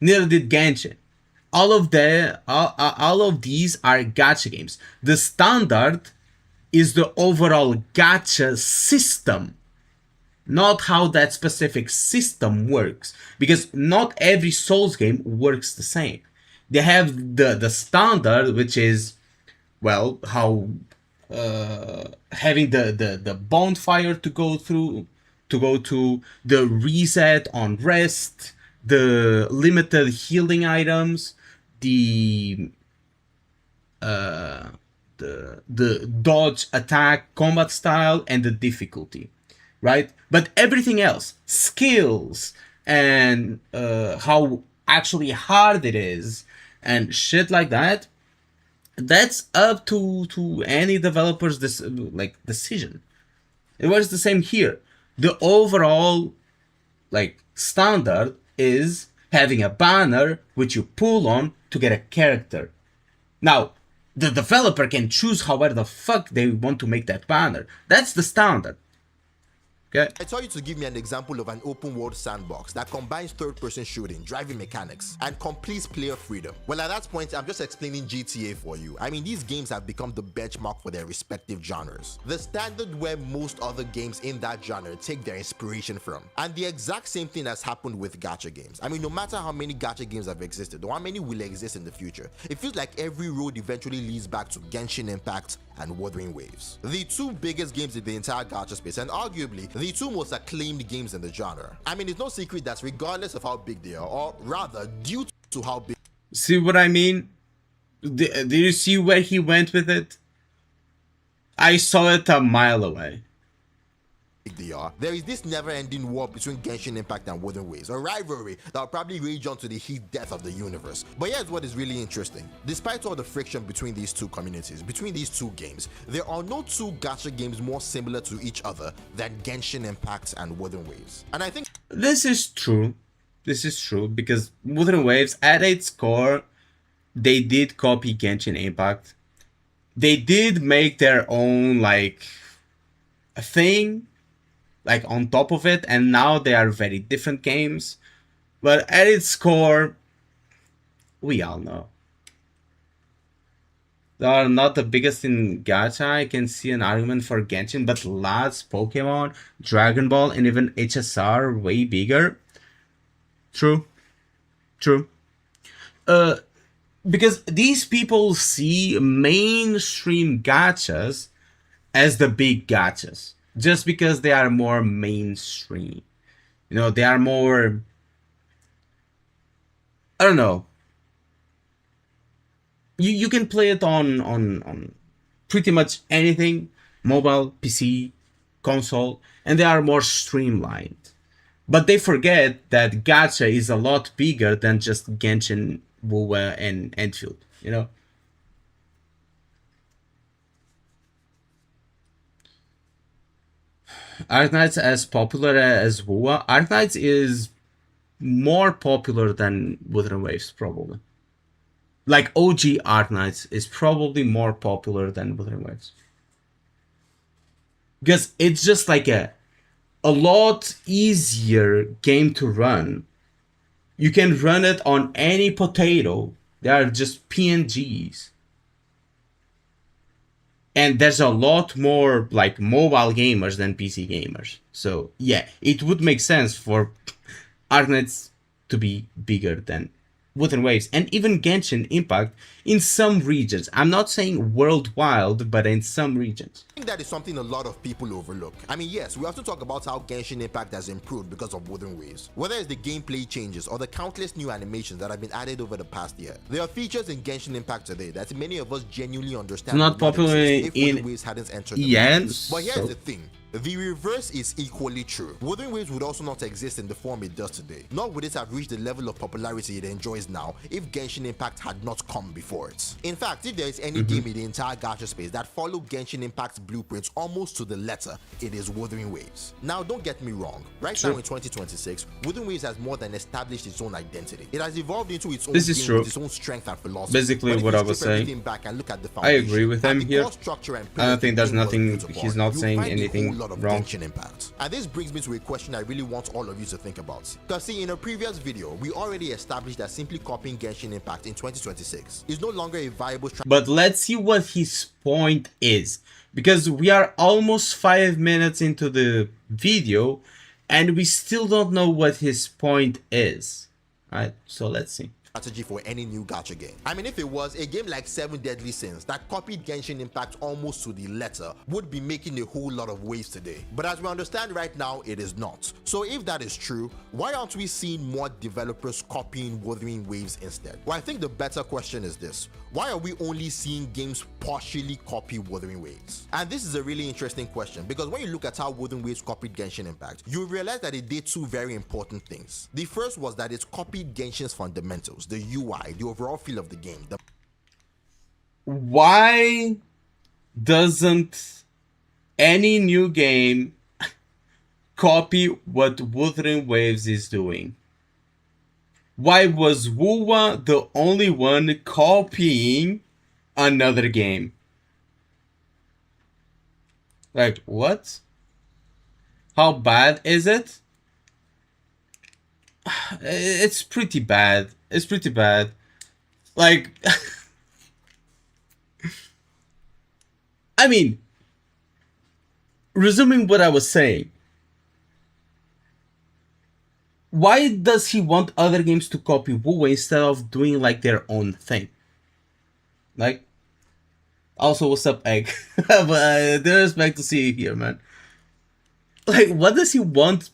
Neither did Genshin. All of these are gacha games. The standard is the overall gacha system, not how that specific system works. Because not every Souls game works the same. They have the standard, which is, well, how having the bonfire to go through, to go to the reset on rest, the limited healing items, the dodge attack combat style, and the difficulty, right? But everything else, skills and how actually hard it is and shit like that, that's up to any developer's decision. It was the same here. The overall standard is having a banner which you pull on to get a character. Now, the developer can choose however the fuck they want to make that banner. That's the standard. Okay. I tell you to give me an example of an open world sandbox that combines third-person shooting, driving mechanics, and complete player freedom. Well, at that point, I'm just explaining GTA for you. I mean, these games have become the benchmark for their respective genres. The standard where most other games in that genre take their inspiration from. And the exact same thing has happened with gacha games. I mean, no matter how many gacha games have existed, or how many will exist in the future, it feels like every road eventually leads back to Genshin Impact and Wuthering Waves. The two biggest games in the entire gacha space, and arguably the two most acclaimed games in the genre. I mean, it's no secret that regardless of how big they are, or rather due to how big... See what I mean? Did you see where he went with it? I saw it a mile away. They are. There is this never-ending war between Genshin Impact and Wuthering Waves, a rivalry that will probably rage on to the heat death of the universe. But here's what is really interesting. Despite all the friction between these two communities, between these two games, there are no two gacha games more similar to each other than Genshin Impact and Wuthering Waves. And I think this is true. This is true because Wuthering Waves, at its core, they did copy Genshin Impact. They did make their own a thing on top of it, and now they are very different games. But at its core, we all know they are not the biggest in gacha. I can see an argument for Genshin, but LAS, Pokemon, Dragon Ball, and even HSR are way bigger. True. Because these people see mainstream gachas as the big gachas. Just because they are more mainstream. You know, they are more... I don't know. You can play it on pretty much anything. Mobile, PC, console. And they are more streamlined. But they forget that gacha is a lot bigger than just Genshin, WoW, and Enfield. You know? Arknights as popular as WoW. Arknights is more popular than Wuthering Waves, probably. Like OG Arknights is probably more popular than Wuthering Waves. Because it's just like a lot easier game to run. You can run it on any potato. They are just PNGs. And there's a lot more mobile gamers than PC gamers. So yeah, it would make sense for Arknights to be bigger than Wuthering Waves and even Genshin Impact in some regions. I'm not saying worldwide, but in some regions. I think that is something a lot of people overlook. I mean, yes, we often talk about how Genshin Impact has improved because of Wuthering Waves. Whether it's the gameplay changes or the countless new animations that have been added over the past year, there are features in Genshin Impact today that many of us genuinely understand. Not popular if in Wuthering Waves hadn't entered the EN, market. But here's the thing. The reverse is equally true. Wuthering Waves would also not exist in the form it does today, nor would it have reached the level of popularity it enjoys now if Genshin Impact had not come before it. In fact, if there is any game in the entire gacha space that followed Genshin Impact's blueprints almost to the letter, it is Wuthering Waves. Now, don't get me wrong. Right now in 2026, Wuthering Waves has more than established its own identity. It has evolved into its own game with its own strength and philosophy. Basically what I was saying. Back and look at the I agree with him here. I don't think there's pillars nothing, built he's upon, not you'll saying find a whole anything lot of wrong. Genshin Impact. And this brings me to a question I really want all of you to think about. Because see, in a previous video, we already established that simply copying Genshin Impact in 2026 is no longer a viable strategy. But let's see what his point is, because we are almost 5 minutes into the video and we still don't know what his point is. Alright, so let's see. Strategy for any new gacha game. I mean, if it was a game like 7 Deadly Sins that copied Genshin Impact almost to the letter, would be making a whole lot of waves today. But as we understand right now, it is not. So if that is true, why aren't we seeing more developers copying Wuthering Waves instead? Well, I think the better question is this: why are we only seeing games partially copy Wuthering Waves? And this is a really interesting question, because when you look at how Wuthering Waves copied Genshin Impact, you realize that it did two very important things. The first was that it copied Genshin's fundamentals, the UI, the overall feel of the game. Why doesn't any new game copy what Wuthering Waves is doing? Why was WoWa the only one copying another game? Like, what? How bad is it? It's pretty bad. It's pretty bad. Like, I mean, resuming what I was saying, why does he want other games to copy WoW instead of doing like their own thing? Like, also, what's up, Egg? But there's back to see you here, man. Like, what does he want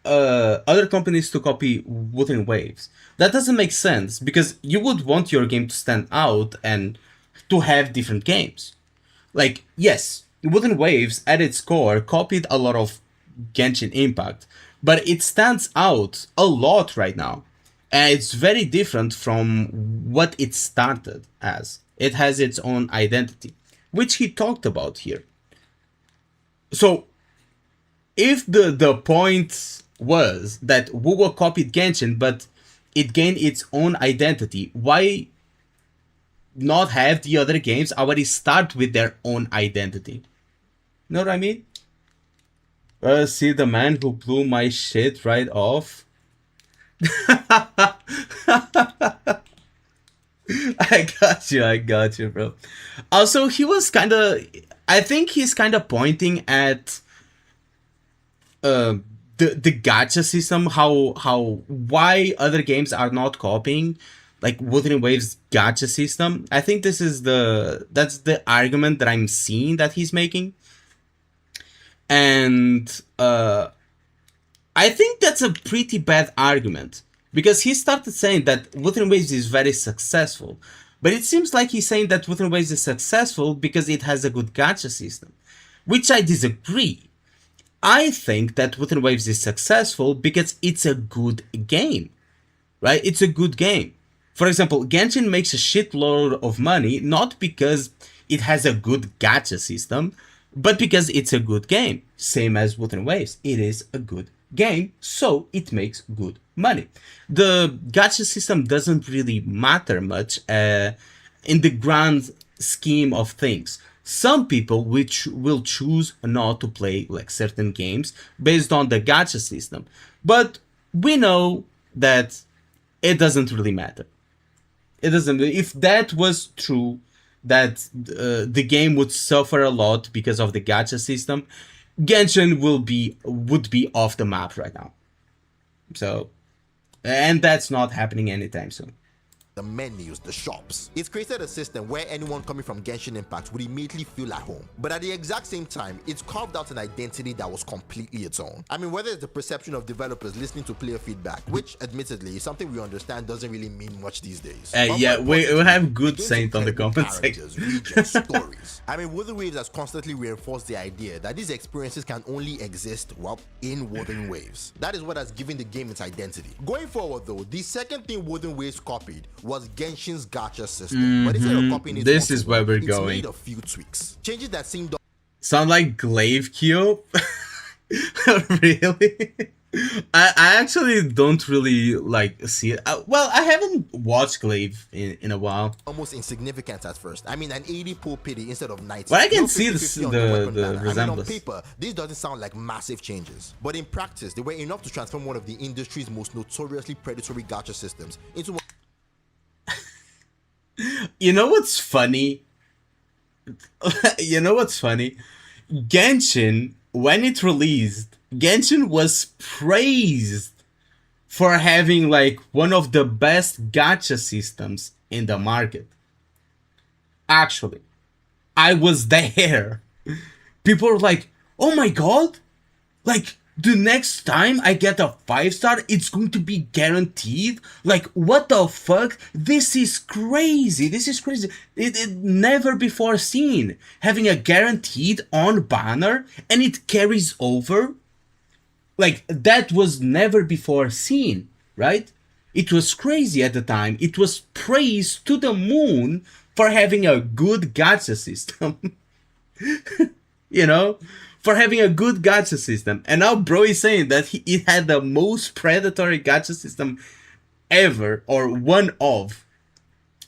other companies to copy Wuthering Waves? That doesn't make sense, because you would want your game to stand out and to have different games. Like, yes, Wuthering Waves at its core copied a lot of Genshin Impact, but it stands out a lot right now, and it's very different from what it started as. It has its own identity, which he talked about here. So if the point was that WoW copied Genshin, but it gained its own identity, why not have the other games already start with their own identity? You know what I mean? See the man who blew my shit right off? I got you, bro. Also, he was kind of... I think he's kind of pointing at the gacha system, why other games are not copying like Wuthering Waves gacha system. I think that's the argument that I'm seeing that he's making. And I think that's a pretty bad argument, because he started saying that Wuthering Waves is very successful, but it seems like he's saying that Wuthering Waves is successful because it has a good gacha system, which I disagree. I think that Wuthering Waves is successful because it's a good game, right? It's a good game. For example, Genshin makes a shitload of money not because it has a good gacha system, but because it's a good game. Same as Wuthering Waves. It is a good game, so it makes good money. The gacha system doesn't really matter much in the grand scheme of things. Some people which will choose not to play like certain games based on the gacha system, but we know that it doesn't really matter. It doesn't. If that was true, that the game would suffer a lot because of the gacha system, Genshin would be off the map right now. So, and that's not happening anytime soon. the menus, the shops. It's created a system where anyone coming from Genshin Impact would immediately feel at home. But at the exact same time, it's carved out an identity that was completely its own. I mean, whether it's the perception of developers listening to player feedback, which admittedly is something we understand doesn't really mean much these days. Yeah, we have good saint on the comment section. Regions, stories. I mean, Wuthering Waves has constantly reinforced the idea that these experiences can only exist, well, in Wuthering Waves. That is what has given the game its identity. Going forward though, the second thing Wuthering Waves copied was Genshin's gacha system. But instead of copying it, this is where we're it's going. made a few tweaks. Changes that seemed Sound like Glaive Cube? Really? I actually don't really like see it. Well, I haven't watched Glaive in a while. almost insignificant at first. I mean, an 80 pull pity instead of 90. But I can No see 50-50 on the weapon banner. I mean, on resemblance. paper, this doesn't sound like massive changes. But in practice, they were enough to transform one of the industry's most notoriously predatory gacha systems into one. You know what's funny? You know what's funny? Genshin, when it released, Genshin was praised for having like one of the best gacha systems in the market. Actually, I was there. People were like, oh my god, like the next time I get a 5-star, it's going to be guaranteed. Like, what the fuck? This is crazy. This is crazy. It never before seen. Having a guaranteed on banner and it carries over. Like, that was never before seen, right? It was crazy at the time. It was praised to the moon for having a good gacha system. You know? For having a good gacha system. And now bro is saying that it had the most predatory gacha system ever, or one of.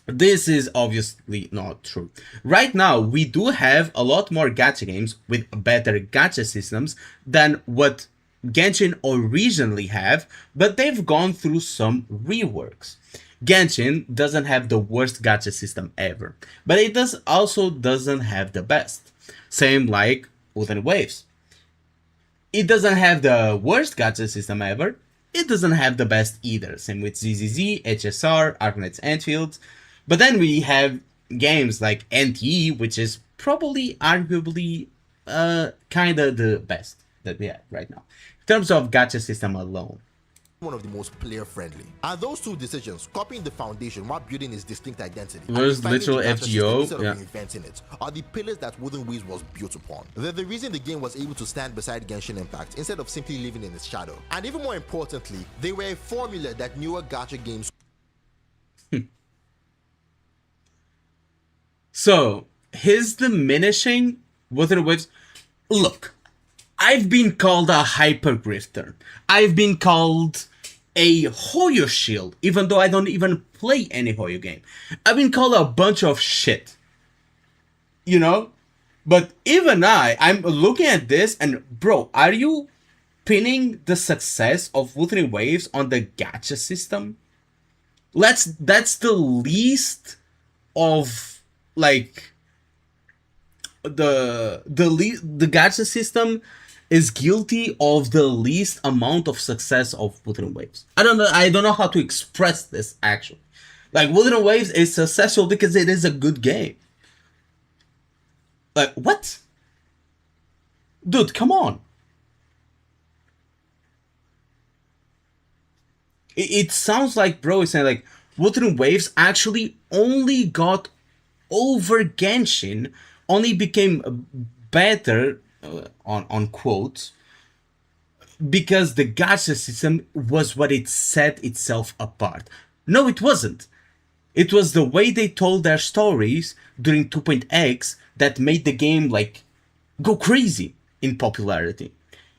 This is obviously not true. Right now, we do have a lot more gacha games with better gacha systems than what Genshin originally have, but they've gone through some reworks. Genshin doesn't have the worst gacha system ever, but it also doesn't have the best. Same like Wuthering Waves. It doesn't have the worst gacha system ever. It doesn't have the best either. Same with ZZZ, HSR, Arknights Enfield. But then we have games like NTE, which is probably arguably kind of the best that we have right now in terms of gacha system alone. One of the most player-friendly. And those two decisions, copying the foundation while building its distinct identity, There's and literal refining the gacha FGO, system instead yeah. of reinventing it, are the pillars that Wuthering Waves was built upon. They're the reason the game was able to stand beside Genshin Impact instead of simply living in its shadow. And even more importantly, they were a formula that newer gacha games. So, his diminishing Wuthering Waves. Look, I've been called a hyper-grifter. I've been called a Hoyo shield, even though I don't even play any Hoyo game. I've been called a bunch of shit. You know? But even I'm looking at this and, bro, are you pinning the success of Wuthering Waves on the gacha system? That's the least of, like, the gacha system is guilty of the least amount of success of Wuthering Waves. I don't know how to express this actually. Like, Wuthering Waves is successful because it is a good game. Like, what? Dude, come on. It sounds like bro is saying like Wuthering Waves actually only got over Genshin, only became better on quotes because the gacha system was what it set itself apart. No, it wasn't. It was the way they told their stories during 2.x that made the game like go crazy in popularity.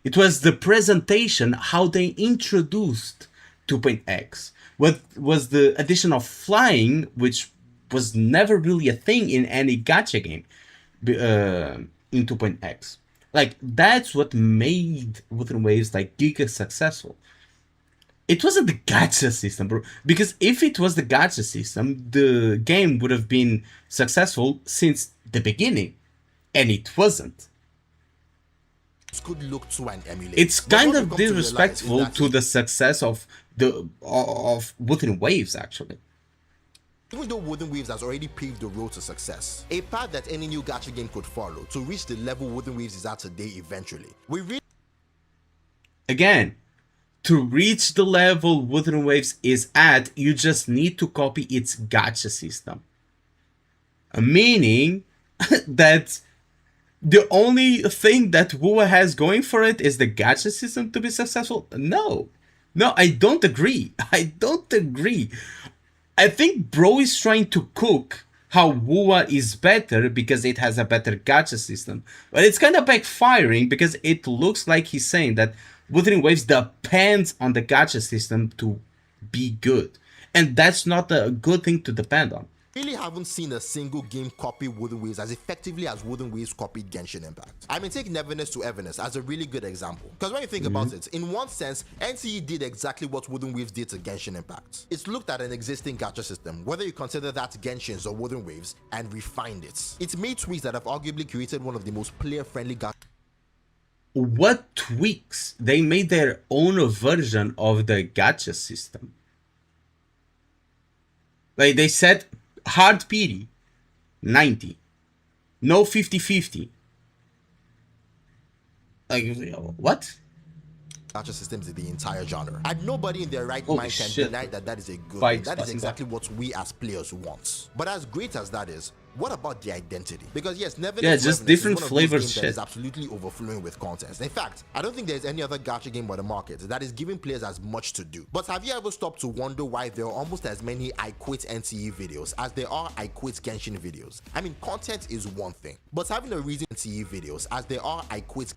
It was the presentation, how they introduced 2.x. What was the addition of flying, which was never really a thing in any gacha game in 2.x. Like, that's what made Wuthering Waves like giga successful. It wasn't the gacha system, bro. Because if it was the gacha system, the game would have been successful since the beginning. And it wasn't. Could look to and emulate. It's But kind what of we've come to realize is disrespectful that to the success of Wuthering Waves, actually. Even though Wooden Waves has already paved the road to success, a path that any new gacha game could follow to reach the level Wooden Waves is at today eventually. Again, to reach the level Wooden Waves is at, you just need to copy its gacha system. Meaning that the only thing that WoA has going for it is the gacha system to be successful? No, I don't agree. I think bro is trying to cook how WoA is better because it has a better gacha system. But it's kind of backfiring because it looks like he's saying that Wuthering Waves depends on the gacha system to be good. And that's not a good thing to depend on. Really haven't seen a single game copy Wooden Waves as effectively as Wooden Waves copied Genshin Impact. I mean, take Neverness to Everness as a really good example. Because when you think about it, in one sense, NCE did exactly what Wooden Waves did to Genshin Impact. It's looked at an existing gacha system, whether you consider that Genshin's or Wooden Waves, and refined it. It's made tweaks that have arguably created one of the most player-friendly gacha. What tweaks? They made their own version of the gacha system. Like they said, hard PD 90, no 50-50. Like what? Gacha systems in the entire genre, and nobody in their right mind can deny that that is a good thing. That is exactly what we as players want. But as great as that is, what about the identity? Because yes, Neverness just different flavors that is absolutely overflowing with content. In fact, I don't think there's any other gacha game on the market that is giving players as much to do. But have you ever stopped to wonder why there are almost as many I Quit NCE videos as there are I Quit Genshin videos? I mean, content is one thing, but having a reason NCE videos as there are I Quit.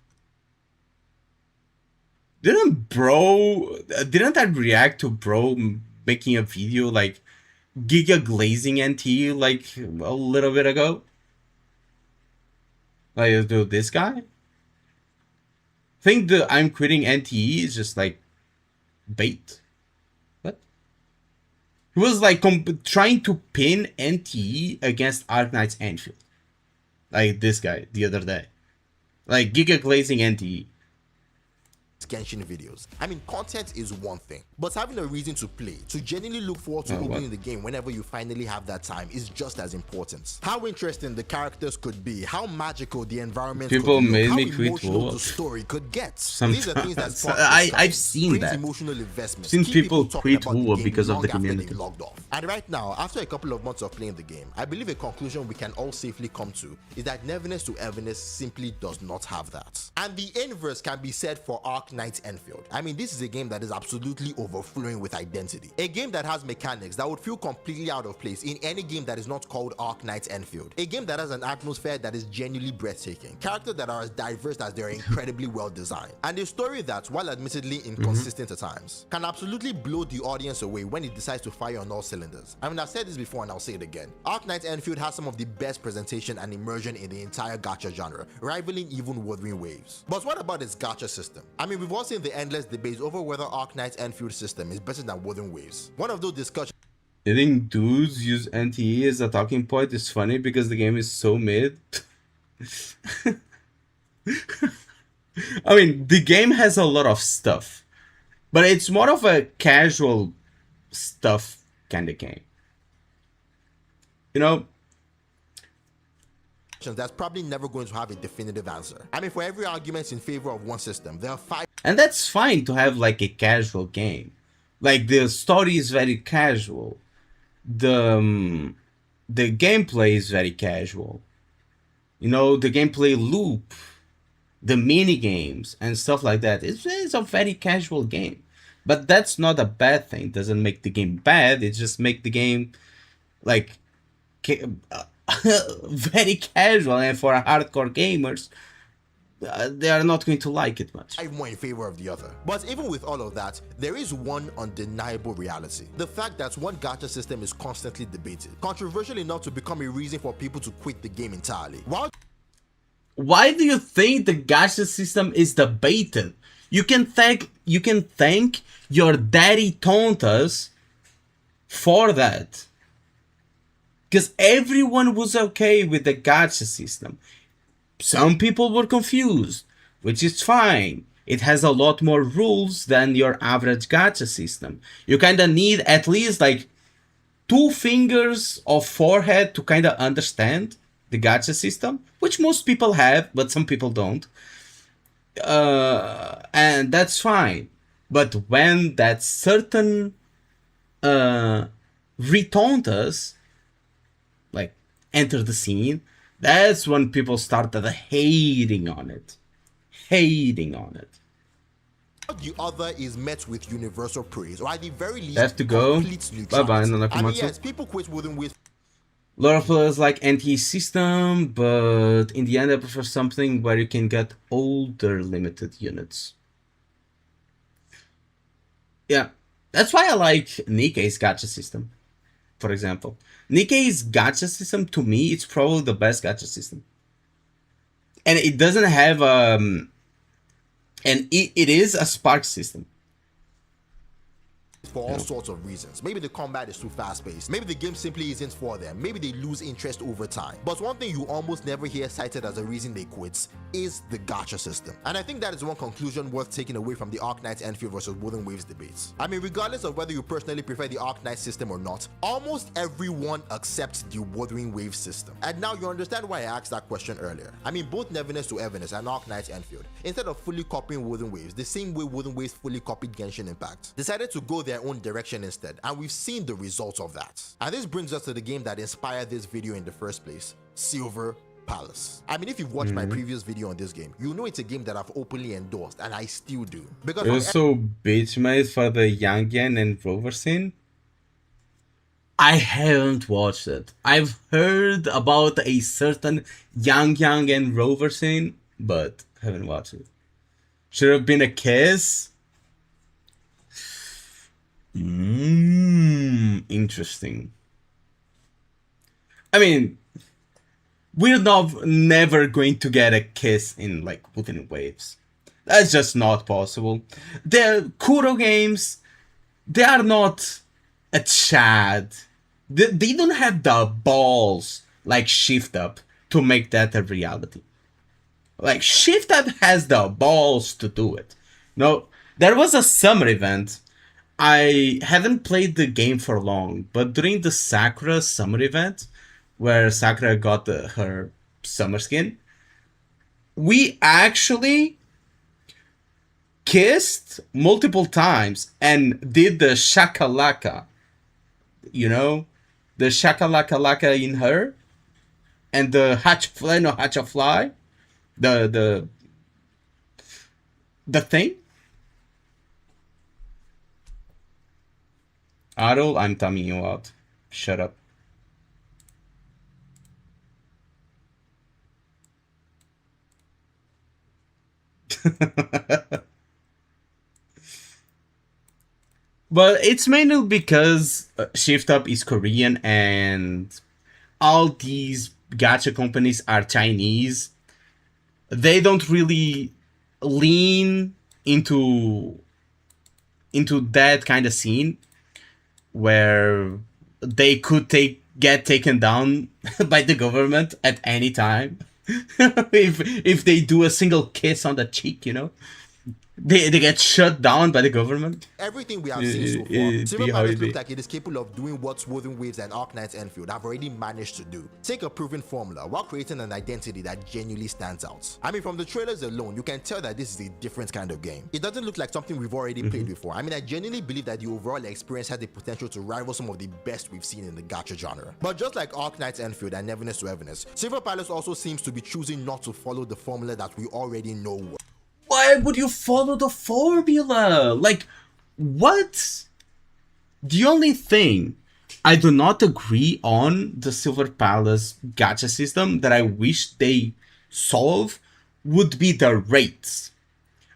Didn't I react to bro making a video like Giga glazing NT like a little bit ago? Like, dude, this guy? I think the I'm quitting NTE is just like bait. What? He was like trying to pin NTE against Arknight's Enfield. Like this guy the other day. Like Giga glazing NTE. Genshin videos. I mean, content is one thing, but having a reason to play, to genuinely look forward to opening the game whenever you finally have that time is just as important. How interesting the characters could be, how magical the environment People could made look, me how quit emotional WoW. the story could get. Sometimes. These are things that spark I've seen that. emotional investment. Seen Keep people talking quit about the WoW game because of long the after they community. logged off. And right now, after a couple of months of playing the game, I believe a conclusion we can all safely come to is that Neverness to Everness simply does not have that. And the inverse can be said for Arknight's Enfield. I mean, this is a game that is absolutely overflowing with identity. A game that has mechanics that would feel completely out of place in any game that is not called Arknight's Enfield. A game that has an atmosphere that is genuinely breathtaking, characters that are as diverse as they are incredibly well designed, and a story that, while admittedly inconsistent at times, can absolutely blow the audience away when it decides to fire on all cylinders. I mean, I've said this before and I'll say it again. Arknight's Enfield has some of the best presentation and immersion in the entire gacha genre, rivaling even Wuthering Waves. But what about its gacha system? I mean, we've all seen the endless debates over whether Arknight's Enfield system is better than Wuthering Waves. One of those discussions. I think dudes use NTE as a talking point is funny because the game is so mid. I mean, the game has a lot of stuff, but it's more of a casual stuff kind of game. You know? That's probably never going to have a definitive answer. I mean, for every argument in favor of one system, there are 5. And that's fine to have like a casual game. Like the story is very casual. The gameplay is very casual. You know, the gameplay loop, the mini games and stuff like that. It's a very casual game. But that's not a bad thing. It doesn't make the game bad. It just makes the game like very casual, and for hardcore gamers, they are not going to like it much. I'm more in favor of the other. But even with all of that, there is one undeniable reality. The fact that one gacha system is constantly debated, controversial enough to become a reason for people to quit the game entirely. Why do you think the gacha system is debated? You can thank your daddy Tontas for that. Because everyone was okay with the gacha system. Some people were confused, which is fine. It has a lot more rules than your average gacha system. You kind of need at least like 2 fingers of forehead to kind of understand the gacha system, which most people have, but some people don't. And that's fine. But when that certain Ritontas like enter the scene, that's when people started hating on it. The other is met with universal praise, or at the very least, They have to go. complete Bye bye, neutrality. I mean, Nanakumatsu. yes, people quit Wooden Waves. A lot of players like NT system, but in the end I prefer something where you can get older limited units. Yeah, that's why I like Nikkei's gacha system, for example. Nikkei's gacha system, to me, it's probably the best gacha system. And it doesn't have and it is a spark system. For all sorts of reasons. Maybe the combat is too fast-paced. Maybe the game simply isn't for them. Maybe they lose interest over time. But one thing you almost never hear cited as a reason they quit is the gacha system. And I think that is one conclusion worth taking away from the Arc Knights Enfield versus Wooden Waves debates. I mean, regardless of whether you personally prefer the Arc Knight system or not, almost everyone accepts the Wuthering Waves system. And now you understand why I asked that question earlier. I mean, both Nevinus to Evinus and Arc Knights Enfield, instead of fully copying Wooden Waves, the same way Wooden Waves fully copied Genshin Impact, decided to go their own direction instead, and we've seen the results of that. And this brings us to the game that inspired this video in the first place, Silver Palace. I mean, if you've watched my previous video on this game, you know it's a game that I've openly endorsed, and I still do. Because It was so bitch made for the Yang Yan and Rover scene. I haven't watched it. I've heard about a certain Yang Yang and Rover scene, but haven't watched it. Should have been a kiss. Interesting. I mean, we're never going to get a kiss in like Wooden Waves. That's just not possible. The Kuro games, they are not a Chad. They don't have the balls like Shift Up to make that a reality. Like Shift Up has the balls to do it. No, there was a summer event. I haven't played the game for long, but during the Sakura summer event, where Sakura got her summer skin, we actually kissed multiple times and did the shakalaka. You know? The shakalaka in her. And the hachafly. The thing. Arul, I'm timing you out. Shut up. But it's mainly because Shift Up is Korean and all these gacha companies are Chinese. They don't really lean into that kind of scene where they could get taken down by the government at any time. if they do a single kiss on the cheek, you know, they get shut down by the government. Everything we have seen so far, Silver Palace looks like it is capable of doing what Wooden Waves and Arc Knights Enfield have already managed to do. Take a proven formula while creating an identity that genuinely stands out. I mean, from the trailers alone, you can tell that this is a different kind of game. It doesn't look like something we've already played before. I mean, I genuinely believe that the overall experience has the potential to rival some of the best we've seen in the gacha genre. But just like Arc Knights Enfield and Nevinus to Evinus, Silver Palace also seems to be choosing not to follow the formula that we already know. Why would you follow the formula? Like, what? The only thing I do not agree on the Silver Palace gacha system that I wish they solve would be the rates.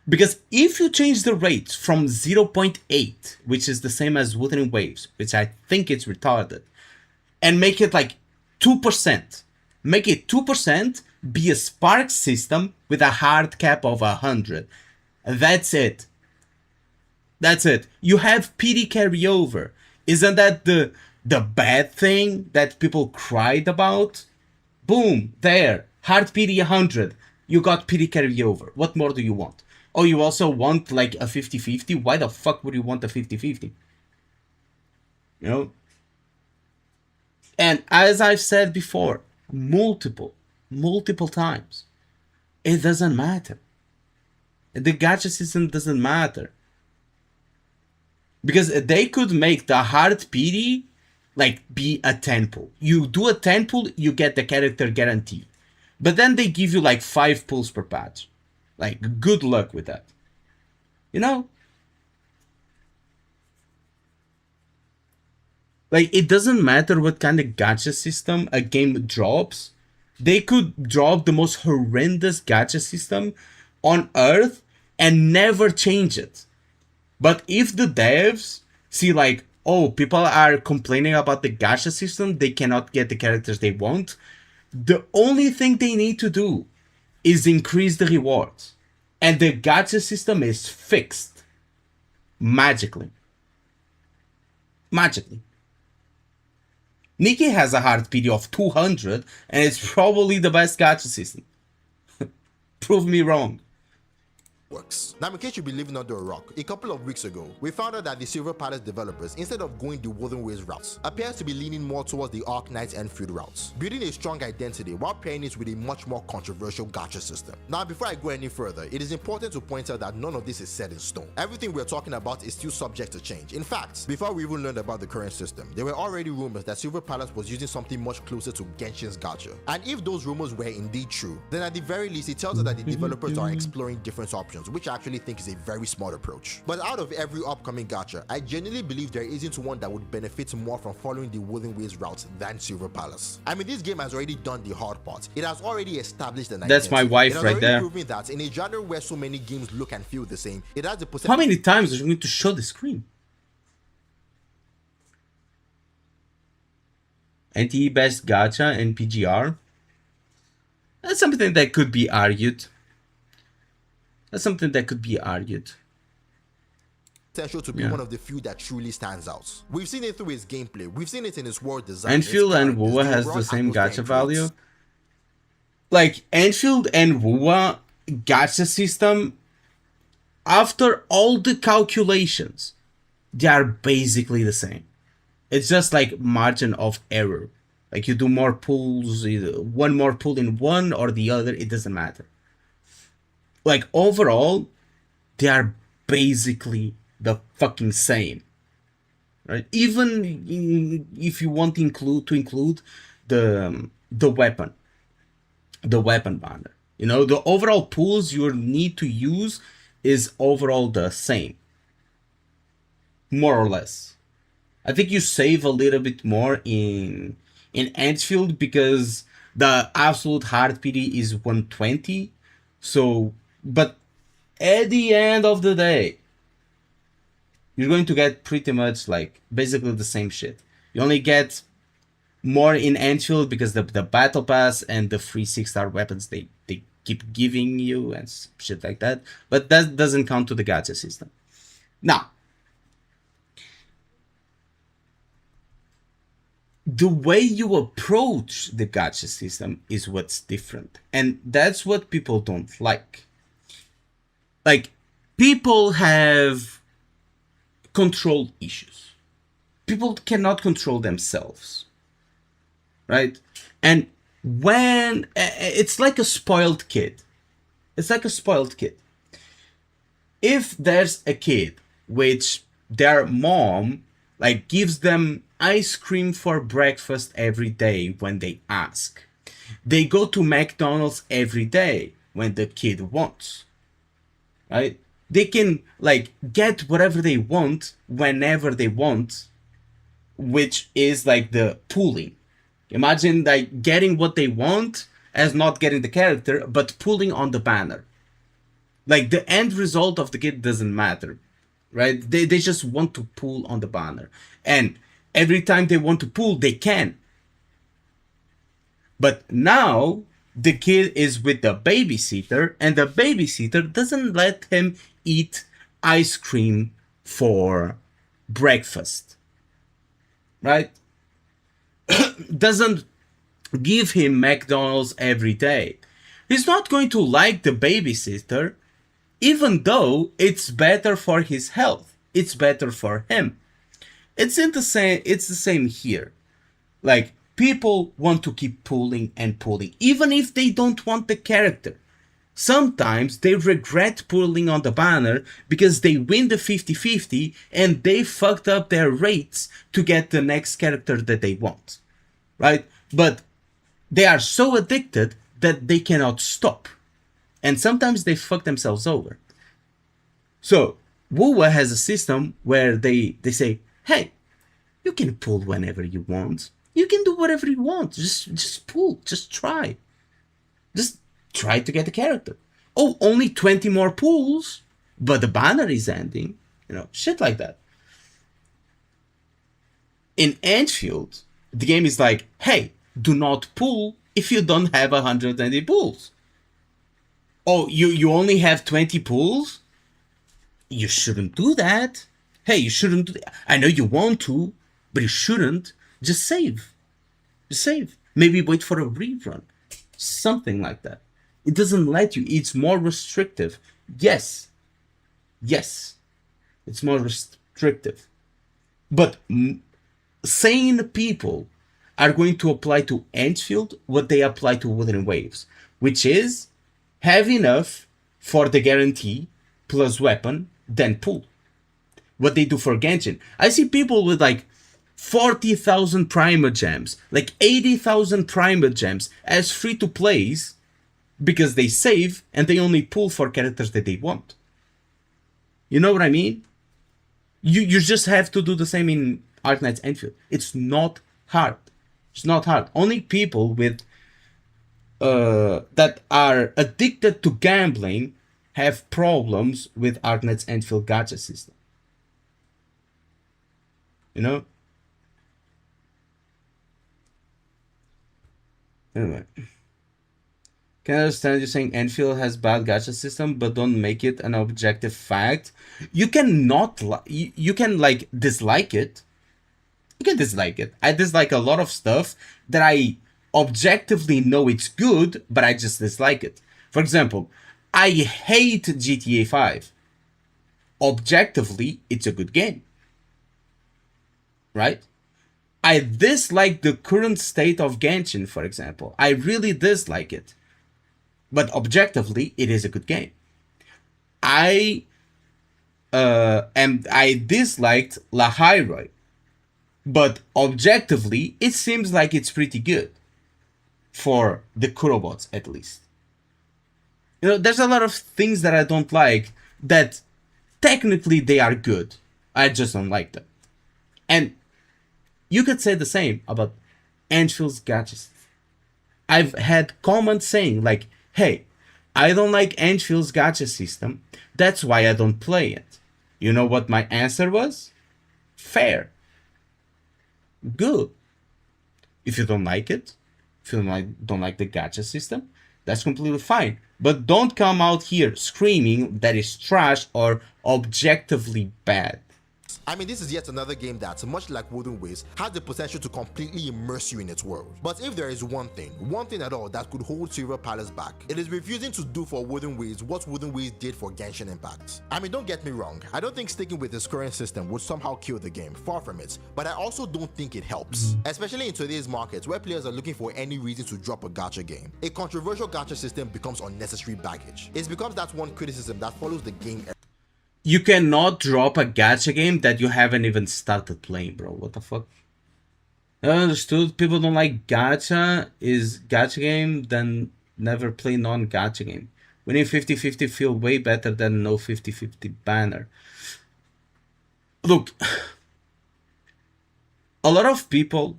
Because if you change the rates from 0.8, which is the same as Wuthering Waves, which I think it's retarded, and make it like 2%, make it 2%, be a spark system with a hard cap of 100. That's it. That's it. You have PD carryover. Isn't that the bad thing that people cried about? Boom, there. Hard PD 100. You got PD carryover. What more do you want? Oh, you also want like a 50-50? Why the fuck would you want a 50-50? You know? And as I've said before, multiple times, it doesn't matter. The gacha system doesn't matter. Because they could make the hard PD like be a 10 pull. You do a 10 pull, you get the character guarantee. But then they give you like 5 pulls per patch. Like, good luck with that. You know? Like, it doesn't matter what kind of gacha system a game drops. They could drop the most horrendous gacha system on Earth and never change it. But if the devs see like, oh, people are complaining about the gacha system, they cannot get the characters they want, the only thing they need to do is increase the rewards. And the gacha system is fixed. Magically. Magically. Nikki has a hard PD of 200 and it's probably the best gacha system. Prove me wrong. Works. Now, in case you've been living under a rock, a couple of weeks ago, we found out that the Silver Palace developers, instead of going the Woven Ways route, appears to be leaning more towards the Arknights Enfield route, building a strong identity while pairing it with a much more controversial gacha system. Now, before I go any further, it is important to point out that none of this is set in stone. Everything we're talking about is still subject to change. In fact, before we even learned about the current system, there were already rumors that Silver Palace was using something much closer to Genshin's gacha. And if those rumors were indeed true, then at the very least, it tells us that the developers are exploring different options, which I actually think is a very smart approach. But out of every upcoming gacha, I genuinely believe there isn't one that would benefit more from following the Woven Ways route than Silver Palace. I mean, this game has already done the hard part. It has already established an identity. That's my wife right there. Proving that in a genre where so many games look and feel the same, it has the potential. How many times are you going to show the screen? NTE best gacha and PGR? That's something that could be argued. Potential to be one of the few that truly stands out. We've seen it through his gameplay. We've seen it in his world design. Enfield and Wuwa has the same gacha value. Like, Enfield and Wuwa gacha system, after all the calculations, they are basically the same. It's just like margin of error. Like, you do more pulls, either one more pull in one or the other, it doesn't matter. Like, overall, they are basically the fucking same, right? Even if you want to include the weapon banner, you know, the overall pools you need to use is overall the same, more or less. I think you save a little bit more in Enfield because the absolute hard PD is 120, so. But at the end of the day, you're going to get pretty much like basically the same shit. You only get more in Enfield because the battle pass and the free 6-star weapons they keep giving you and shit like that. But that doesn't count to the gacha system. Now, the way you approach the gacha system is what's different. And that's what people don't like. Like, people have control issues. People cannot control themselves, right? And when it's like a spoiled kid. It's like a spoiled kid. If there's a kid which their mom like gives them ice cream for breakfast every day when they ask, they go to McDonald's every day when the kid wants. Right? They can like get whatever they want whenever they want, which is like the pooling. Imagine like getting what they want as not getting the character, but pulling on the banner. Like the end result of the kid doesn't matter, right? They just want to pull on the banner. And every time they want to pull, they can. But now the kid is with the babysitter, and the babysitter doesn't let him eat ice cream for breakfast, right? Doesn't give him McDonald's every day. He's not going to like the babysitter, even though it's better for his health. It's better for him. It's the same here. Like, people want to keep pulling and pulling, even if they don't want the character. Sometimes they regret pulling on the banner because they win the 50-50 and they fucked up their rates to get the next character that they want, right? But they are so addicted that they cannot stop. And sometimes they fuck themselves over. So WoWa has a system where they say, hey, you can pull whenever you want. You can do whatever you want. Just pull. Just try. Just try to get the character. Oh, only 20 more pulls, but the banner is ending. You know, shit like that. In Endfield, the game is like, hey, do not pull if you don't have 120 pulls. Oh, you only have 20 pulls? You shouldn't do that. Hey, you shouldn't do that. I know you want to, but you shouldn't. Just save. Just save. Maybe wait for a rerun. Something like that. It doesn't let you. It's more restrictive. Yes. Yes. It's more restrictive. But sane people are going to apply to Endfield what they apply to Wuthering Waves, which is have enough for the guarantee plus weapon, then pull. What they do for Genshin. I see people with like 40,000 Prima Gems, like 80,000 Prima Gems as free to plays because they save and they only pull for characters that they want. You know what I mean? You just have to do the same in Arknight's Endfield. It's not hard. It's not hard. Only people with that are addicted to gambling have problems with Arknight's Endfield gacha system. You know? Anyway. Can I understand you saying Endfield has bad gacha system, but don't make it an objective fact? You can not you can like dislike it. You can dislike it. I dislike a lot of stuff that I objectively know it's good, but I just dislike it. For example, I hate GTA 5. Objectively, it's a good game. Right? I dislike the current state of Genshin, for example. I really dislike it. But objectively, it is a good game. I disliked Lahairoi. But objectively, it seems like it's pretty good. For the Kurobots, at least. You know, there's a lot of things that I don't like that technically they are good. I just don't like them. And you could say the same about Endfield's gacha. I've had comments saying like, hey, I don't like Endfield's gacha system. That's why I don't play it. You know what my answer was? Fair. Good. If you don't like it, if you don't like the gacha system, that's completely fine. But don't come out here screaming that it's trash or objectively bad. I mean, this is yet another game that, much like Wuthering Waves, has the potential to completely immerse you in its world. But if there is one thing at all that could hold Silver Palace back, it is refusing to do for Wuthering Waves what Wuthering Waves did for Genshin Impact. I mean, don't get me wrong, I don't think sticking with its current system would somehow kill the game, far from it, but I also don't think it helps. Especially in today's market, where players are looking for any reason to drop a gacha game. A controversial gacha system becomes unnecessary baggage. It becomes that one criticism that follows the game. You cannot drop a gacha game that you haven't even started playing, bro. What the fuck? I understood people don't like gacha is gacha game, then never play non-gacha game. Winning 50-50 feel way better than no 50-50 banner. Look, a lot of people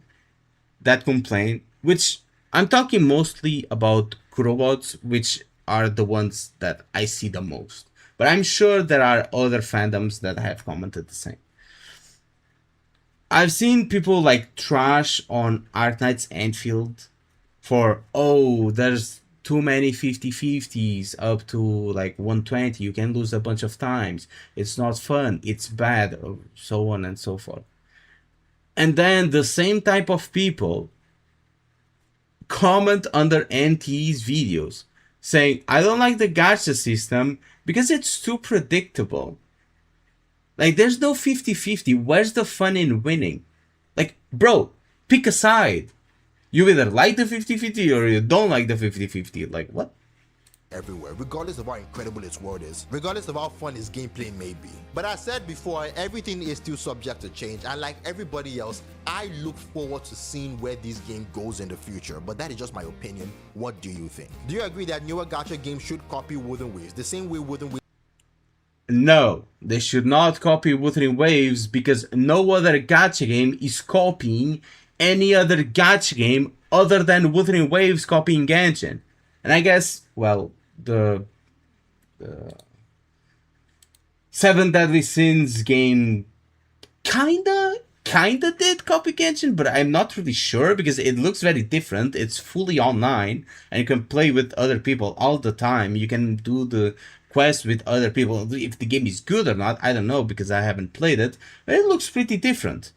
that complain, which I'm talking mostly about Kurobots, which are the ones that I see the most. But I'm sure there are other fandoms that have commented the same. I've seen people like trash on Arknight's Endfield for, oh, there's too many 50-50s up to like 120. You can lose a bunch of times. It's not fun. It's bad. Or so on and so forth. And then the same type of people comment under NT's videos saying, I don't like the gacha system because it's too predictable. Like, there's no 50-50. Where's the fun in winning? Like, bro, pick a side. You either like the 50-50 or you don't like the 50-50. Like, what? Everywhere, regardless of how incredible its world is, regardless of how fun its gameplay may be. But as said before, everything is still subject to change, and like everybody else, I look forward to seeing where this game goes in the future, but that is just my opinion. What do you think? Do you agree that newer gacha games should copy Wuthering Waves, the same way Wuthering Waves? No, they should not copy Wuthering Waves because no other gacha game is copying any other gacha game other than Wuthering Waves copying Genshin. And I guess, well, the Seven Deadly Sins game kinda did copy Genshin, but I'm not really sure because it looks very different. It's fully online and you can play with other people all the time. You can do the quests with other people. If the game is good or not, I don't know because I haven't played it, but it looks pretty different.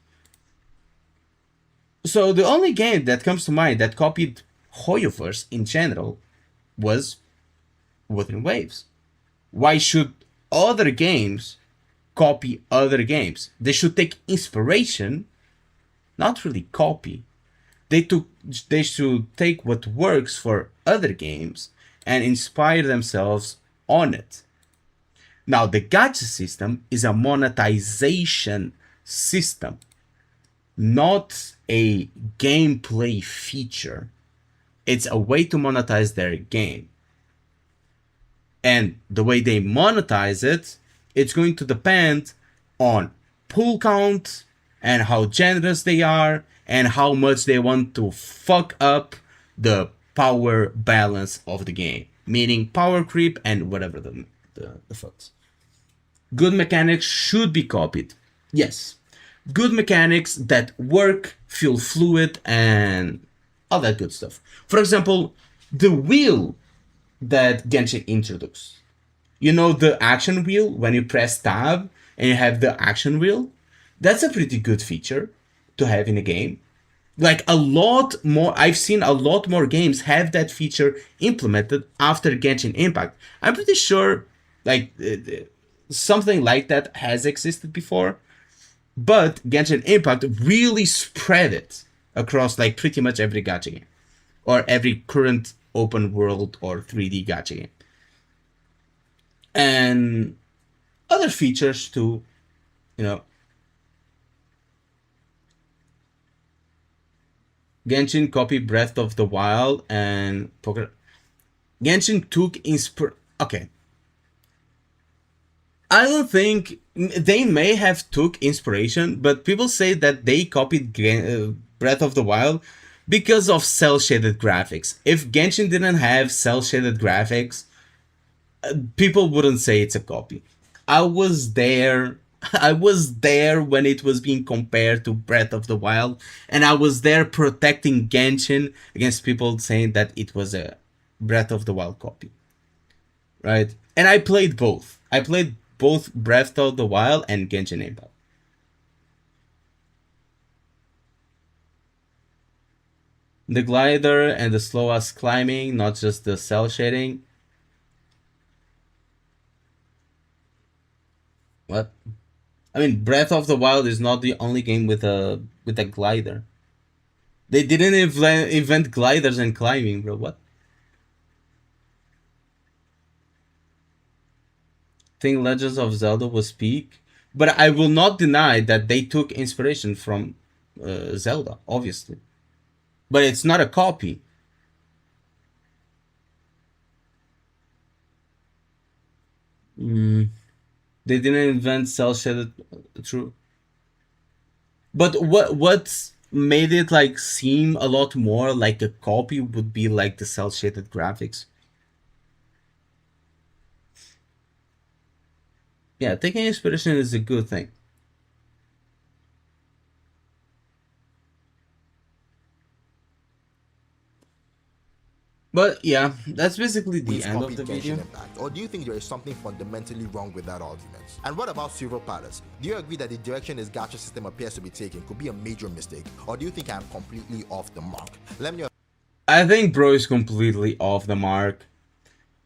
So the only game that comes to mind that copied Hoyoverse in general was Wuthering Waves. Why should other games copy other games? They should take inspiration, not really copy. They should take what works for other games and inspire themselves on it. Now, the gacha system is a monetization system, not a gameplay feature. It's a way to monetize their game. And the way they monetize it, it's going to depend on pull count and how generous they are and how much they want to fuck up the power balance of the game. Meaning power creep and whatever the fucks. Good mechanics should be copied. Yes. Good mechanics that work, feel fluid, and all that good stuff. For example, the wheel that Genshin introduced. You know the action wheel when you press tab and you have the action wheel? That's a pretty good feature to have in a game. Like a lot more, I've seen a lot more games have that feature implemented after Genshin Impact. I'm pretty sure like something like that has existed before, but Genshin Impact really spread it across like pretty much every gacha game or every current open world or 3D gacha game. And other features too, you know. Genshin copied Breath of the Wild and Poker. Genshin took okay. I don't think they may have took inspiration, but people say that they copied Breath of the Wild because of cel-shaded graphics. If Genshin didn't have cel-shaded graphics, people wouldn't say it's a copy. I was there when it was being compared to Breath of the Wild, and I was there protecting Genshin against people saying that it was a Breath of the Wild copy. Right? And I played both. I played both Breath of the Wild and Genshin Impact. The glider and the slow ass climbing, not just the cell shading. What? I mean, Breath of the Wild is not the only game with a glider. They didn't invent gliders and climbing, bro. What? Think Legends of Zelda was peak, but I will not deny that they took inspiration from Zelda, obviously. But it's not a copy. They didn't invent cel-shaded, true. But what made it like seem a lot more like a copy would be like the cel-shaded graphics. Yeah, taking inspiration is a good thing. But yeah, that's basically the end of the video. Impact, or do you think there is something fundamentally wrong with that argument? And what about Silver Palace? Do you agree that the direction this gacha system appears to be taking could be a major mistake, or do you think I'm completely off the mark? Let me know. I think bro is completely off the mark.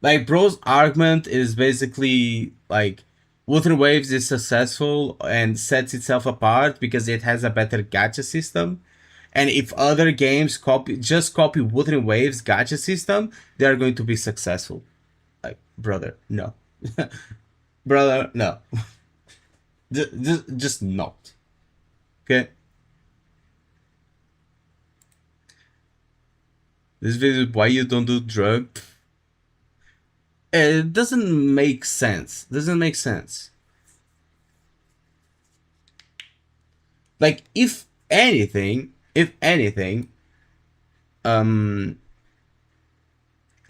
Like bro's argument is basically like Wuthering Waves is successful and sets itself apart because it has a better gacha system. And if other games copy Wuthering Waves gacha system, they are going to be successful. Like, brother, no. Brother, no. just not. Okay? This video is why you don't do drug. It doesn't make sense. Doesn't make sense. Like, if anything, a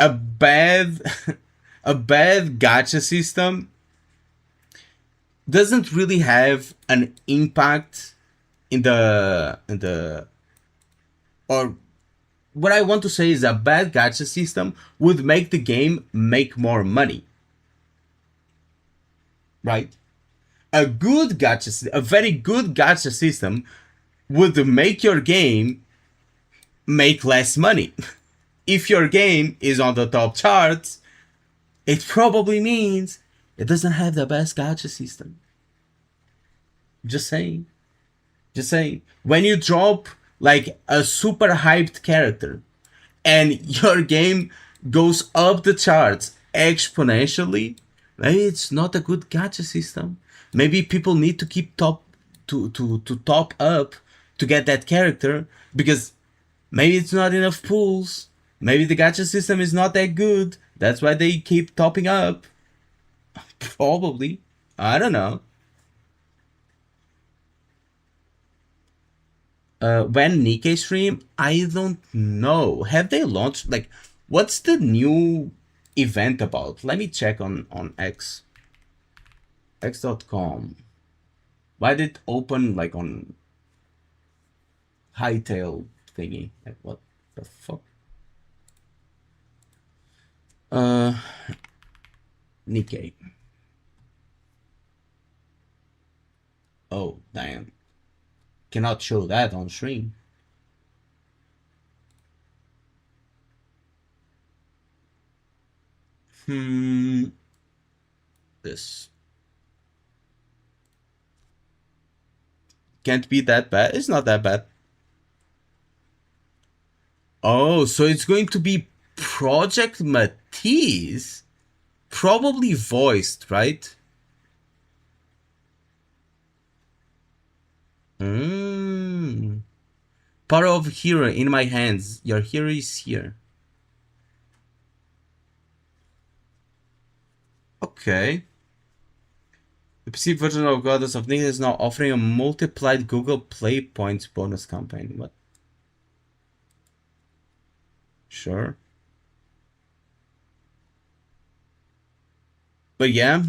bad gacha system doesn't really have an impact in the or what I want to say is a bad gacha system would make the game make more money. Right? A very good gacha system would make your game make less money. If your game is on the top charts, it probably means it doesn't have the best gacha system. Just saying. Just saying. When you drop like a super hyped character and your game goes up the charts exponentially, maybe it's not a good gacha system. Maybe people need to keep top up to get that character because maybe it's not enough pools. Maybe the gacha system is not that good. That's why they keep topping up. Probably. I don't know. When Nikkei stream, I don't know. Have they launched, like, what's the new event about? Let me check on X. X.com. Why did it open like on Hightail thingy? Like, what the fuck? Nikkei. Oh, damn. Cannot show that on stream. This. Can't be that bad. It's not that bad. Oh, so it's going to be Project Matisse? Probably voiced, right? Power of hero in my hands. Your hero is here. Okay. The PC version of Goddess of Nikkei is now offering a multiplied Google Play Points bonus campaign. What? Sure. But yeah,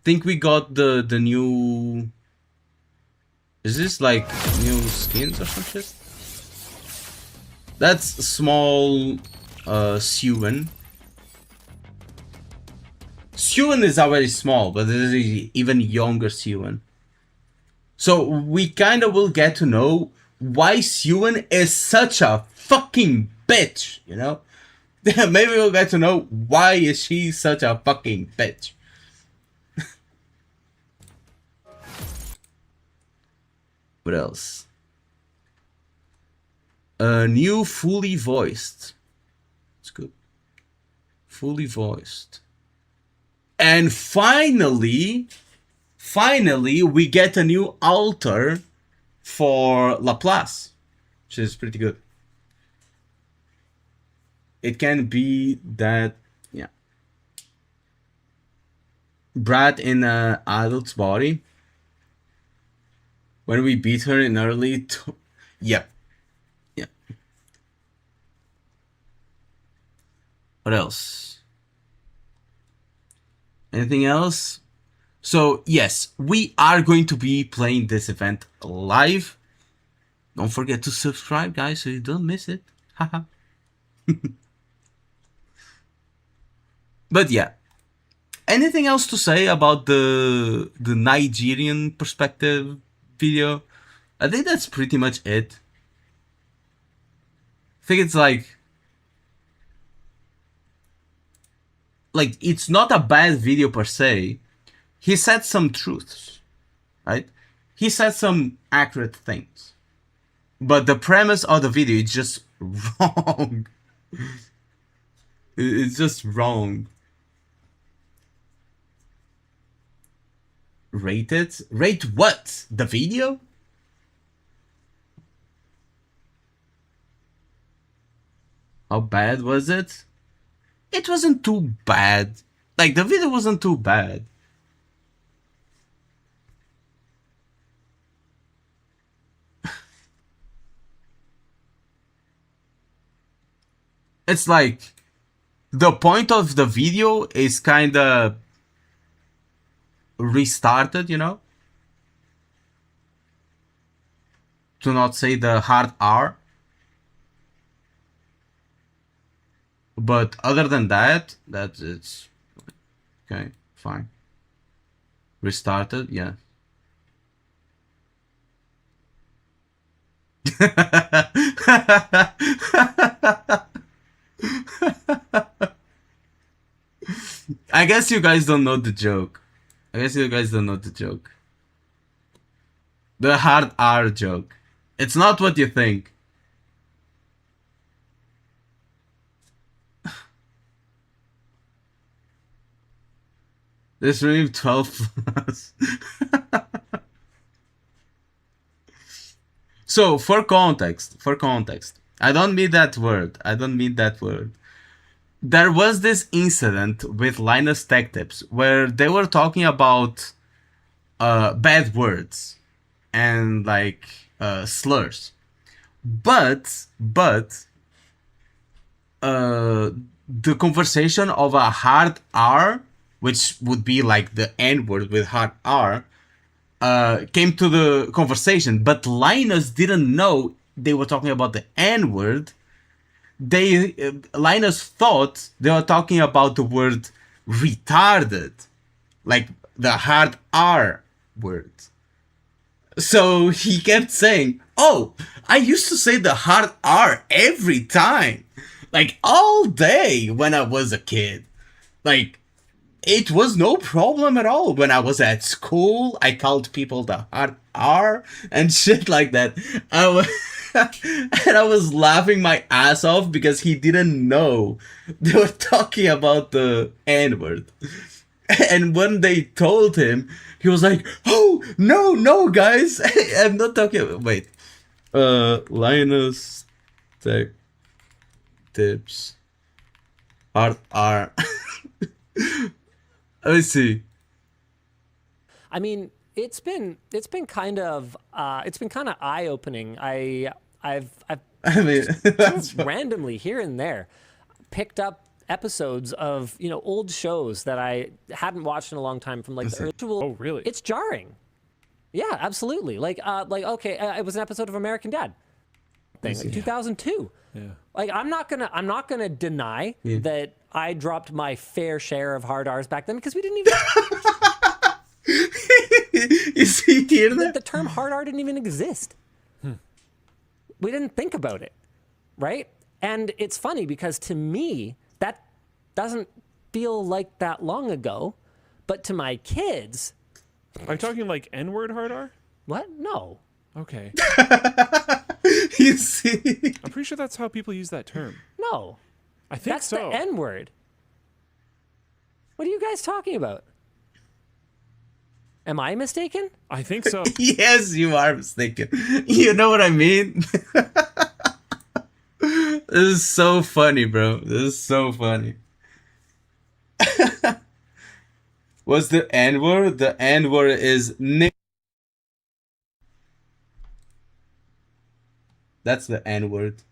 think we got the new. Is this like new skins or some shit? That's small Suwen. Suwen is already small, but this is even younger Suwen. So we kind of will get to know why Suwen is such a fucking bitch, you know? Maybe we'll get to know why is she such a fucking bitch. What else? New fully voiced. It's good. Fully voiced. And finally, we get a new altar for Laplace, which is pretty good. It can be that, yeah. Brat in an adult's body. When we beat her in early... Yep. Yeah. What else? Anything else? So, yes, we are going to be playing this event live. Don't forget to subscribe, guys, so you don't miss it. Haha. But yeah. Anything else to say about the Nigerian perspective video? I think that's pretty much it. I think it's like it's not a bad video per se. He said some truths, right? He said some accurate things. But the premise of the video is just wrong. It's just wrong. Rate it? Rate what? The video? How bad was it? It wasn't too bad. Like, the video wasn't too bad. It's like, the point of the video is kinda restarted, you know? To not say the hard R. But other than that, it's okay, fine. Restarted, yeah. I guess you guys don't know the joke. The hard R joke. It's not what you think. This stream 12 plus. So, for context, I don't mean that word. There was this incident with Linus Tech Tips where they were talking about bad words and like slurs, but the conversation of a hard R, which would be like the N word with hard R, came to the conversation, but Linus didn't know they were talking about the N word. Linus thought they were talking about the word retarded, like the hard R word. So he kept saying, "Oh, I used to say the hard R every time, like all day when I was a kid. Like, it was no problem at all. When I was at school, I called people the hard R and shit like that." And I was laughing my ass off because he didn't know they were talking about the N-word. And when they told him, he was like, "Oh, no, guys. I'm not talking." Wait. Linus Tech Tips. Hard R. Let me see. I mean, it's been kind of eye-opening. I've I mean, just randomly here and there picked up episodes of old shows that I hadn't watched in a long time from like the original. Oh, really? It's jarring. Yeah, absolutely. Like okay, it was an episode of American Dad thing, like 2002. Yeah. Like I'm not gonna deny that I dropped my fair share of hard R's back then because we didn't even. You see here that the term hard R didn't even exist. We didn't think about it, right? And it's funny because to me that doesn't feel like that long ago, but to my kids. Are you talking like N-word hard R? What? No. Okay. You see? I'm pretty sure that's how people use that term. No. I think that's so. The N-word. What are you guys talking about? Am I mistaken? I think so. Yes, you are mistaken. You know what I mean? This is so funny, bro. This is so funny. What's the N-word? The N-word is Nick. That's the N-word.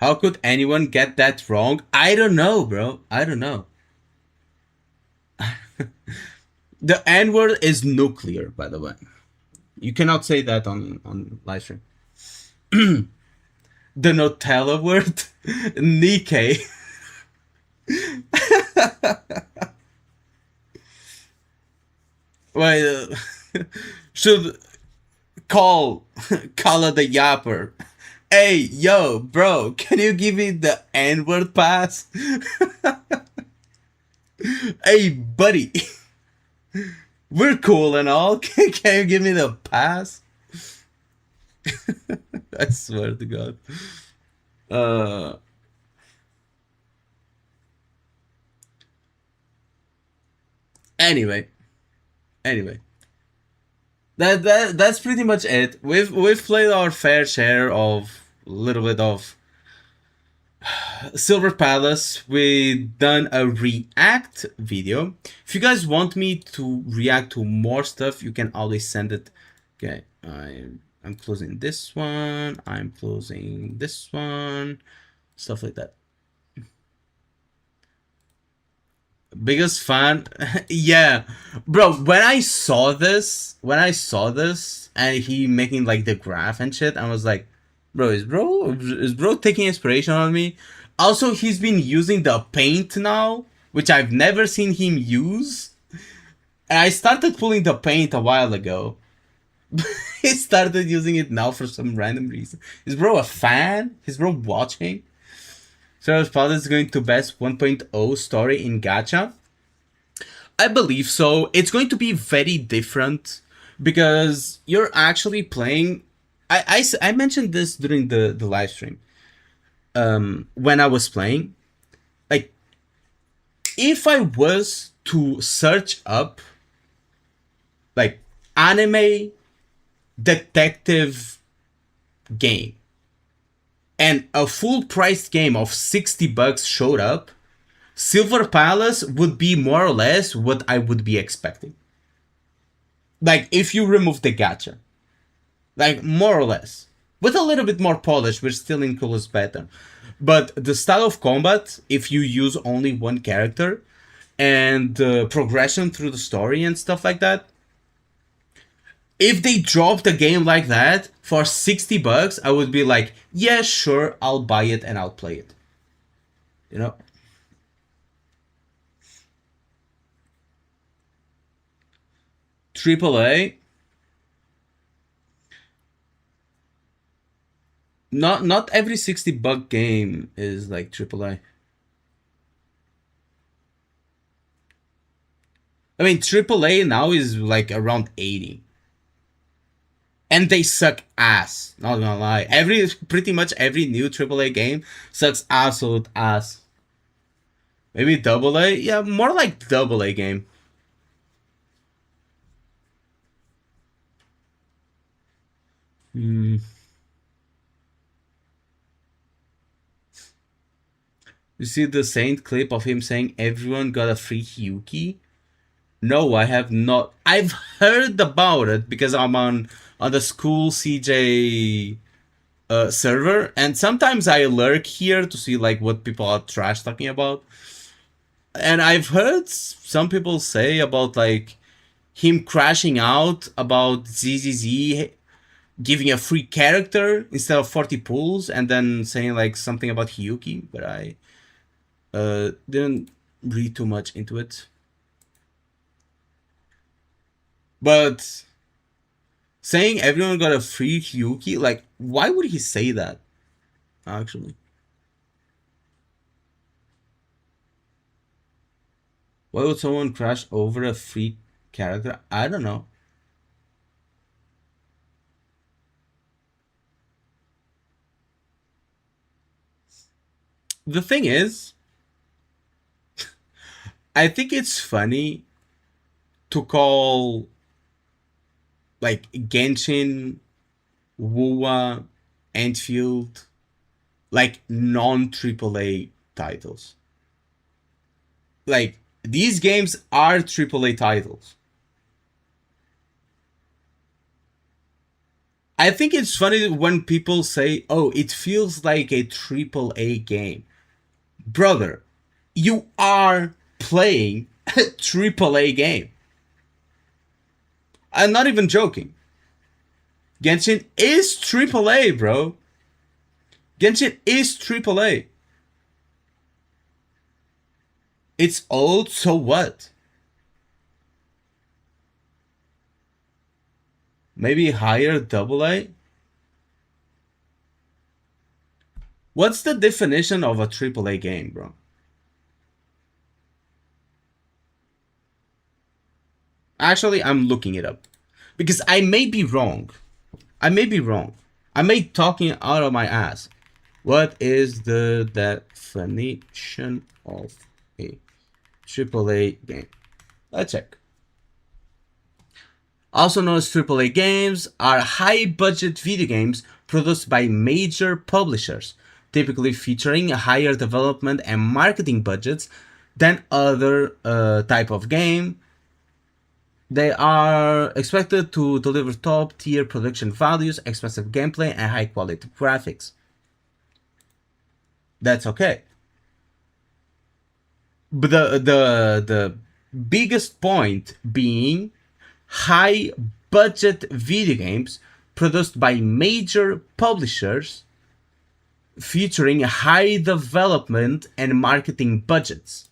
How could anyone get that wrong? I don't know, bro. I don't know. The N-word is nuclear, by the way. You cannot say that on live stream. The Nutella word? Nikkei. Well, should call her the yapper. Hey, yo, bro, can you give me the N-word pass? Hey, buddy. We're cool and all. Can you give me the pass? I swear to God. Anyway. That's pretty much it. We've played our fair share of a little bit of Silver Palace. We've done a react video. If you guys want me to react to more stuff, you can always send it. Okay, I'm closing this one. I'm closing this one. Stuff like that. Biggest fan. Yeah, bro, when I saw this and he making like the graph and shit, I was like, bro, is bro taking inspiration on me? Also, he's been using the paint now, which I've never seen him use. And I started pulling the paint a while ago. He started using it now for some random reason. Is bro a fan? Is bro watching? So Palace is going to best 1.0 story in gacha. I believe so. It's going to be very different because you're actually playing. I mentioned this during the live stream. When I was playing, like, if I was to search up like anime detective game, and a full priced game of $60 showed up, Silver Palace would be more or less what I would be expecting. Like, if you remove the gacha. Like, more or less. With a little bit more polish, which still in cool is better. But the style of combat, if you use only one character, and the progression through the story and stuff like that, if they dropped a game like that for $60, I would be like, yeah, sure, I'll buy it and I'll play it. You know? AAA. Not every $60 game is like AAA. I mean, AAA now is like around 80. And they suck ass. Not gonna lie. Pretty much every new AAA game sucks absolute ass. Maybe AA? Yeah, more like AA game. You see the Saint clip of him saying everyone got a free Hyuki? No, I have not. I've heard about it because I'm on the school CJ server, and sometimes I lurk here to see like what people are trash talking about. And I've heard some people say about like him crashing out about ZZZ giving a free character instead of 40 pulls, and then saying like something about Hyuki, but I didn't read too much into it. But saying everyone got a free Hyuki, like, why would he say that, actually? Why would someone crash over a free character? I don't know. The thing is, I think it's funny to call like Genshin, WoA, Enfield like non-AAA titles. Like, these games are AAA titles. I think it's funny when people say, oh, it feels like a AAA game. Brother, you are playing a AAA game. I'm not even joking. Genshin is AAA, bro. Genshin is AAA. It's old, so what? Maybe higher AA? What's the definition of a AAA game, bro? Actually, I'm looking it up because I may be wrong. I may be wrong. I may talking out of my ass. What is the definition of a AAA game? Let's check. Also known as AAA games are high-budget video games produced by major publishers, typically featuring higher development and marketing budgets than other type of game. They are expected to deliver top-tier production values, expensive gameplay, and high-quality graphics. That's okay. But the biggest point being high-budget video games produced by major publishers featuring high development and marketing budgets.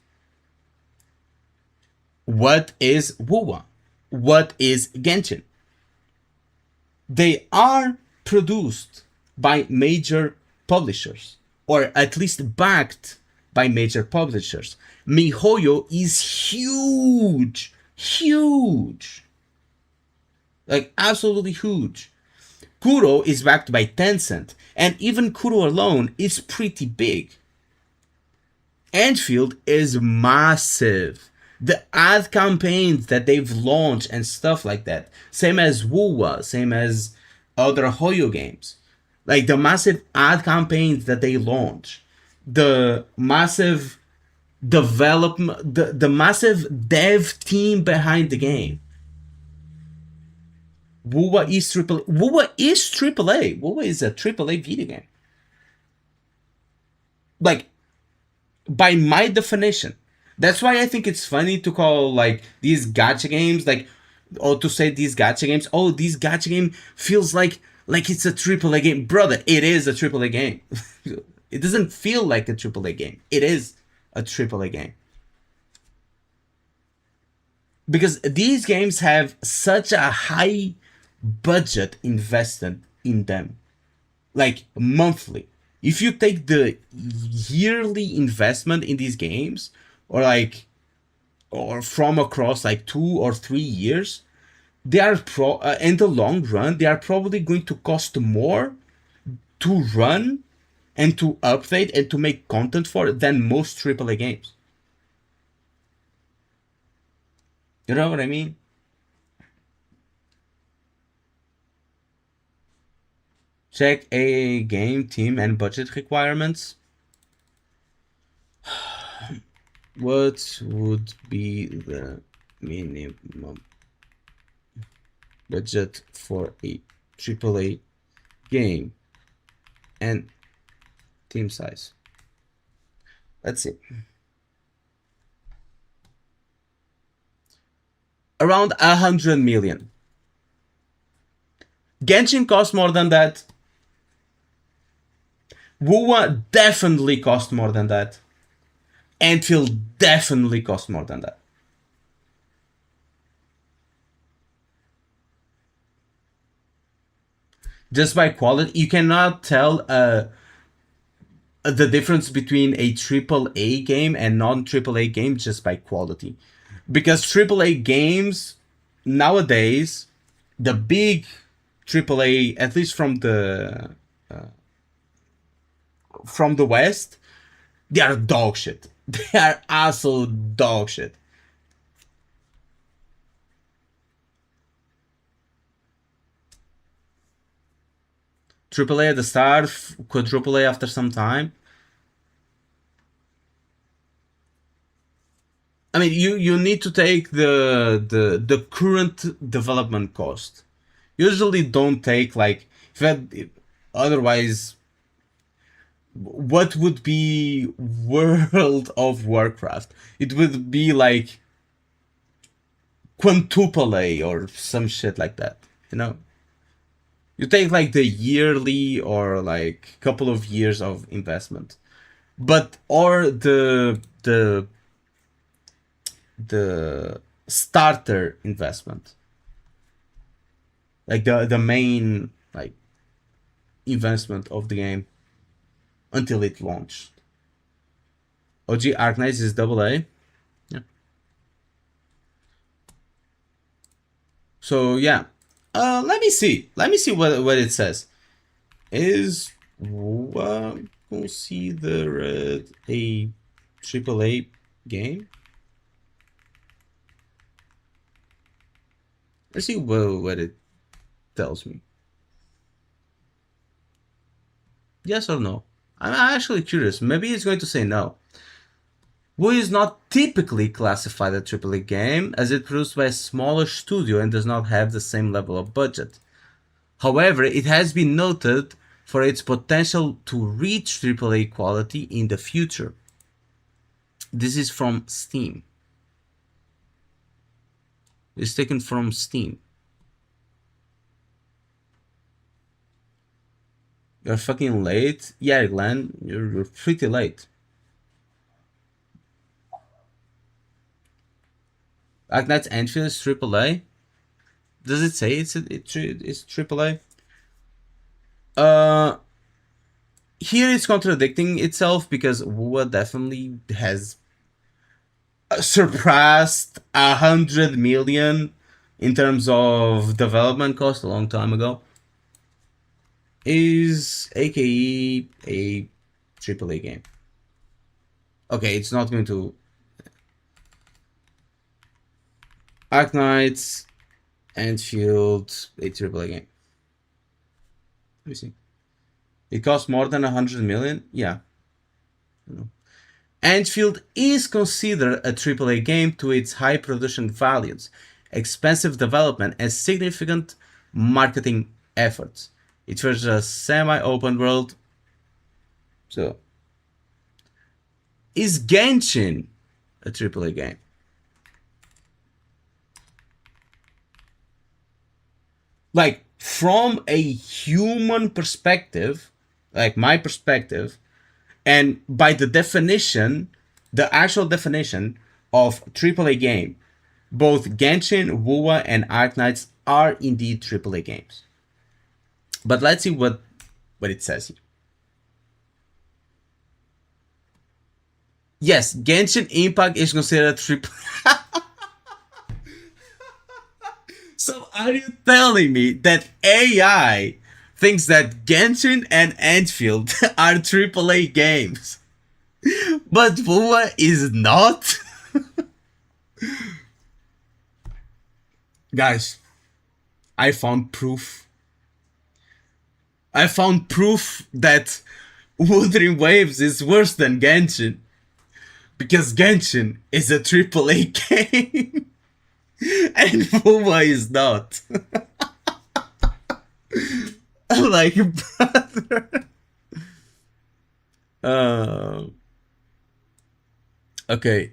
What is WoW? What is Genshin? They are produced by major publishers, or at least backed by major publishers. MiHoYo is huge, huge, like absolutely huge. Kuro is backed by Tencent, and even Kuro alone is pretty big. Enfield is massive. The ad campaigns that they've launched and stuff like that, same as WoW, same as other Hoyo games, like the massive ad campaigns that they launch, the massive development, the massive dev team behind the game. WoW is AAA. WoW is AAA. WoW is a AAA video game. Like, by my definition. That's why I think it's funny to call like these gacha games, like, or to say these gacha games, oh, this gacha game feels like it's a AAA game. Brother, it is a AAA game. It doesn't feel like a AAA game. It is a AAA game. Because these games have such a high budget invested in them. Like monthly. If you take the yearly investment in these games, or from across like 2 or 3 years, they are in the long run, they are probably going to cost more to run and to update and to make content for than most AAA games. You know what I mean? Check a game, team, and budget requirements. What would be the minimum budget for a AAA game and team size? Let's see. Around 100 million. Genshin costs more than that. WoW definitely cost more than that. Enfield definitely cost more than that. Just by quality, you cannot tell the difference between a AAA game and non-AAA game just by quality. Because AAA games nowadays, the big AAA, at least from the West, they are dog shit. They are absolute dog shit. AAA at the start, quadruple A after some time. I mean, you need to take the current development cost. Usually don't take like, otherwise, what would be World of Warcraft? It would be like quintuple A or some shit like that, you know? You take like the yearly or like couple of years of investment, but or the starter investment, like the main like investment of the game until it launched. OG Arknights is AA. Yeah. So yeah, let me see what it says. Is considered a AAA game? Let's see what it tells me. Yes or no? I'm actually curious. Maybe it's going to say no. Wu is not typically classified a AAA game, as it produced by a smaller studio and does not have the same level of budget. However, it has been noted for its potential to reach AAA quality in the future. This is from Steam. It's taken from Steam. You're fucking late? Yeah, Glenn, you're pretty late. Arknight's Enfield is AAA? Does it say it's AAA? Here it's contradicting itself because WoW definitely has surpassed 100 million in terms of development cost a long time ago. Is AKE a AAA game? Okay, it's not going to. Arknight's Enfield, a AAA game. Let me see. It costs more than 100 million? Yeah. Enfield is considered a AAA game to its high production values, expensive development, and significant marketing efforts. It features a semi-open world. So, is Genshin a AAA game? Like, from a human perspective, like my perspective, and by the definition, the actual definition of AAA game, both Genshin, WoW, and Arknights are indeed AAA games. But let's see what it says here. Yes, Genshin Impact is considered AAA. So are you telling me that AI thinks that Genshin and Enfield are AAA games, but WoW is not? Guys, I found proof. I found proof that Wuthering Waves is worse than Genshin, because Genshin is a AAA game. And WoW is not. Like, brother. Okay,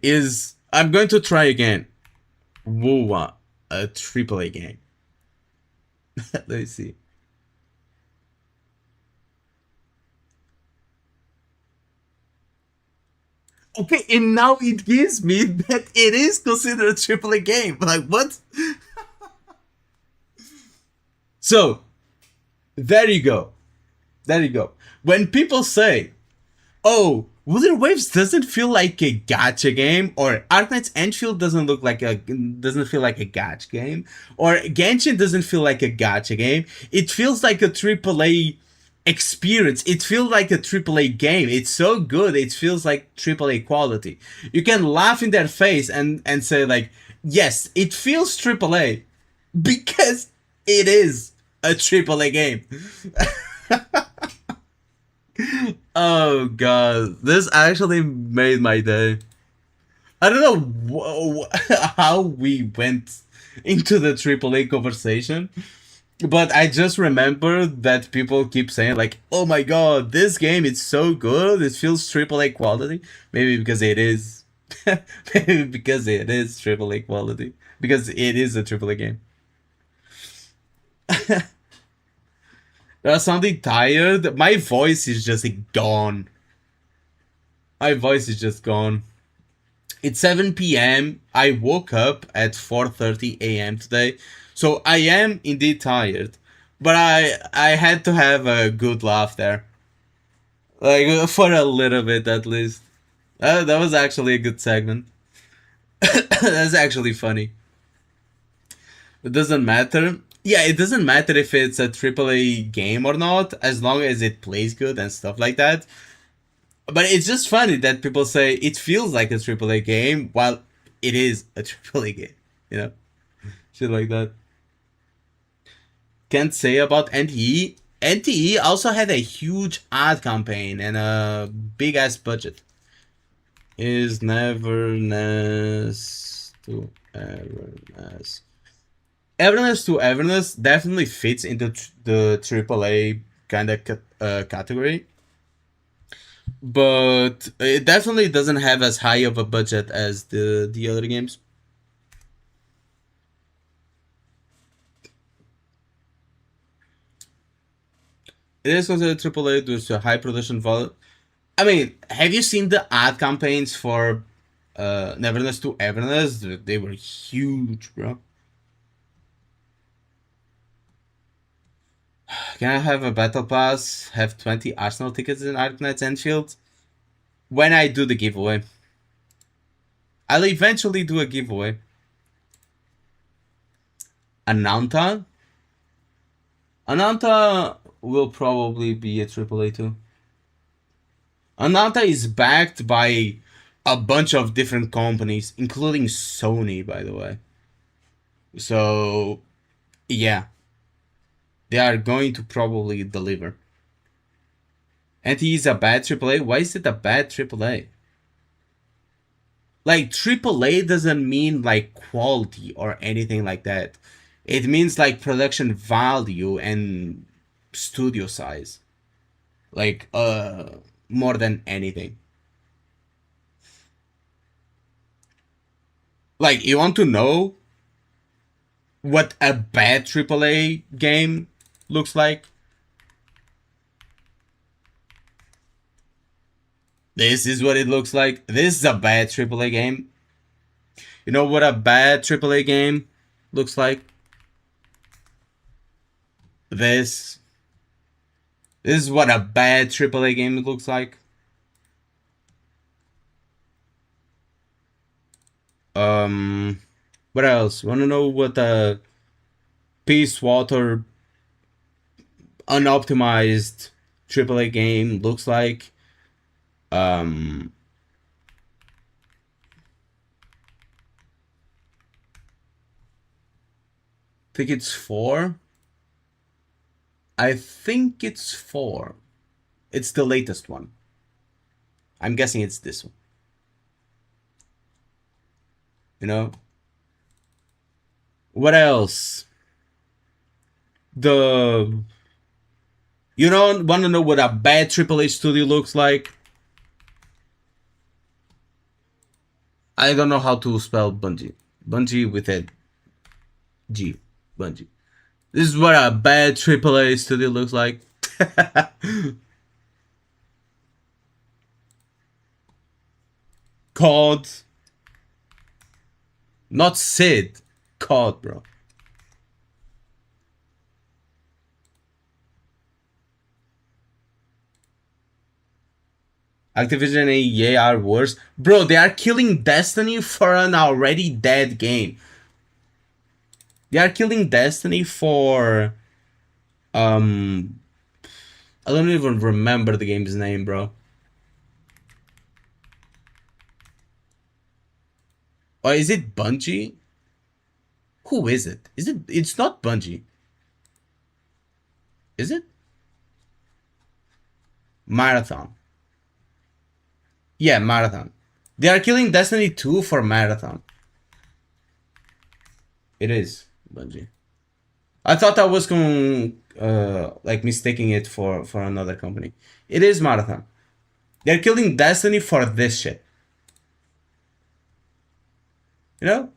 I'm going to try again. WoW, a AAA game. Let me see. Okay, and now it gives me that it is considered a AAA game. Like, what? So, there you go. There you go. When people say, oh, Wuthering Waves doesn't feel like a gacha game, or Arknight's Enfield doesn't feel like a gacha game, or Genshin doesn't feel like a gacha game, it feels like a AAA experience. It feels like a AAA game. It's so good. It feels like AAA quality. You can laugh in their face and say like, yes, it feels AAA because it is a AAA game. Oh god, this actually made my day. I don't know how we went into the AAA conversation, but I just remember that people keep saying like, oh my god, this game is so good, it feels AAA quality. Maybe because it is. Maybe because it is AAA quality. Because it is a AAA game. I'm sounding tired. My voice is just gone. My voice is just gone. It's 7 p.m. I woke up at 4:30 a.m. today. So I am indeed tired. But I had to have a good laugh there. Like, for a little bit at least. That was actually a good segment. That's actually funny. It doesn't matter. Yeah, it doesn't matter if it's a AAA game or not, as long as it plays good and stuff like that. But it's just funny that people say it feels like a AAA game while it is a AAA game, you know? Shit like that. Can't say about NTE. NTE also had a huge ad campaign and a big ass budget. Is Neverness to Everness. Everness to Everness definitely fits into the AAA kind of category. But it definitely doesn't have as high of a budget as the other games. It is considered AAA due to high production value. I mean, have you seen the ad campaigns for Neverness to Everness? They were huge, bro. Can I have a battle pass? Have 20 Arsenal tickets in Arknights Enfield? When I do the giveaway. I'll eventually do a giveaway. Ananta? Ananta will probably be a AAA too. Ananta is backed by a bunch of different companies, including Sony, by the way. So, yeah. They are going to probably deliver. And he is a bad AAA? Why is it a bad AAA? Like, AAA doesn't mean like quality or anything like that. It means like production value and studio size. Like, more than anything. Like, you want to know what a bad AAA game looks like? This is what it looks like. This is a bad AAA game. You know what a bad AAA game looks like? This is what a bad AAA game looks like. What else? Wanna know what a Peace Water unoptimized AAA game looks like? I think it's 4. I think it's 4. It's the latest one. I'm guessing it's this one. You know? What else? You don't want to know what a bad AAA studio looks like? I don't know how to spell Bungie. Bungie with a G. Bungie. This is what a bad AAA studio looks like. COD. Not Sid. COD, bro. Activision and EA are worse. Bro, they are killing Destiny for an already dead game. They are killing Destiny for... I don't even remember the game's name, bro. Or is it Bungie? Who is it? It's not Bungie. Is it? Marathon. Yeah, Marathon. They are killing Destiny 2 for Marathon. It is Bungie. I thought I was like mistaking it for another company. It is Marathon. They're killing Destiny for this shit. You know?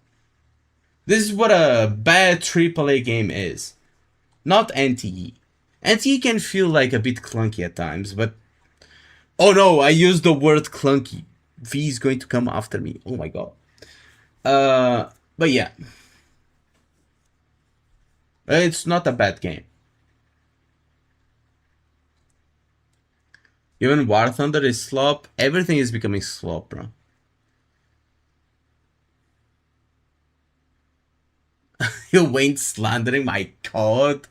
This is what a bad AAA game is. Not NTE. NTE can feel like a bit clunky at times, but... Oh no, I used the word clunky. V is going to come after me. Oh my god. But yeah. It's not a bad game. Even War Thunder is slop. Everything is becoming slop, bro. You went slandering my god.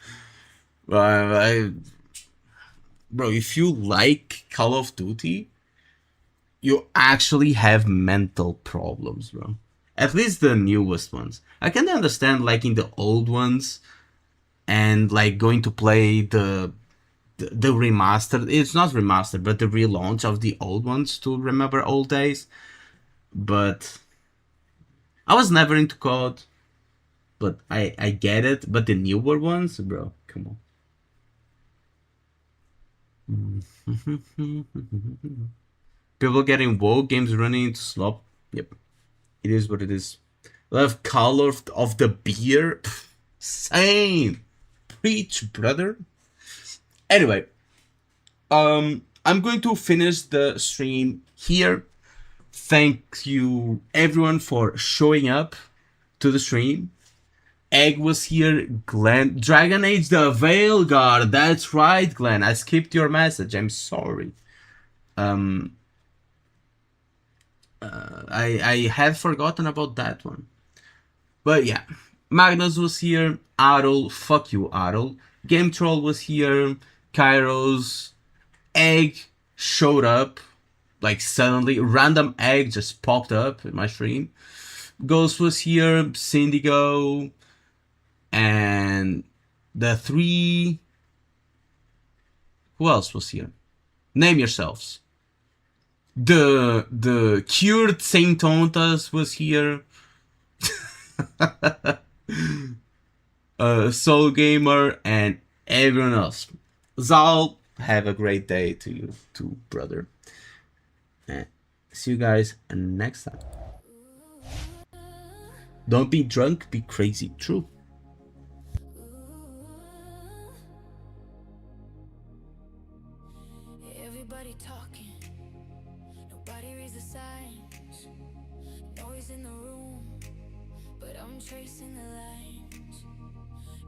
Bro, if you like Call of Duty, you actually have mental problems, bro. At least the newest ones. I can understand liking the old ones and like going to play the remastered. It's not remastered, but the relaunch of the old ones to remember old days. But I was never into COD. But I get it. But the newer ones, bro, come on. People getting woke, games running into slop. Yep. It is what it is. Love color of the beer. Same. Preach, brother. Anyway. I'm going to finish the stream here. Thank you everyone for showing up to the stream. Egg was here, Glenn. Dragon Age the Veil Guard. That's right, Glenn. I skipped your message. I'm sorry. I had forgotten about that one. But yeah. Magnus was here. Adol. Fuck you, Adol. Game Troll was here. Kairos. Egg showed up. Like suddenly. Random egg just popped up in my stream. Ghost was here. Syndigo. And the three... Who else was here? Name yourselves. The cured Saint Tontas was here. Soul Gamer and everyone else. Zal, have a great day to you too, brother. And see you guys next time. Don't be drunk, be crazy. True. Everybody talking, nobody reads the signs. Noise in the room, but I'm tracing the lines.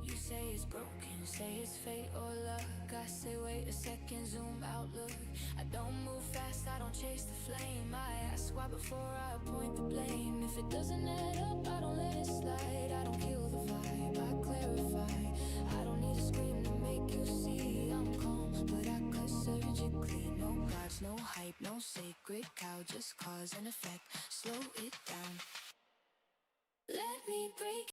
You say it's broken, say it's fate or luck. I say wait a second, zoom out, look. I don't move fast, I don't chase the flame. I ask why before I point the blame. If it doesn't add up, I don't let it slide. I don't kill the vibe, I clarify. I don't need a scream to make you see I'm calm, but I cut surgically. No gods, no hype, no sacred cow, just cause and effect. Slow it down. Let me break